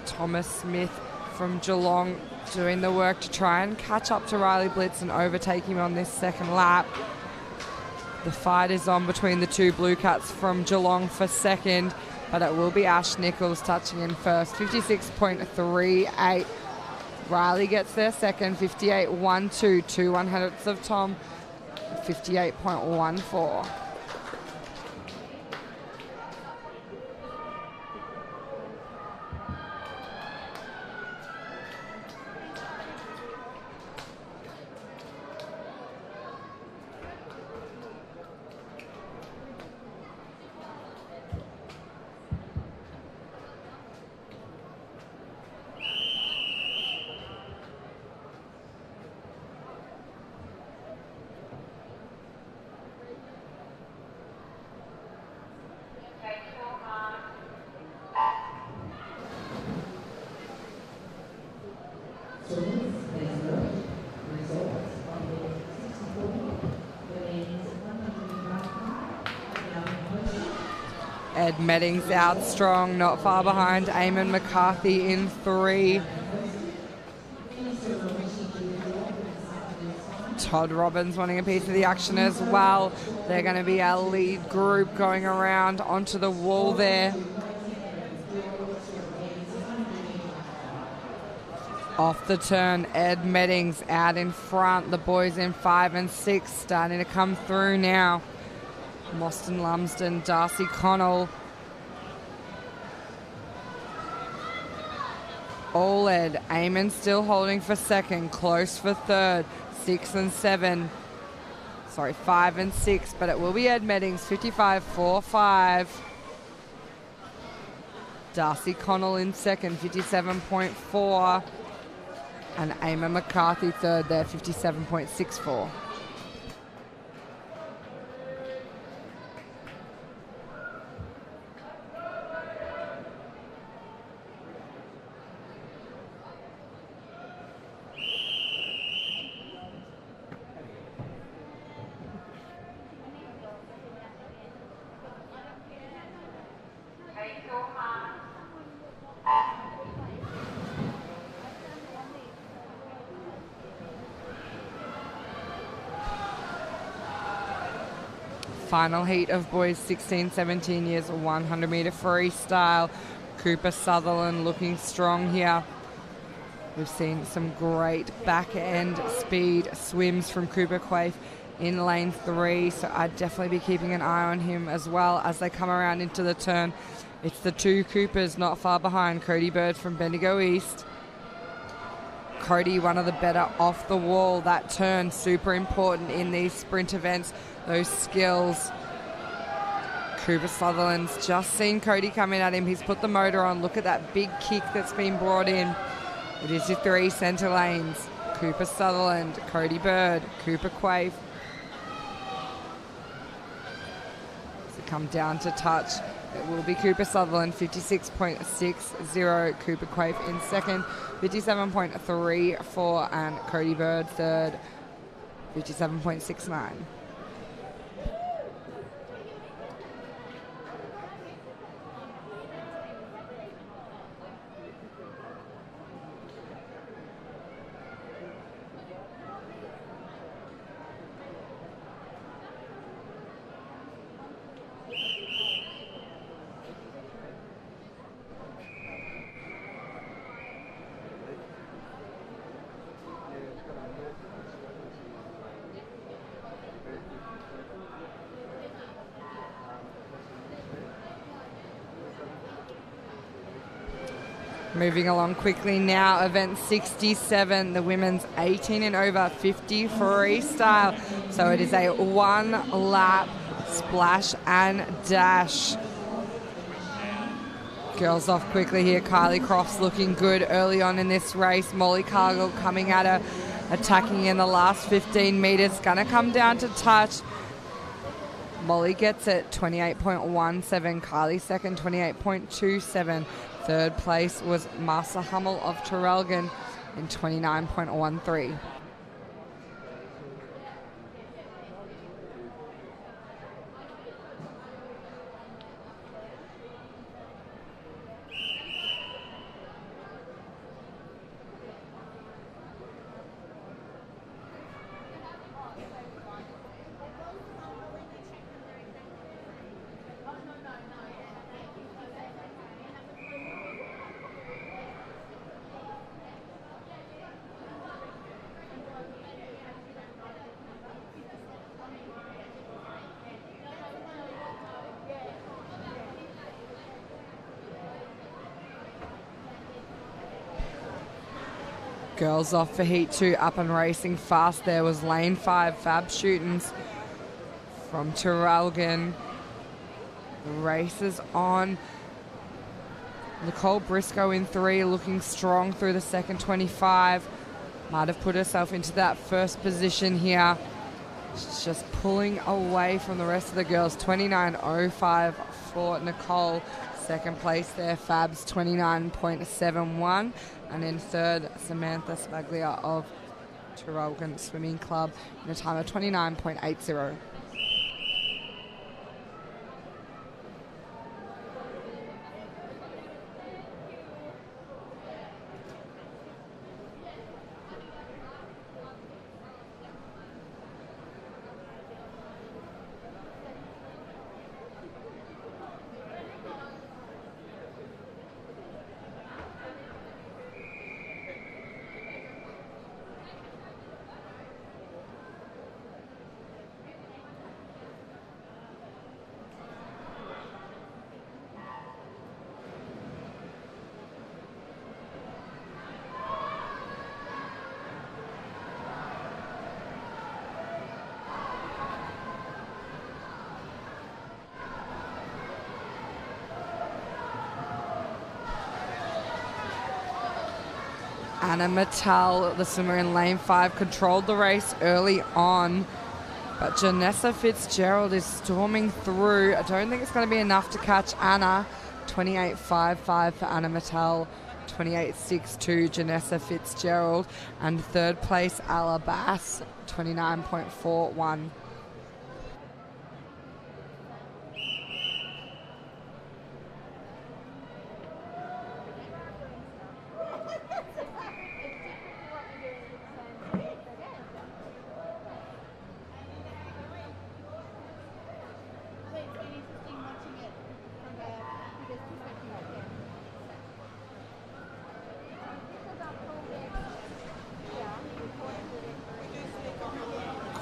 Thomas Smith from Geelong doing the work to try and catch up to Riley Blitz and overtake him on this second lap. The fight is on between the 2 Blue Cats from Geelong for second, but it will be Ash Nichols touching in first, 56.38. Riley gets there second, 58.12, 2 100ths of Tom, 58.14. Ed Meddings out strong, not far behind. Eamon McCarthy in 3. Todd Robbins wanting a piece of the action as well. They're going to be our lead group going around onto the wall there. Off the turn, Ed Meddings out in front. The boys in 5 and 6 starting to come through now. Mostyn Lumsden, Darcy Connell. All Ed. Eamon still holding for second, close for third. 6 and 7. Sorry, 5 and 6, but it will be Ed Meddings, 55.45. Darcy Connell in second, 57.4. And Emma McCarthy third there, 57.64. Final heat of boys 16, 17 years, 100-meter freestyle. Cooper Sutherland looking strong here. We've seen some great back-end speed swims from Cooper Quaife in lane 3, so I'd definitely be keeping an eye on him as well as they come around into the turn. It's the two Coopers not far behind. Cody Bird from Bendigo East. Cody, one of the better off the wall. That turn, super important in these sprint events. Those skills. Cooper Sutherland's just seen Cody coming at him. He's put the motor on. Look at that big kick that's been brought in. It is your 3 centre lanes. Cooper Sutherland, Cody Bird, Cooper Quaife. So come down to touch. It will be Cooper Sutherland, 56.60. Cooper Quaife in second, 57.34. And Cody Bird third, 57.69. Moving along quickly now, event 67, the women's 18 and over 50 freestyle. So it is a 1-lap splash and dash. Girls off quickly here. Kylie Croft's looking good early on in this race. Molly Cargill coming at her, attacking in the last 15 metres. Gonna come down to touch. Molly gets it, 28.17. Kylie second, 28.27. Third place was Marcia Hummel of Traralgon in 29.13. Girls off for Heat 2, up and racing fast. There was lane 5, Fab Shootins from Traralgon. The race is on. Nicole Briscoe in 3, looking strong through the second 25. Might have put herself into that first position here. She's just pulling away from the rest of the girls. 29.05 for Nicole. Second place there, Fab's 29.71. And in third, Samantha Spaglia of Traralgon Swimming Club in a time of 29.80. Anna Mattel, the swimmer in lane 5, controlled the race early on, but Janessa Fitzgerald is storming through. I don't think it's going to be enough to catch Anna. 28.55 for Anna Mattel, 28.62 Janessa Fitzgerald, and third place Ala Bass, 29.41.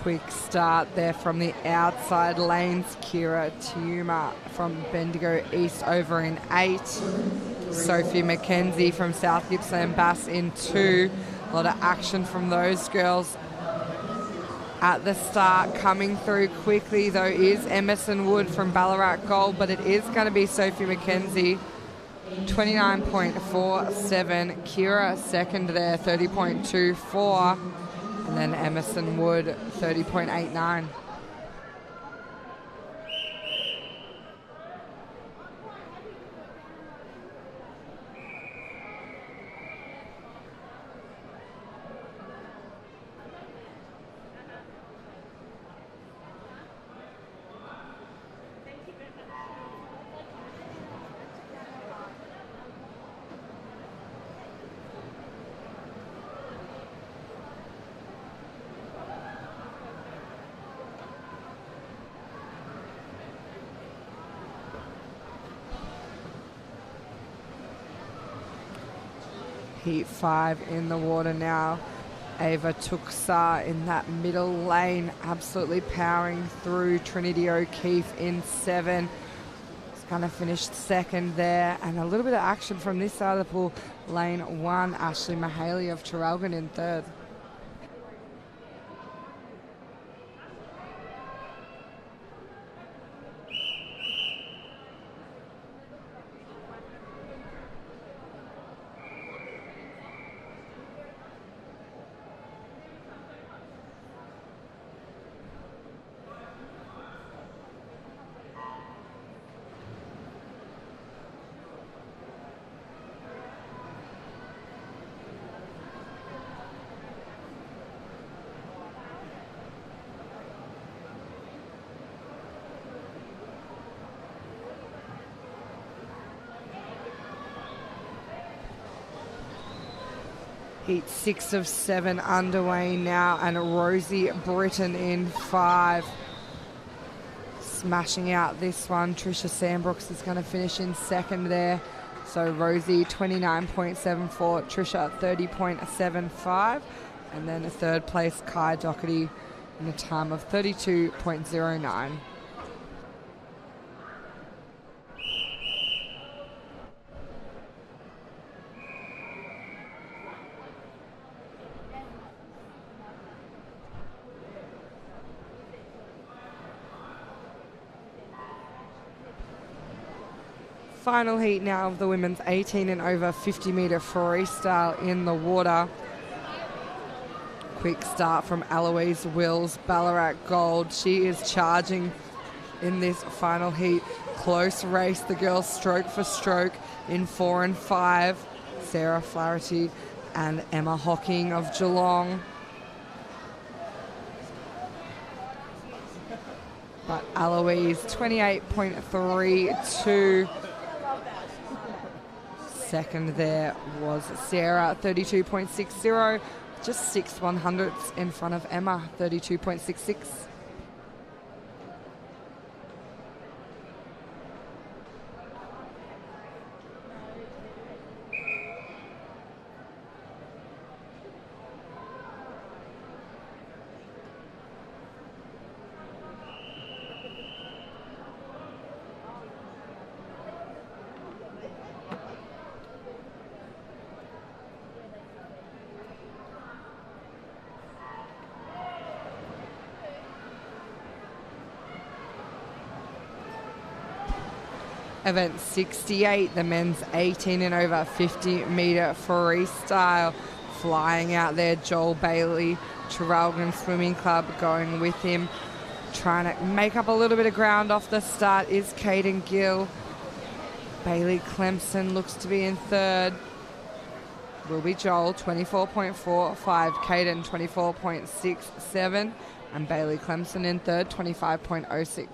Quick start there from the outside lanes. Kira Tiuma from Bendigo East over in 8. Sophie McKenzie from South Gippsland Bass in 2. A lot of action from those girls at the start. Coming through quickly though is Emerson Wood from Ballarat Gold, but it is going to be Sophie McKenzie. 29.47. Kira second there, 30.24. And then Emerson Wood, 30.89. Heat 5 in the water now. Ava Tuxa in that middle lane, absolutely powering through. Trinity O'Keefe in 7. It's going to finish second there. And a little bit of action from this side of the pool. Lane 1, Ashley Mahaley of Traralgon in 3rd. Heat 6 of 7 underway now, and Rosie Britton in 5. Smashing out this one. Trisha Sandbrooks is going to finish in second there. So Rosie 29.74, Trisha 30.75, and then a third place Kai Doherty in a time of 32.09. Final heat now of the women's 18 and over 50 metre freestyle in the water. Quick start from Eloise Wills, Ballarat Gold. She is charging in this final heat. Close race, the girls stroke for stroke in 4 and 5. Sarah Flaherty and Emma Hocking of Geelong. But Eloise 28.32. Second there was Sarah, 32.60, just 6/100ths in front of Emma, 32.66. Event 68, the men's 18 and over 50 metre freestyle. flying out there. Joel Bailey, Traralgon Swimming Club going with him. Trying to make up a little bit of ground off the start is Caden Gill. Bailey Clemson looks to be in third. Will be Joel, 24.45. Caden, 24.67. And Bailey Clemson in third, 25.06.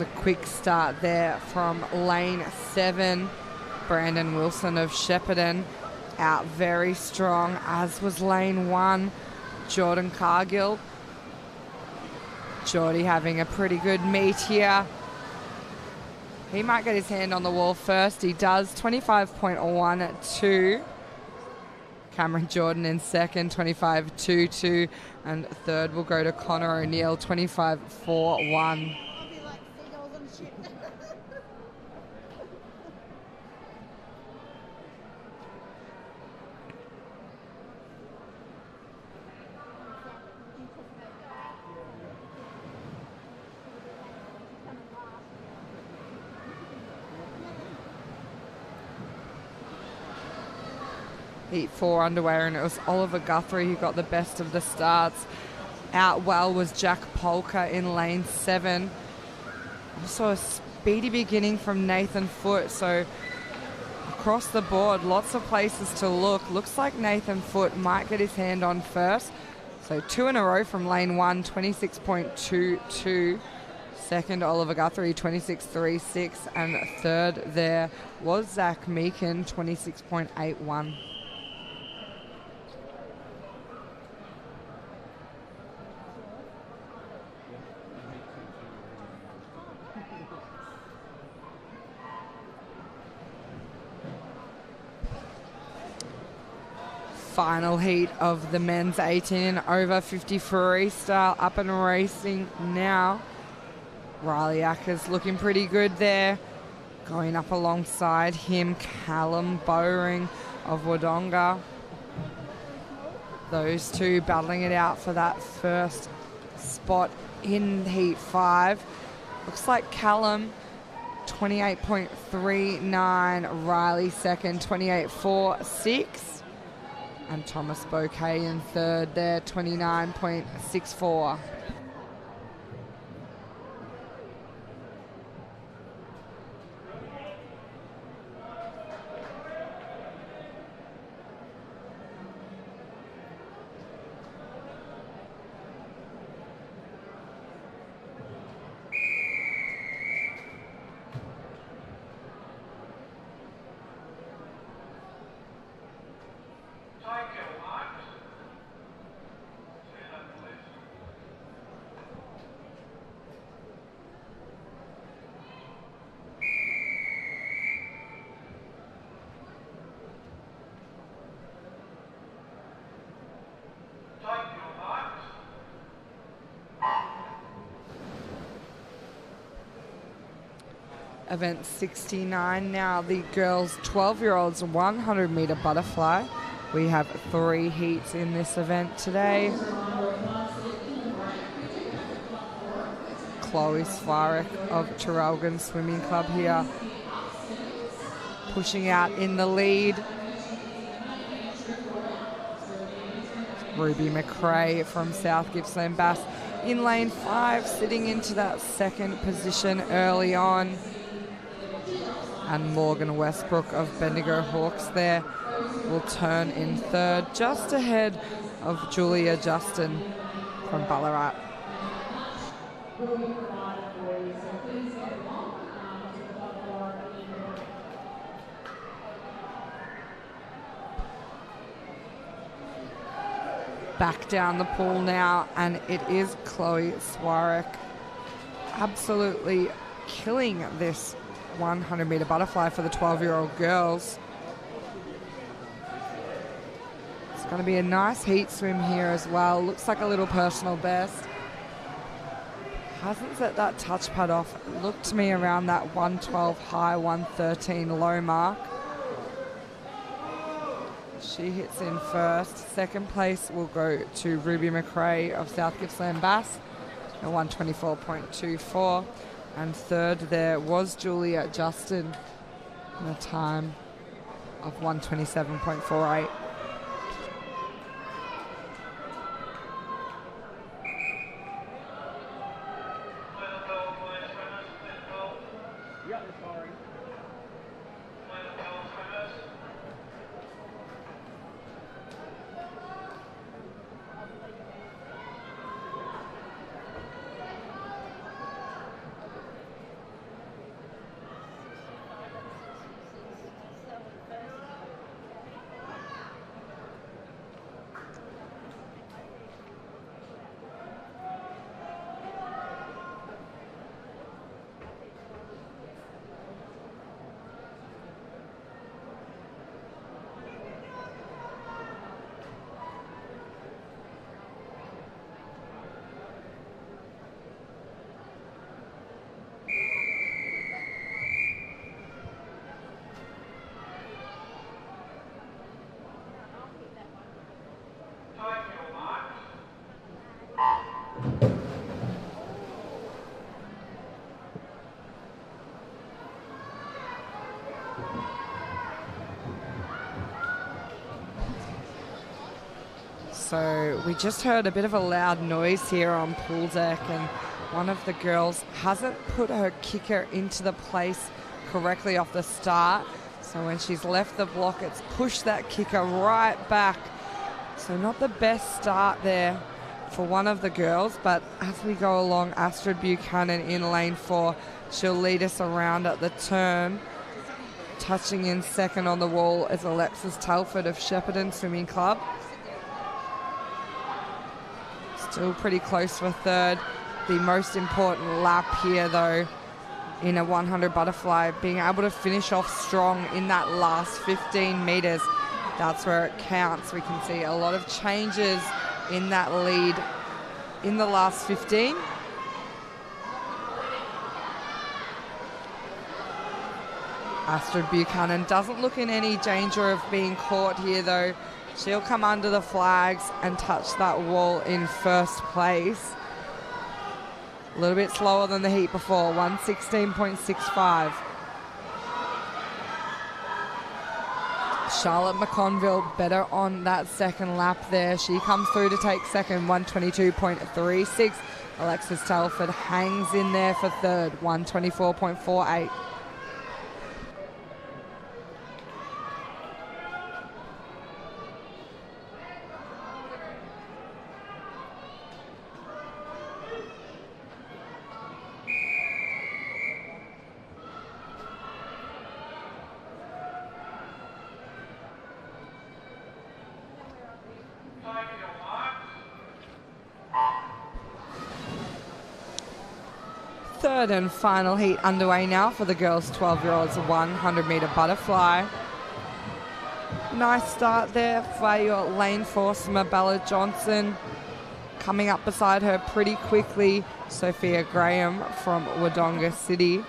A quick start there from lane 7. Brandon Wilson of Shepparton out very strong, as was lane 1. Jordan Cargill. Geordie having a pretty good meet here. He might get his hand on the wall first. He does, 25.12. Cameron Jordan in second, 25.22. And third will go to Connor O'Neill, 25.41. Heat 4 underway, and it was Oliver Guthrie who got the best of the starts. Out well was Jack Polka in lane 7. Also a speedy beginning from Nathan Foote, so across the board, lots of places to look. Looks like Nathan Foote might get his hand on first. So 2 in a row from lane 1, 26.22. Second, Oliver Guthrie, 26.36. And third there was Zach Meakin, 26.81. Final heat of the men's 18 and over 50 freestyle, up and racing now. Riley Ackers looking pretty good there. Going up alongside him, Callum Bowring of Wodonga. Those two battling it out for that first spot in heat 5. Looks like Callum, 28.39. Riley second, 28.46. And Thomas Bouquet in third there, 29.64. Event 69 now, the girls 12-year-olds 100-meter butterfly. We have 3 heats in this event today. Chloe Svarek of Traralgon Swimming Club here, pushing out in the lead. Ruby McRae from South Gippsland Bass in lane 5, sitting into that second position early on. And Morgan Westbrook of Bendigo Hawks there will turn in third, just ahead of Julia Justin from Ballarat. Back down the pool now, and it is Chloe Swarek absolutely killing this 100-meter butterfly for the 12-year-old girls. It's going to be a nice heat swim here as well. Looks like a little personal best. Hasn't set that touch pad off. Looked to me around that 112 high, 113 low mark. She hits in first. Second place will go to Ruby McRae of South Gippsland Bass at 124.24. And third there was Julia Justin in a time of 127.48. So we just heard a bit of a loud noise here on pool deck, and one of the girls hasn't put her kicker into the place correctly off the start. So when she's left the block, it's pushed that kicker right back. So not the best start there for one of the girls, but as we go along, Astrid Buchanan in lane 4, she'll lead us around at the turn. Touching in second on the wall is Alexis Telford of Shepparton Swimming Club. Still pretty close for third. The most important lap here, though, in a 100 butterfly, being able to finish off strong in that last 15 meters. That's where it counts. We can see a lot of changes in that lead in the last 15. Astrid Buchanan doesn't look in any danger of being caught here, though. She'll come under the flags and touch that wall in first place. A little bit slower than the heat before, 116.65. Charlotte McConville better on that second lap there. She comes through to take second, 122.36. Alexis Telford hangs in there for third, 124.48. Third and final heat underway now for the girls 12-year-olds 100-meter butterfly. Nice start there for your lane 4, Mabella Johnson. Coming up beside her pretty quickly, Sophia Graham from Wodonga City.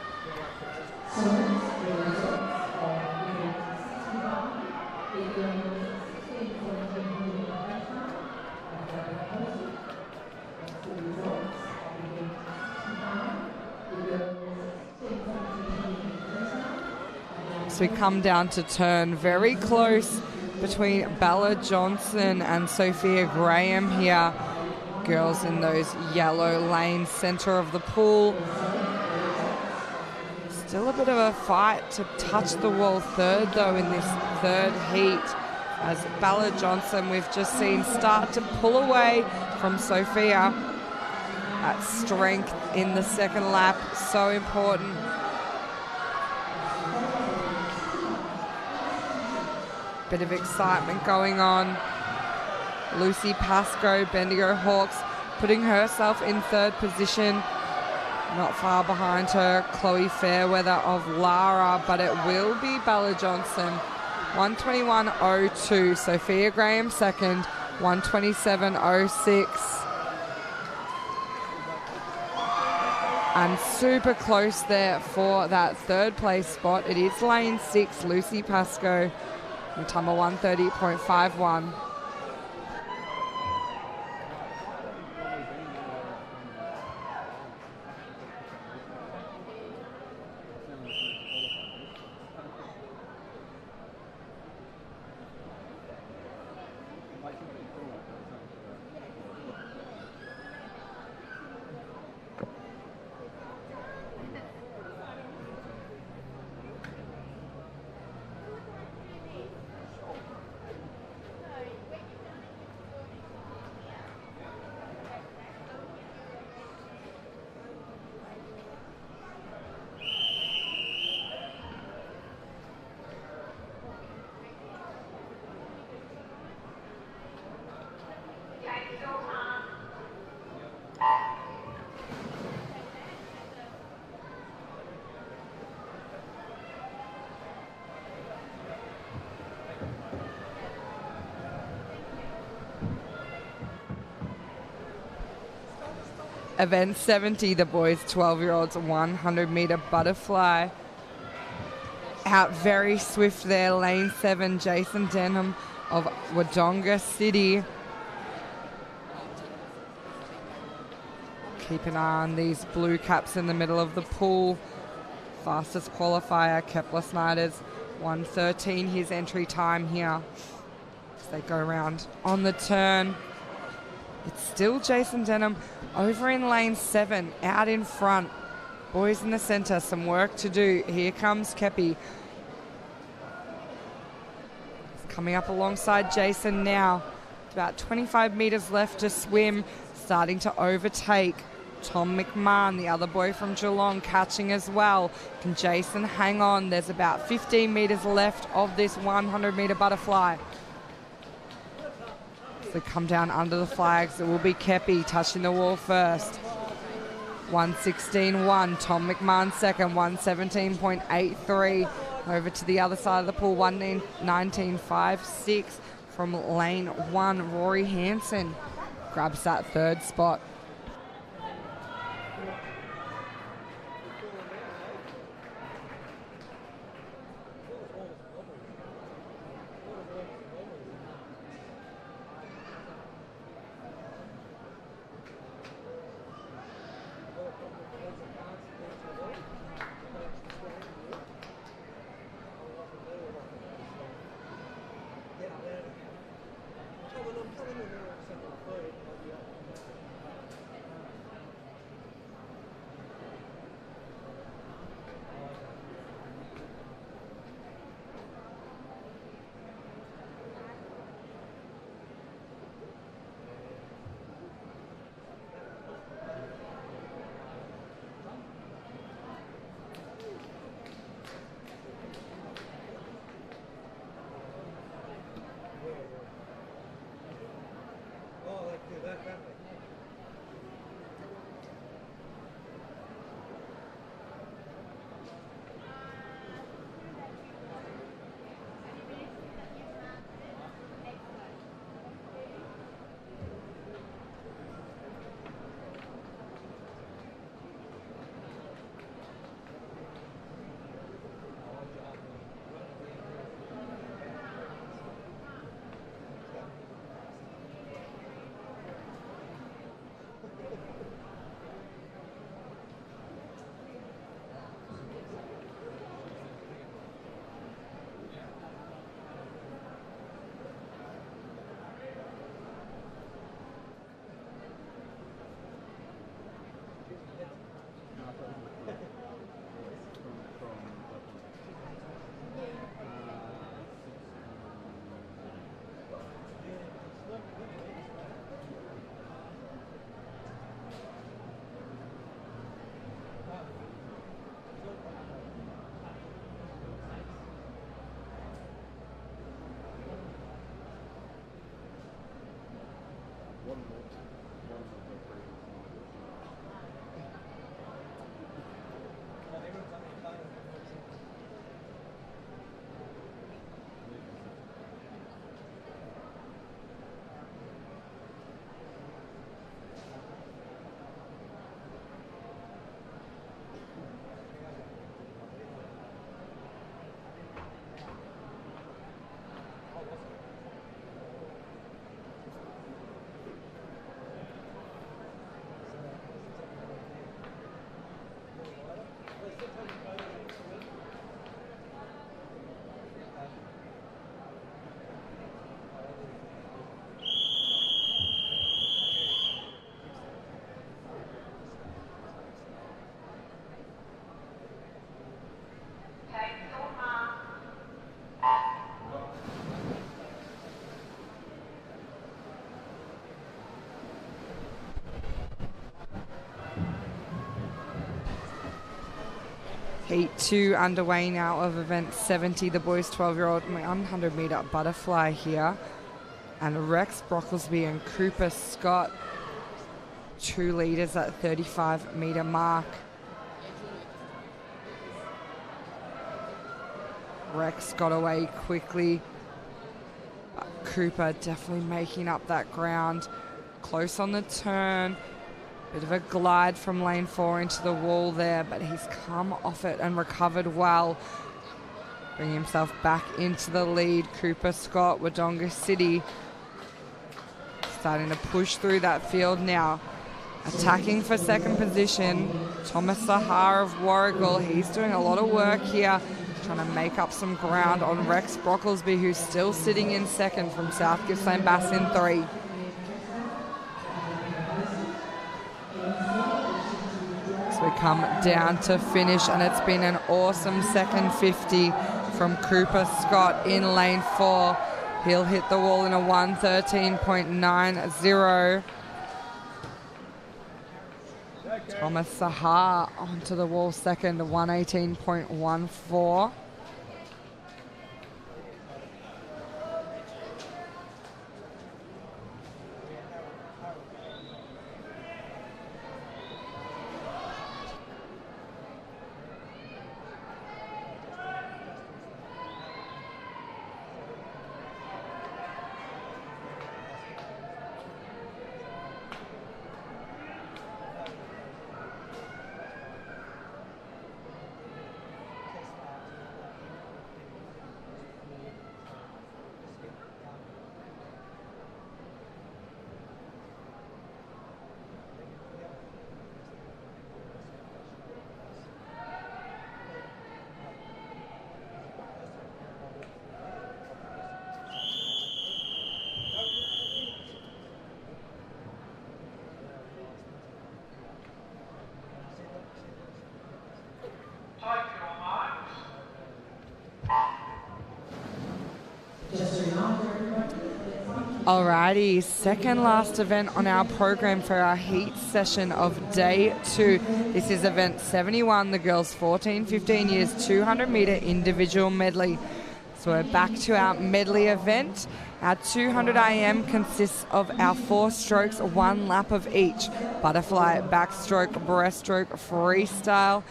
So we come down to turn, very close between Bella Johnson and Sophia Graham here. Girls in those yellow lanes, center of the pool. Still a bit of a fight to touch the wall third though in this third heat, as Bella Johnson we've just seen start to pull away from Sophia. That strength in the second lap, so important. Bit of excitement going on. Lucy Pascoe, Bendigo Hawks, putting herself in third position. Not far behind her, Chloe Fairweather of Lara, but it will be Bella Johnson. 121.02. Sophia Graham second, 127.06. And super close there for that third place spot. It is lane 6, Lucy Pascoe. Time of 130.51. Event 70, the boys 12-year-olds 100-meter butterfly. Out very swift there, lane 7, Jason Denham of Wodonga City. Keep an eye on these blue caps in the middle of the pool. Fastest qualifier, Kepler Snyder's 1:13, his entry time here. As they go around on the turn. It's still Jason Denham over in lane 7, out in front. Boys in the center, some work to do. Here comes Kepi. He's coming up alongside Jason now. About 25 meters left to swim. Starting to overtake. Tom McMahon, the other boy from Geelong, catching as well. Can Jason hang on? There's about 15 meters left of this 100-meter butterfly. So come down under the flags. It will be Kepi touching the wall first. 1:16.1. Tom McMahon second. 1:17.83. Over to the other side of the pool. 1:19.56 from lane 1. Rory Hansen grabs that third spot. Heat 2 underway now of event 70, the boys 12-year-old 100-meter butterfly here. And Rex Brocklesby and Cooper Scott, 2 leaders at 35-meter mark. Rex got away quickly. Cooper definitely making up that ground. Close on the turn. Bit of a glide from lane 4 into the wall there, but he's come off it and recovered well. Bringing himself back into the lead. Cooper Scott, Wodonga City, starting to push through that field now. Attacking for second position, Thomas Sahar of Warrigal. He's doing a lot of work here, trying to make up some ground on Rex Brocklesby, who's still sitting in second from South Gippsland Bass in 3. So we come down to finish, and it's been an awesome second 50 from Cooper Scott in lane 4. He'll hit the wall in a 1:13.90. Thomas Sahar onto the wall second, 1:18.14. Alrighty, second last event on our program for our heat session of day 2. This is event 71, the girls 14-15 years 200-meter individual medley. So we're back to our medley event. Our 200 IM consists of our 4 strokes, 1 lap of each: butterfly, backstroke, breaststroke, freestyle.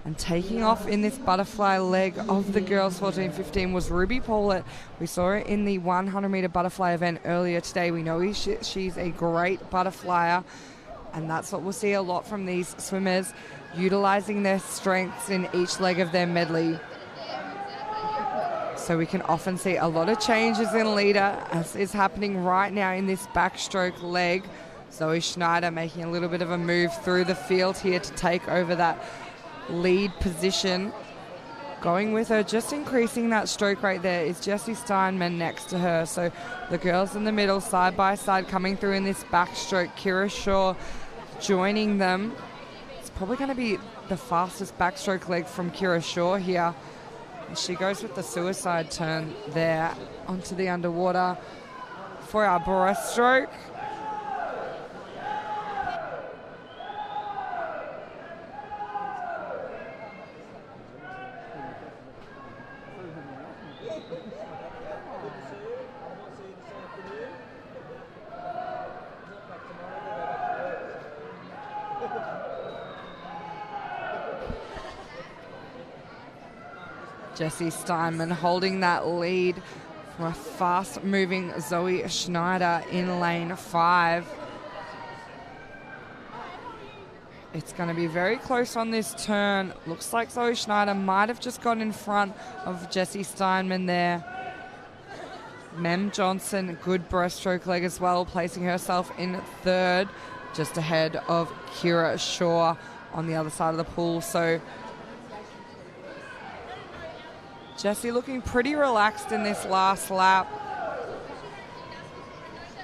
And taking off in this butterfly leg of the girls 14-15 was Ruby Paulett. We saw her in the 100-meter butterfly event earlier today. We know she's a great butterflyer, and that's what we'll see a lot from these swimmers, utilizing their strengths in each leg of their medley. So we can often see a lot of changes in leader, as is happening right now in this backstroke leg. Zoe Schneider making a little bit of a move through the field here to take over that lead position. Going with her, just increasing that stroke right there, is Jessie Steinman next to her. So the girls in the middle, side by side, coming through in this backstroke. Kira Shaw joining them. It's probably going to be the fastest backstroke leg from Kira Shaw here. And she goes with the suicide turn there onto the underwater for our breaststroke. Jessie Steinman holding that lead from a fast-moving Zoe Schneider in lane 5. It's going to be very close on this turn. Looks like Zoe Schneider might have just got in front of Jessie Steinman there. Mem Johnson, good breaststroke leg as well, placing herself in 3rd, just ahead of Kira Shaw on the other side of the pool. So Jessie looking pretty relaxed in this last lap.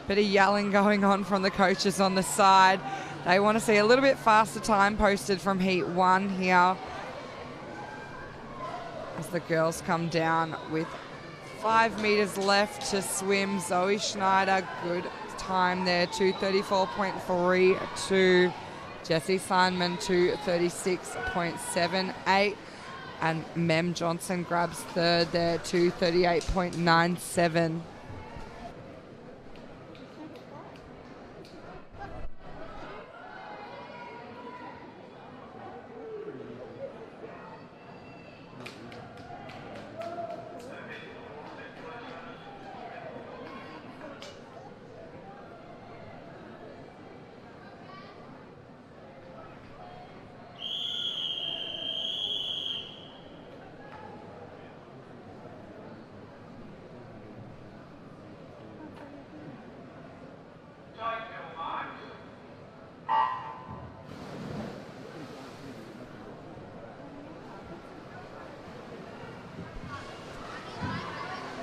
Bit of yelling going on from the coaches on the side. They want to see a little bit faster time posted from Heat 1 here, as the girls come down with 5 meters left to swim. Zoe Schneider, good time there, 2:34.32. Jessie Steinman, 2:36.78. And Mem Johnson grabs third there, 2:38.97.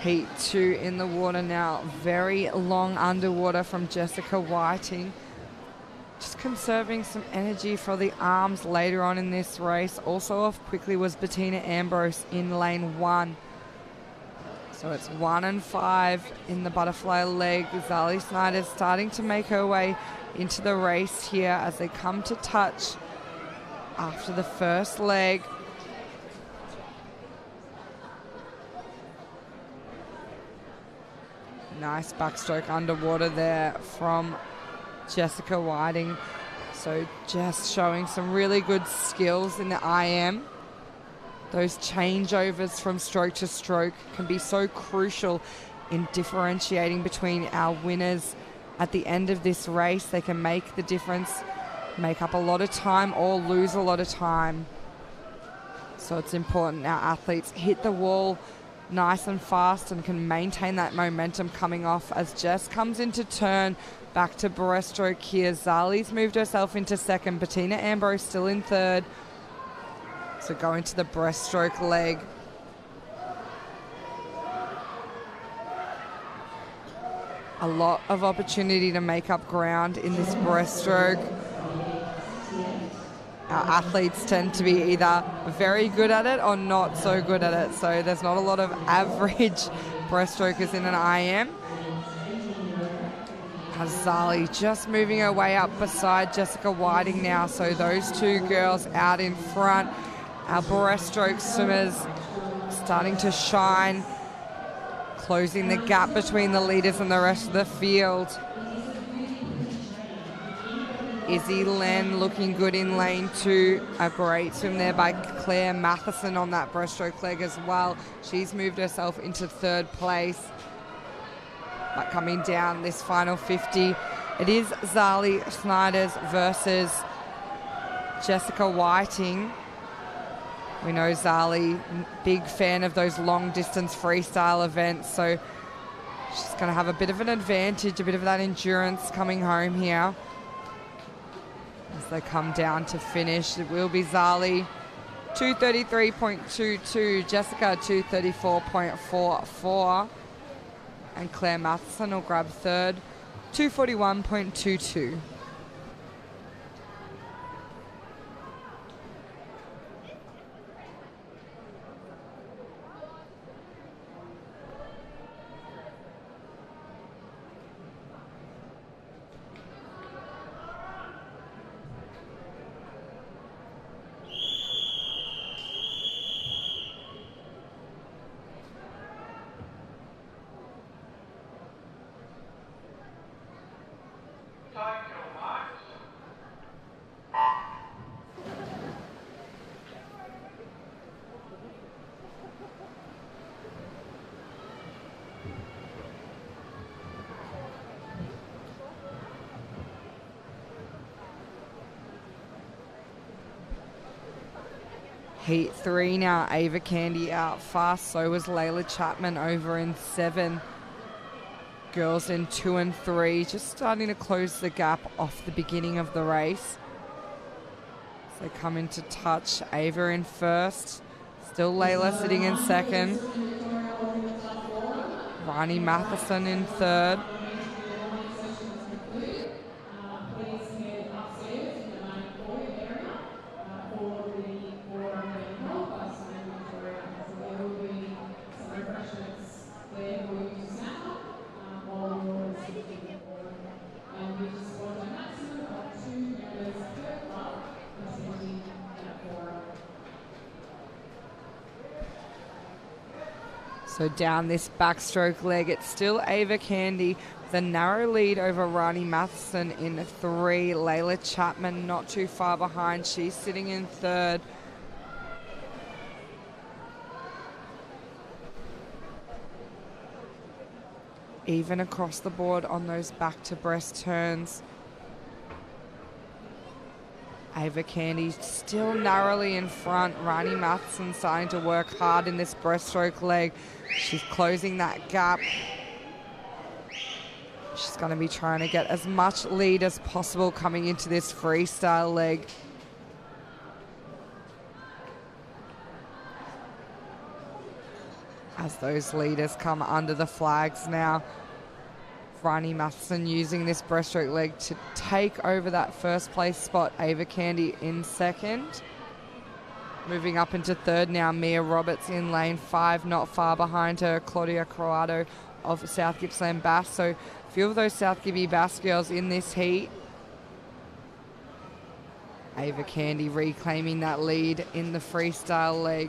Heat 2 in the water now. Very long underwater from Jessica Whiting. Just conserving some energy for the arms later on in this race. Also off quickly was Bettina Ambrose in lane 1. So it's 1 and 5 in the butterfly leg. Zali Snyder's starting to make her way into the race here as they come to touch after the first leg. Nice backstroke underwater there from Jessica Whiting. So just showing some really good skills in the IM. Those changeovers from stroke to stroke can be so crucial in differentiating between our winners at the end of this race. They can make the difference, make up a lot of time or lose a lot of time. So it's important our athletes hit the wall nice and fast and can maintain that momentum coming off as Jess comes into turn. Back to breaststroke here. Zali's moved herself into second. Bettina Ambrose still in third. So going to the breaststroke leg. A lot of opportunity to make up ground in this breaststroke. Our athletes tend to be either very good at it or not so good at it. So there's not a lot of average breaststrokers in an IM. Zali just moving her way up beside Jessica Whiting now. So those two girls out in front. Our breaststroke swimmers starting to shine, closing the gap between the leaders and the rest of the field. Izzy Len looking good in lane 2. A great swim there by Claire Matheson on that breaststroke leg as well. She's moved herself into third place. But coming down this final 50, it is Zali Snyders versus Jessica Whiting. We know Zali, big fan of those long distance freestyle events, so she's going to have a bit of an advantage, a bit of that endurance coming home here. As they come down to finish, it will be Zali 2:33.22, Jessica 2:34.44, and Claire Matheson will grab third 2:41.22. Heat 3 now, Ava Candy out fast, so was Layla Chapman over in 7. Girls in 2 and 3, just starting to close the gap off the beginning of the race. So they come into touch, Ava in first, still Layla sitting in second. Rani Matheson in third. So down this backstroke leg, it's still Ava Candy with a narrow lead over Rani Matheson in 3. Layla Chapman not too far behind. She's sitting in 3rd. Even across the board on those back to breast turns. Ava Candy still narrowly in front. Rani Matheson starting to work hard in this breaststroke leg. She's closing that gap. She's going to be trying to get as much lead as possible coming into this freestyle leg. As those leaders come under the flags now. Rani Matheson using this breaststroke leg to take over that first place spot. Ava Candy in 2nd. Moving up into 3rd now, Mia Roberts in lane 5, not far behind her, Claudia Croato of South Gippsland Bass. So a few of those South Gibby Bass girls in this heat. Ava Candy reclaiming that lead in the freestyle leg.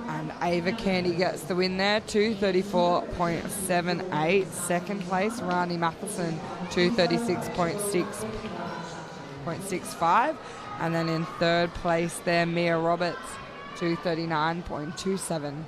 And Ava Candy gets the win there, 234.78. 2nd place, Rani Matheson, 236.65. And then in 3rd place there, Mia Roberts, 239.27.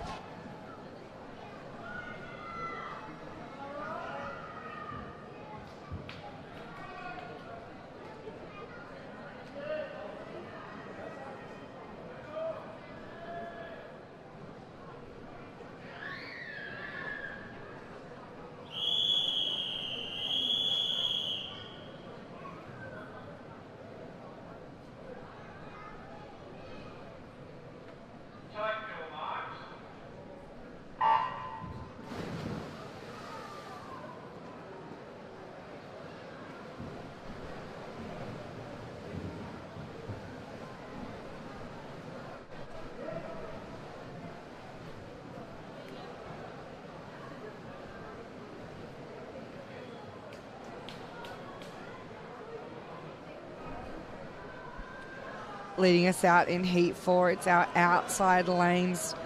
Leading us out in Heat 4, it's our outside lanes.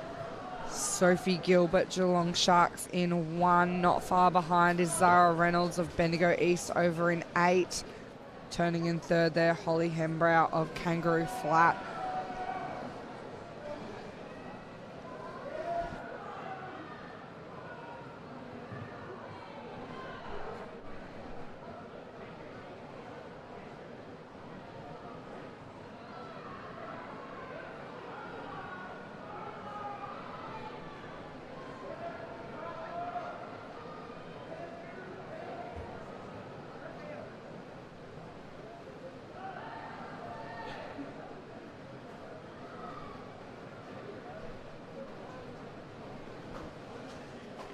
Sophie Gilbert, Geelong Sharks in 1. Not far behind is Zara Reynolds of Bendigo East over in 8. Turning in 3rd there, Holly Hembrow of Kangaroo Flat.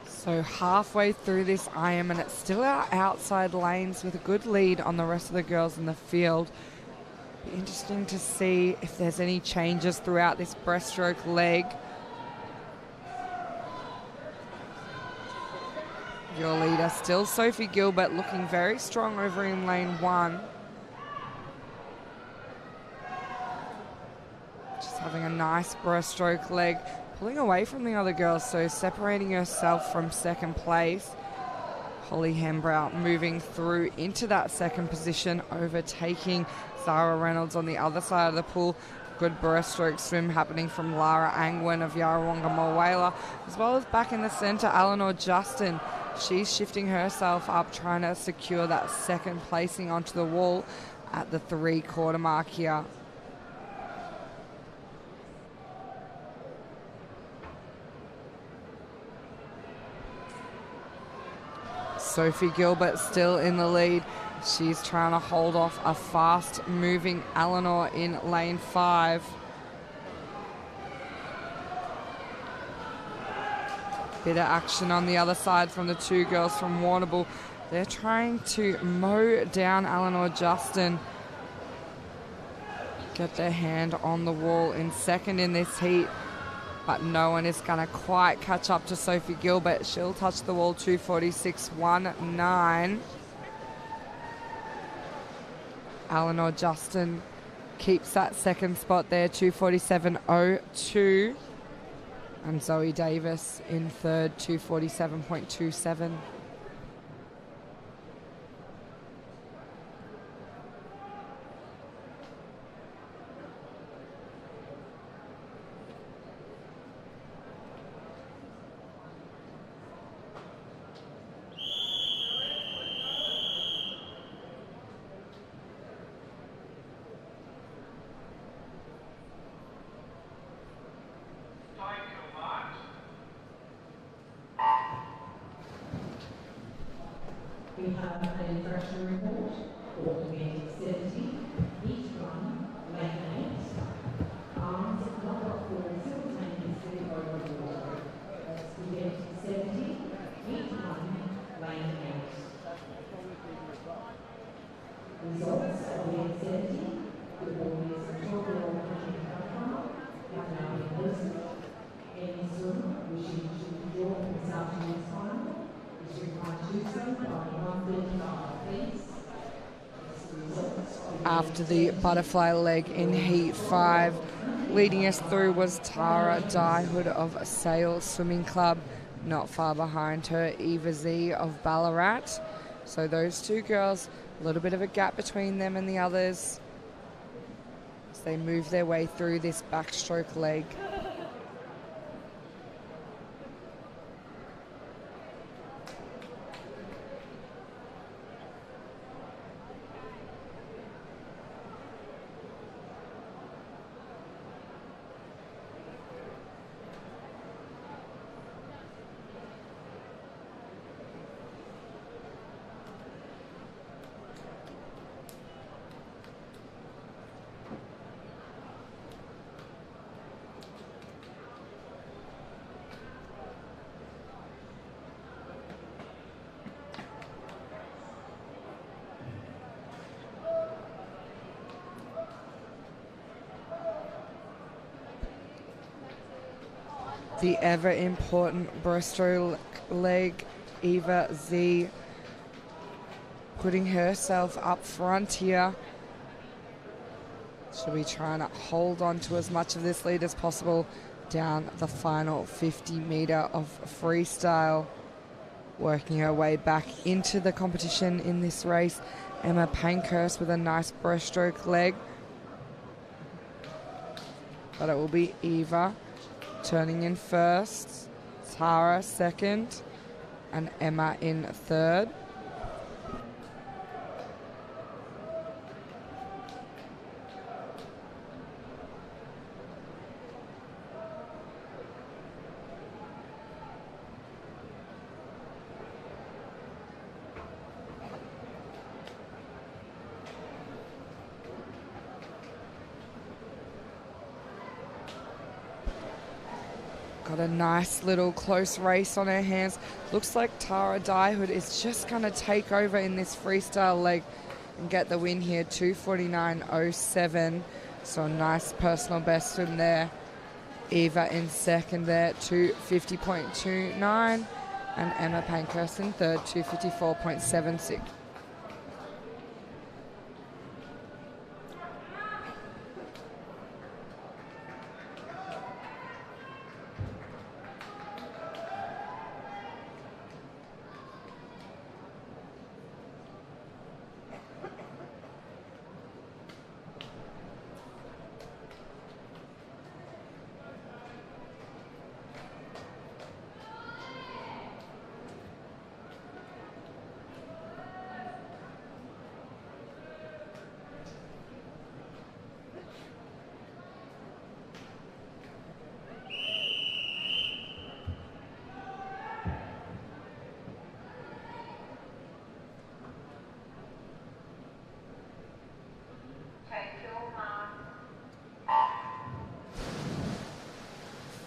So halfway through this IM, and it's still our outside lanes with a good lead on the rest of the girls in the field. Be interesting to see if there's any changes throughout this breaststroke leg. Your leader still Sophie Gilbert, looking very strong over in lane 1. Just having a nice breaststroke leg. Pulling away from the other girls, so separating herself from 2nd place. Holly Hembrow moving through into that 2nd position, overtaking Zara Reynolds on the other side of the pool. Good breaststroke swim happening from Lara Angwin of Yarrawonga Mulwala, as well as back in the centre, Eleanor Justin. She's shifting herself up, trying to secure that 2nd placing onto the wall at the 3/4 mark here. Sophie Gilbert still in the lead. She's trying to hold off a fast-moving Eleanor in lane 5. Bit of action on the other side from the 2 girls from Warrnambool. They're trying to mow down Eleanor Justin. Get their hand on the wall in 2nd in this heat. but no one is going to quite catch up to Sophie Gilbert. She'll touch the wall 246.19. Eleanor Justin keeps that second spot there, 247.02. And Zoe Davis in third, 247.27. We have a infraction report for Committee 70, each one, lane 8, arms not up for simultaneously over the water. That's Committee 70, each one, lane 8. Results of the 70, the ball is Victorian have now been listed. Any swimmer wishing to withdraw from this afternoon's final is required to do so by 1:35, please. After the butterfly leg in Heat 5, leading us through was Tara Dyhood of Sale Swimming Club. Not far behind her, Eva Z of Ballarat. So those two girls, a little bit of a gap between them and the others as they move their way through this backstroke leg. The ever important breaststroke leg, Eva Z putting herself up front here. She'll be trying to hold on to as much of this lead as possible down the final 50 metre of freestyle. Working her way back into the competition in this race, Emma Pankhurst with a nice breaststroke leg. But it will be Eva turning in first, Tara second, and Emma in third. Got a nice little close race on her hands. Looks like Tara Dyhood is just going to take over in this freestyle leg and get the win here, 249.07. So a nice personal best from there. Eva in second there, 250.29. And Emma Pankhurst in third, 254.76.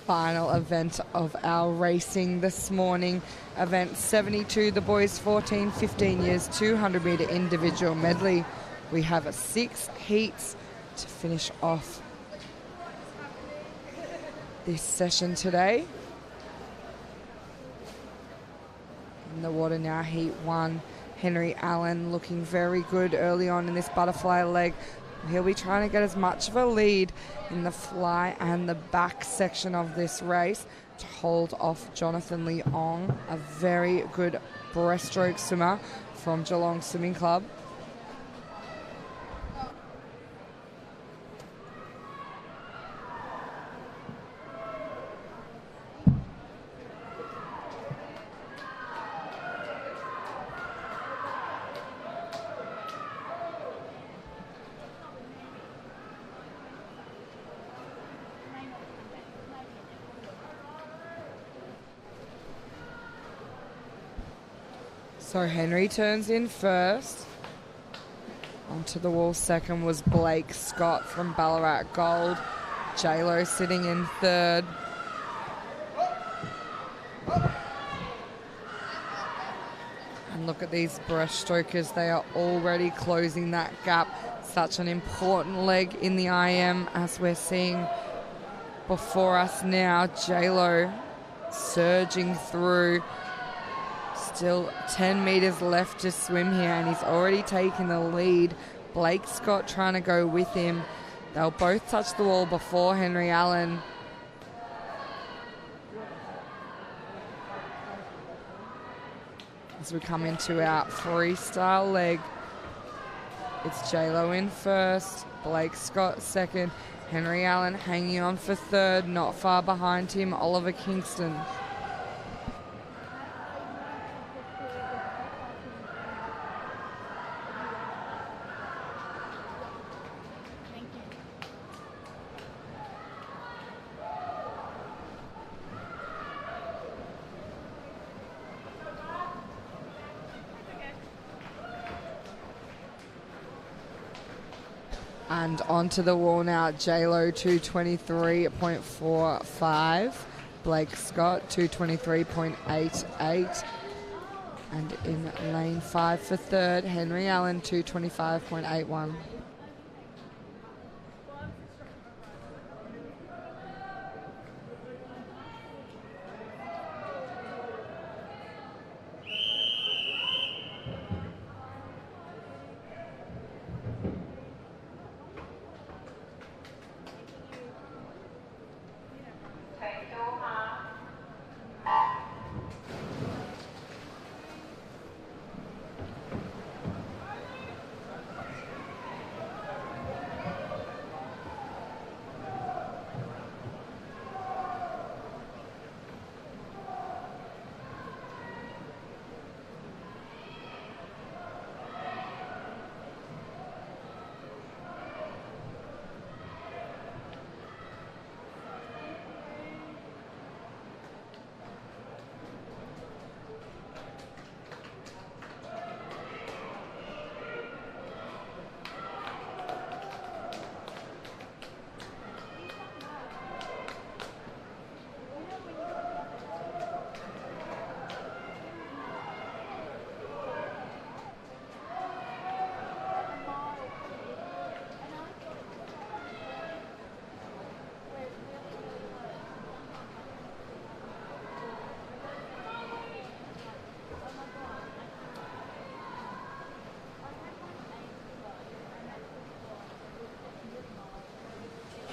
Final event of our racing this morning. Event 72, the boys 14, 15 years, 200 metre individual medley. We have 6 heats to finish off. this session today. In the water now, heat 1. Henry Allen looking very good early on in this butterfly leg. He'll be trying to get as much of a lead in the fly and the back section of this race to hold off Jonathan Leong, a very good breaststroke swimmer from Geelong Swimming Club. So Henry turns in first. Onto the wall second was Blake Scott from Ballarat Gold. J-Lo sitting in third. And look at these breaststrokers. They are already closing that gap. Such an important leg in the IM, as we're seeing before us now. J-Lo surging through. Still 10 metres left to swim here, and he's already taken the lead. Blake Scott trying to go with him. They'll both touch the wall before Henry Allen. As we come into our freestyle leg, it's J-Lo in first, Blake Scott second, Henry Allen hanging on for third, not far behind him, Oliver Kingston. And onto the wall now, J-Lo 223.45, Blake Scott 223.88, and in lane 5 for third, Henry Allen 225.81.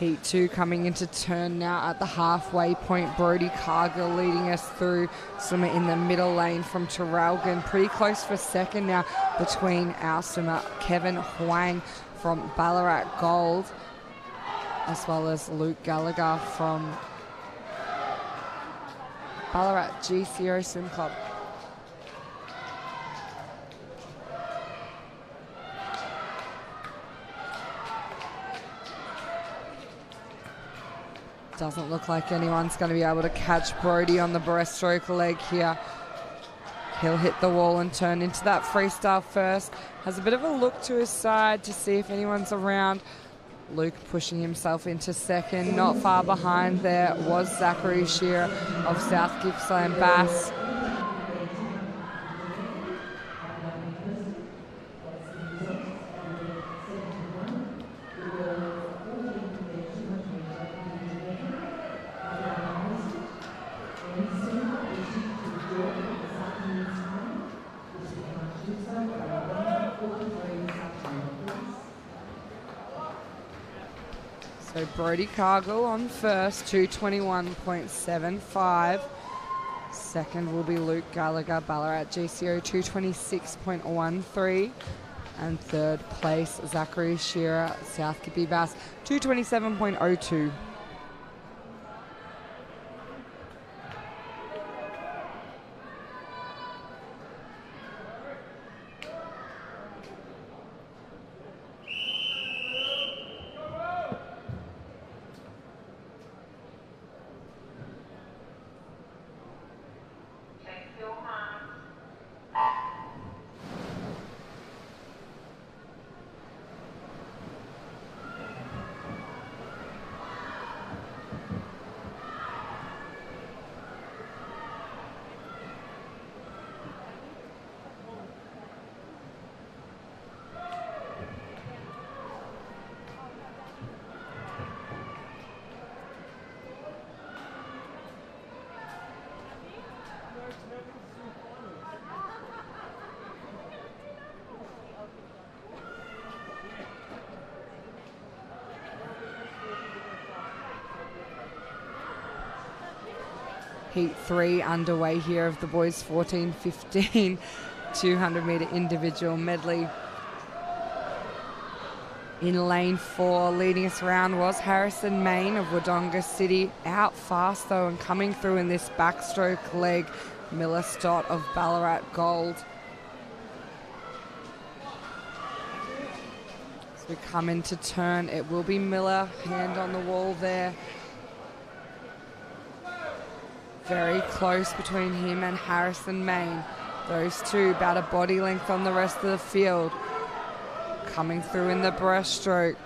Heat 2 coming into turn now at the halfway point. Brodie Cargill leading us through. Swimmer in the middle lane from Traralgon. Pretty close for second now between our swimmer Kevin Huang from Ballarat Gold, as well as Luke Gallagher from Ballarat GCO Swim Club. Doesn't look like anyone's going to be able to catch Brodie on the breaststroke leg here. He'll hit the wall and turn into that freestyle first. Has a bit of a look to his side to see if anyone's around. Luke pushing himself into second. Not far behind there was Zachary Shearer of South Gippsland Bass. So Brody Cargill on first, 221.75. Second will be Luke Gallagher, Ballarat GCO, 226.13. And third place, Zachary Shearer, South Kippy Bass, 227.02. Heat 3 underway here of the boys 14-15 200-metre individual medley. In lane 4, leading us around was Harrison Main of Wodonga City. Out fast though, and coming through in this backstroke leg, Miller Stott of Ballarat Gold. As we come into turn, it will be Miller, hand on the wall there. Very close between him and Harrison Main. Those two about a body length on the rest of the field. Coming through in the breaststroke,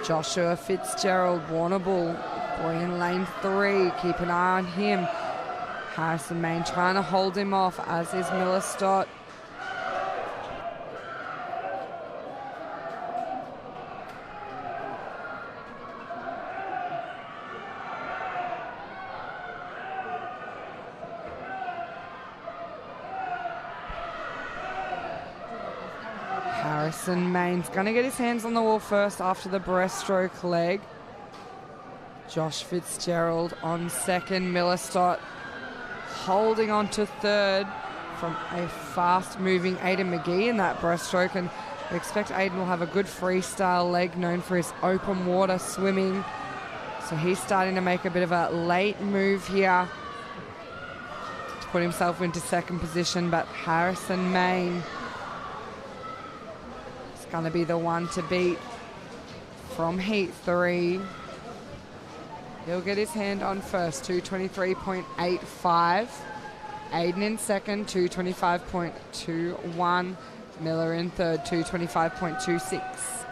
Joshua Fitzgerald, Warrnambool, boy in lane 3. Keep an eye on him. Harrison Main trying to hold him off, as is Miller Stott. Harrison Main's going to get his hands on the wall first after the breaststroke leg. Josh Fitzgerald on second. Miller Stott holding on to third from a fast-moving Aidan McGee in that breaststroke. And we expect Aidan will have a good freestyle leg, known for his open water swimming. So he's starting to make a bit of a late move here to put himself into second position. But Harrison Main going to be the one to beat from Heat 3. He'll get his hand on first, 223.85. Aidan in second, 225.21. Miller in third, 225.26.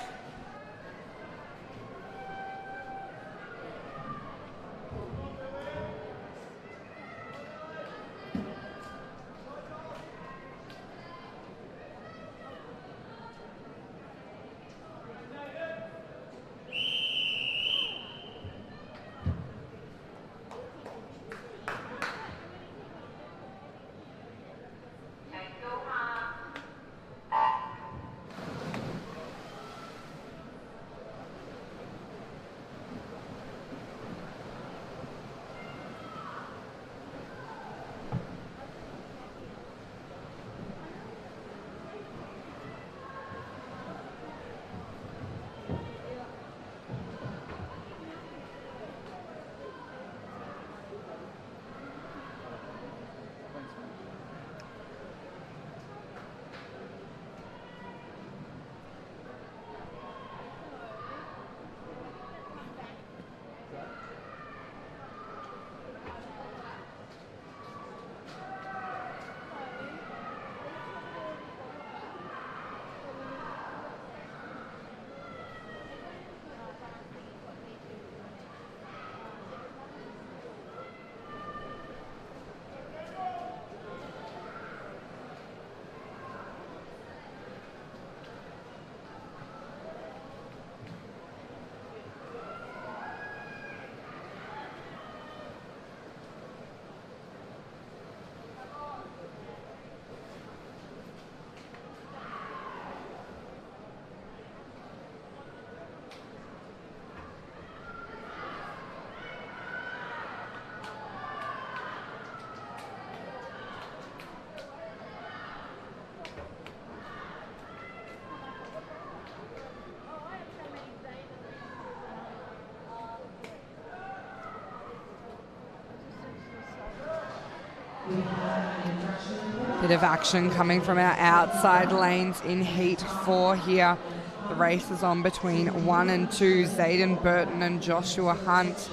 Bit of action coming from our outside lanes in Heat 4 here. The race is on between 1 and 2, Zayden Burton and Joshua Hunt.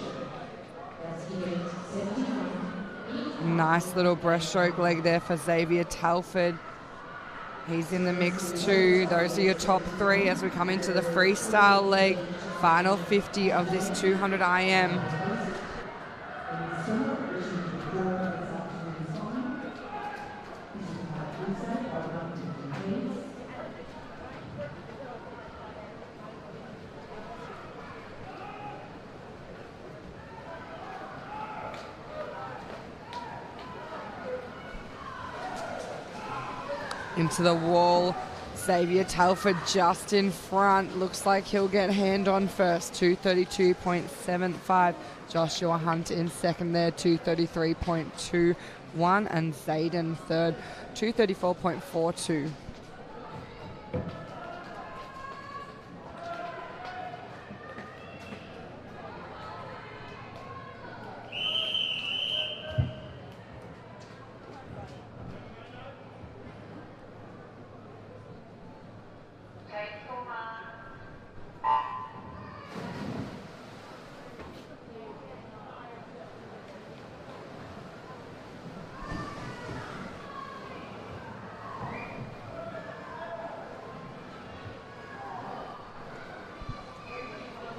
Nice little breaststroke leg there for Xavier Telford. He's in the mix too. Those are your top three as we come into the freestyle leg. Final 50 of this 200 IM. Into the wall, Xavier Telford just in front. Looks like he'll get hand on first, 232.75. Joshua Hunt in second there, 233.21. And Zayden third, 234.42.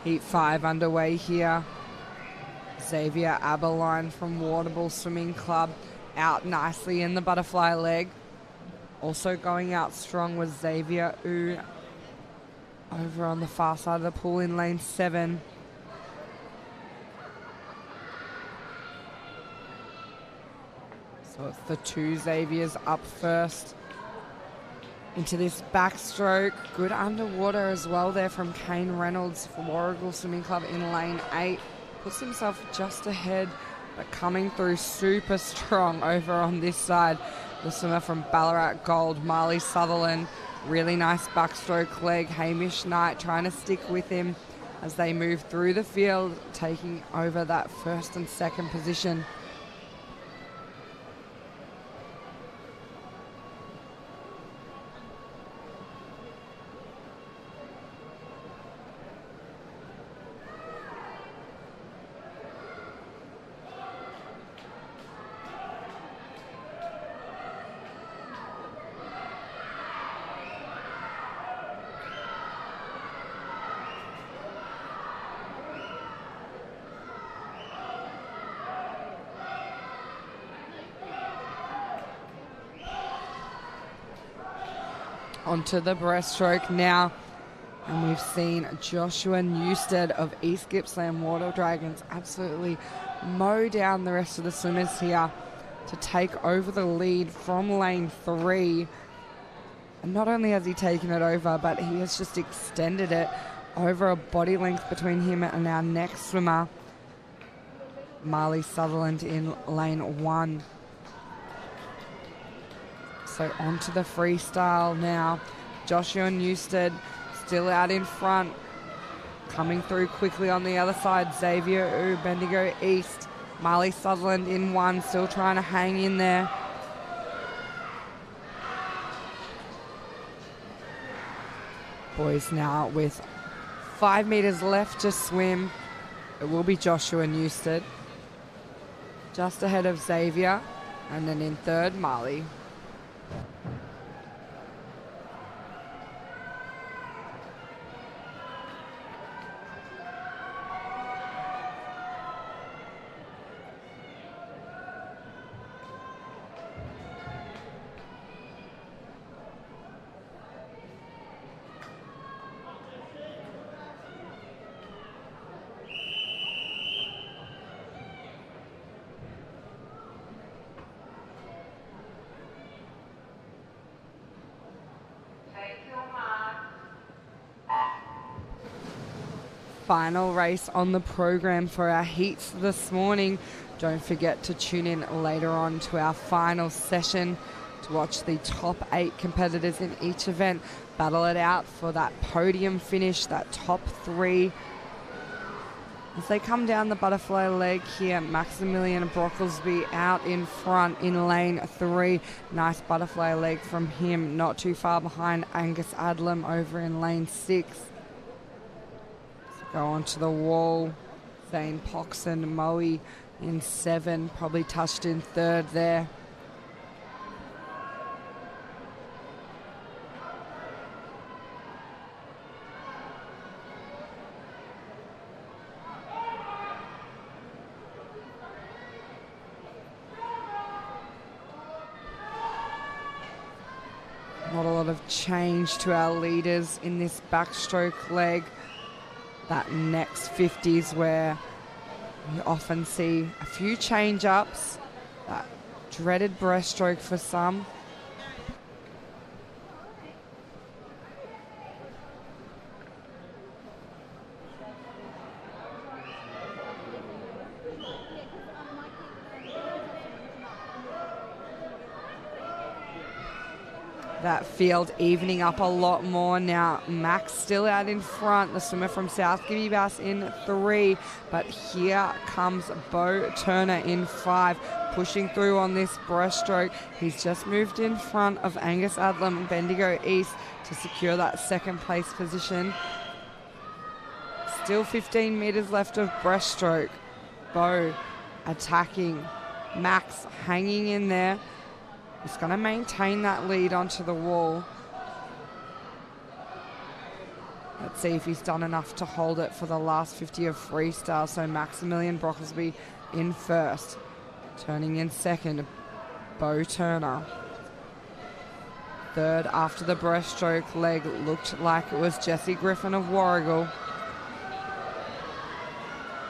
Heat 5 underway here. Xavier Aberline from Waterbull Swimming Club out nicely in the butterfly leg. Also going out strong was Xavier over on the far side of the pool in lane 7. So it's the two Xaviers up first. Into this backstroke. Good underwater as well there from Kane Reynolds for Warragul Swimming Club in lane 8. Puts himself just ahead, but coming through super strong over on this side. The swimmer from Ballarat Gold, Marley Sutherland. Really nice backstroke leg. Hamish Knight trying to stick with him as they move through the field, taking over that first and second position. Onto the breaststroke now, and we've seen Joshua Newstead of East Gippsland Water Dragons absolutely mow down the rest of the swimmers here to take over the lead from lane 3. And not only has he taken it over, but he has just extended it over a body length between him and our next swimmer, Marley Sutherland in lane 1. So onto the freestyle now. Joshua Newstead still out in front. Coming through quickly on the other side, Xavier Bendigo East. Marley Sutherland in 1, still trying to hang in there. Boys now with 5 meters left to swim. It will be Joshua Newstead. Just ahead of Xavier. And then in third, Marley. Final race on the program for our heats this morning. Don't forget to tune in later on to our final session to watch the top 8 competitors in each event battle it out for that podium finish, that top 3 As they come down the butterfly leg here, Maximilian Brocklesby out in front in lane 3. Nice butterfly leg from him, not too far behind Angus Adlam over in lane 6. Go onto the wall. Zane Poxon, Moe in 7, probably touched in 3rd there. Not a lot of change to our leaders in this backstroke leg. That next 50s where you often see a few change-ups, that dreaded breaststroke for some. That field evening up a lot more now. Max still out in front, the swimmer from South Gibby Bass in 3, but here comes Bo Turner in 5, pushing through on this breaststroke. He's just moved in front of Angus Adlam, Bendigo East, to secure that 2nd place position. Still 15 metres left of breaststroke. Bo attacking, Max hanging in there. He's going to maintain that lead onto the wall. Let's see if he's done enough to hold it for the last 50 of freestyle. So Maximilian Brocklesby in 1st. Turning in 2nd, Bo Turner. 3rd after the breaststroke leg looked like it was Jesse Griffin of Warrigal.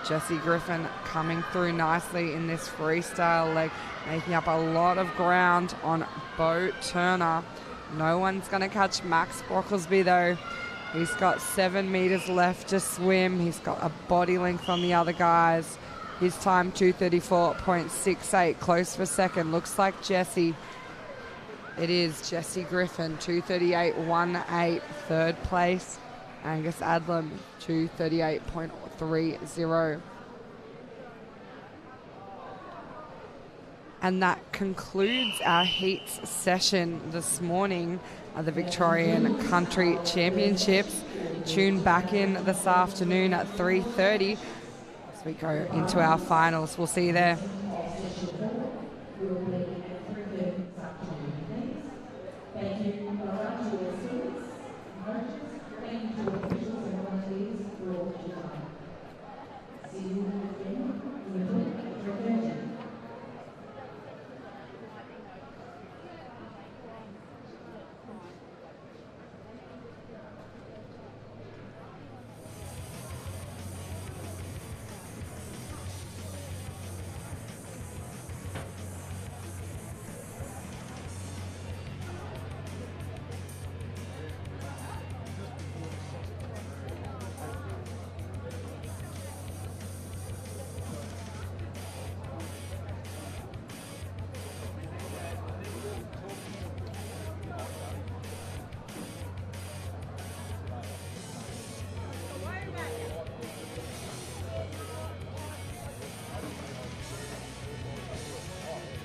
Jesse Griffin coming through nicely in this freestyle leg, making up a lot of ground on Bo Turner. No one's going to catch Max Brocklesby though. He's got 7 metres left to swim. He's got a body length on the other guys. His time 2:34.68, close for 2nd. Looks like Jesse. It is Jesse Griffin, 2:38.18, 3rd place. Angus Adlam, 2:38.30. And that concludes our heats session this morning at the Victorian Country Championships. Tune back in this afternoon at 3:30 as we go into our finals. We'll see you there.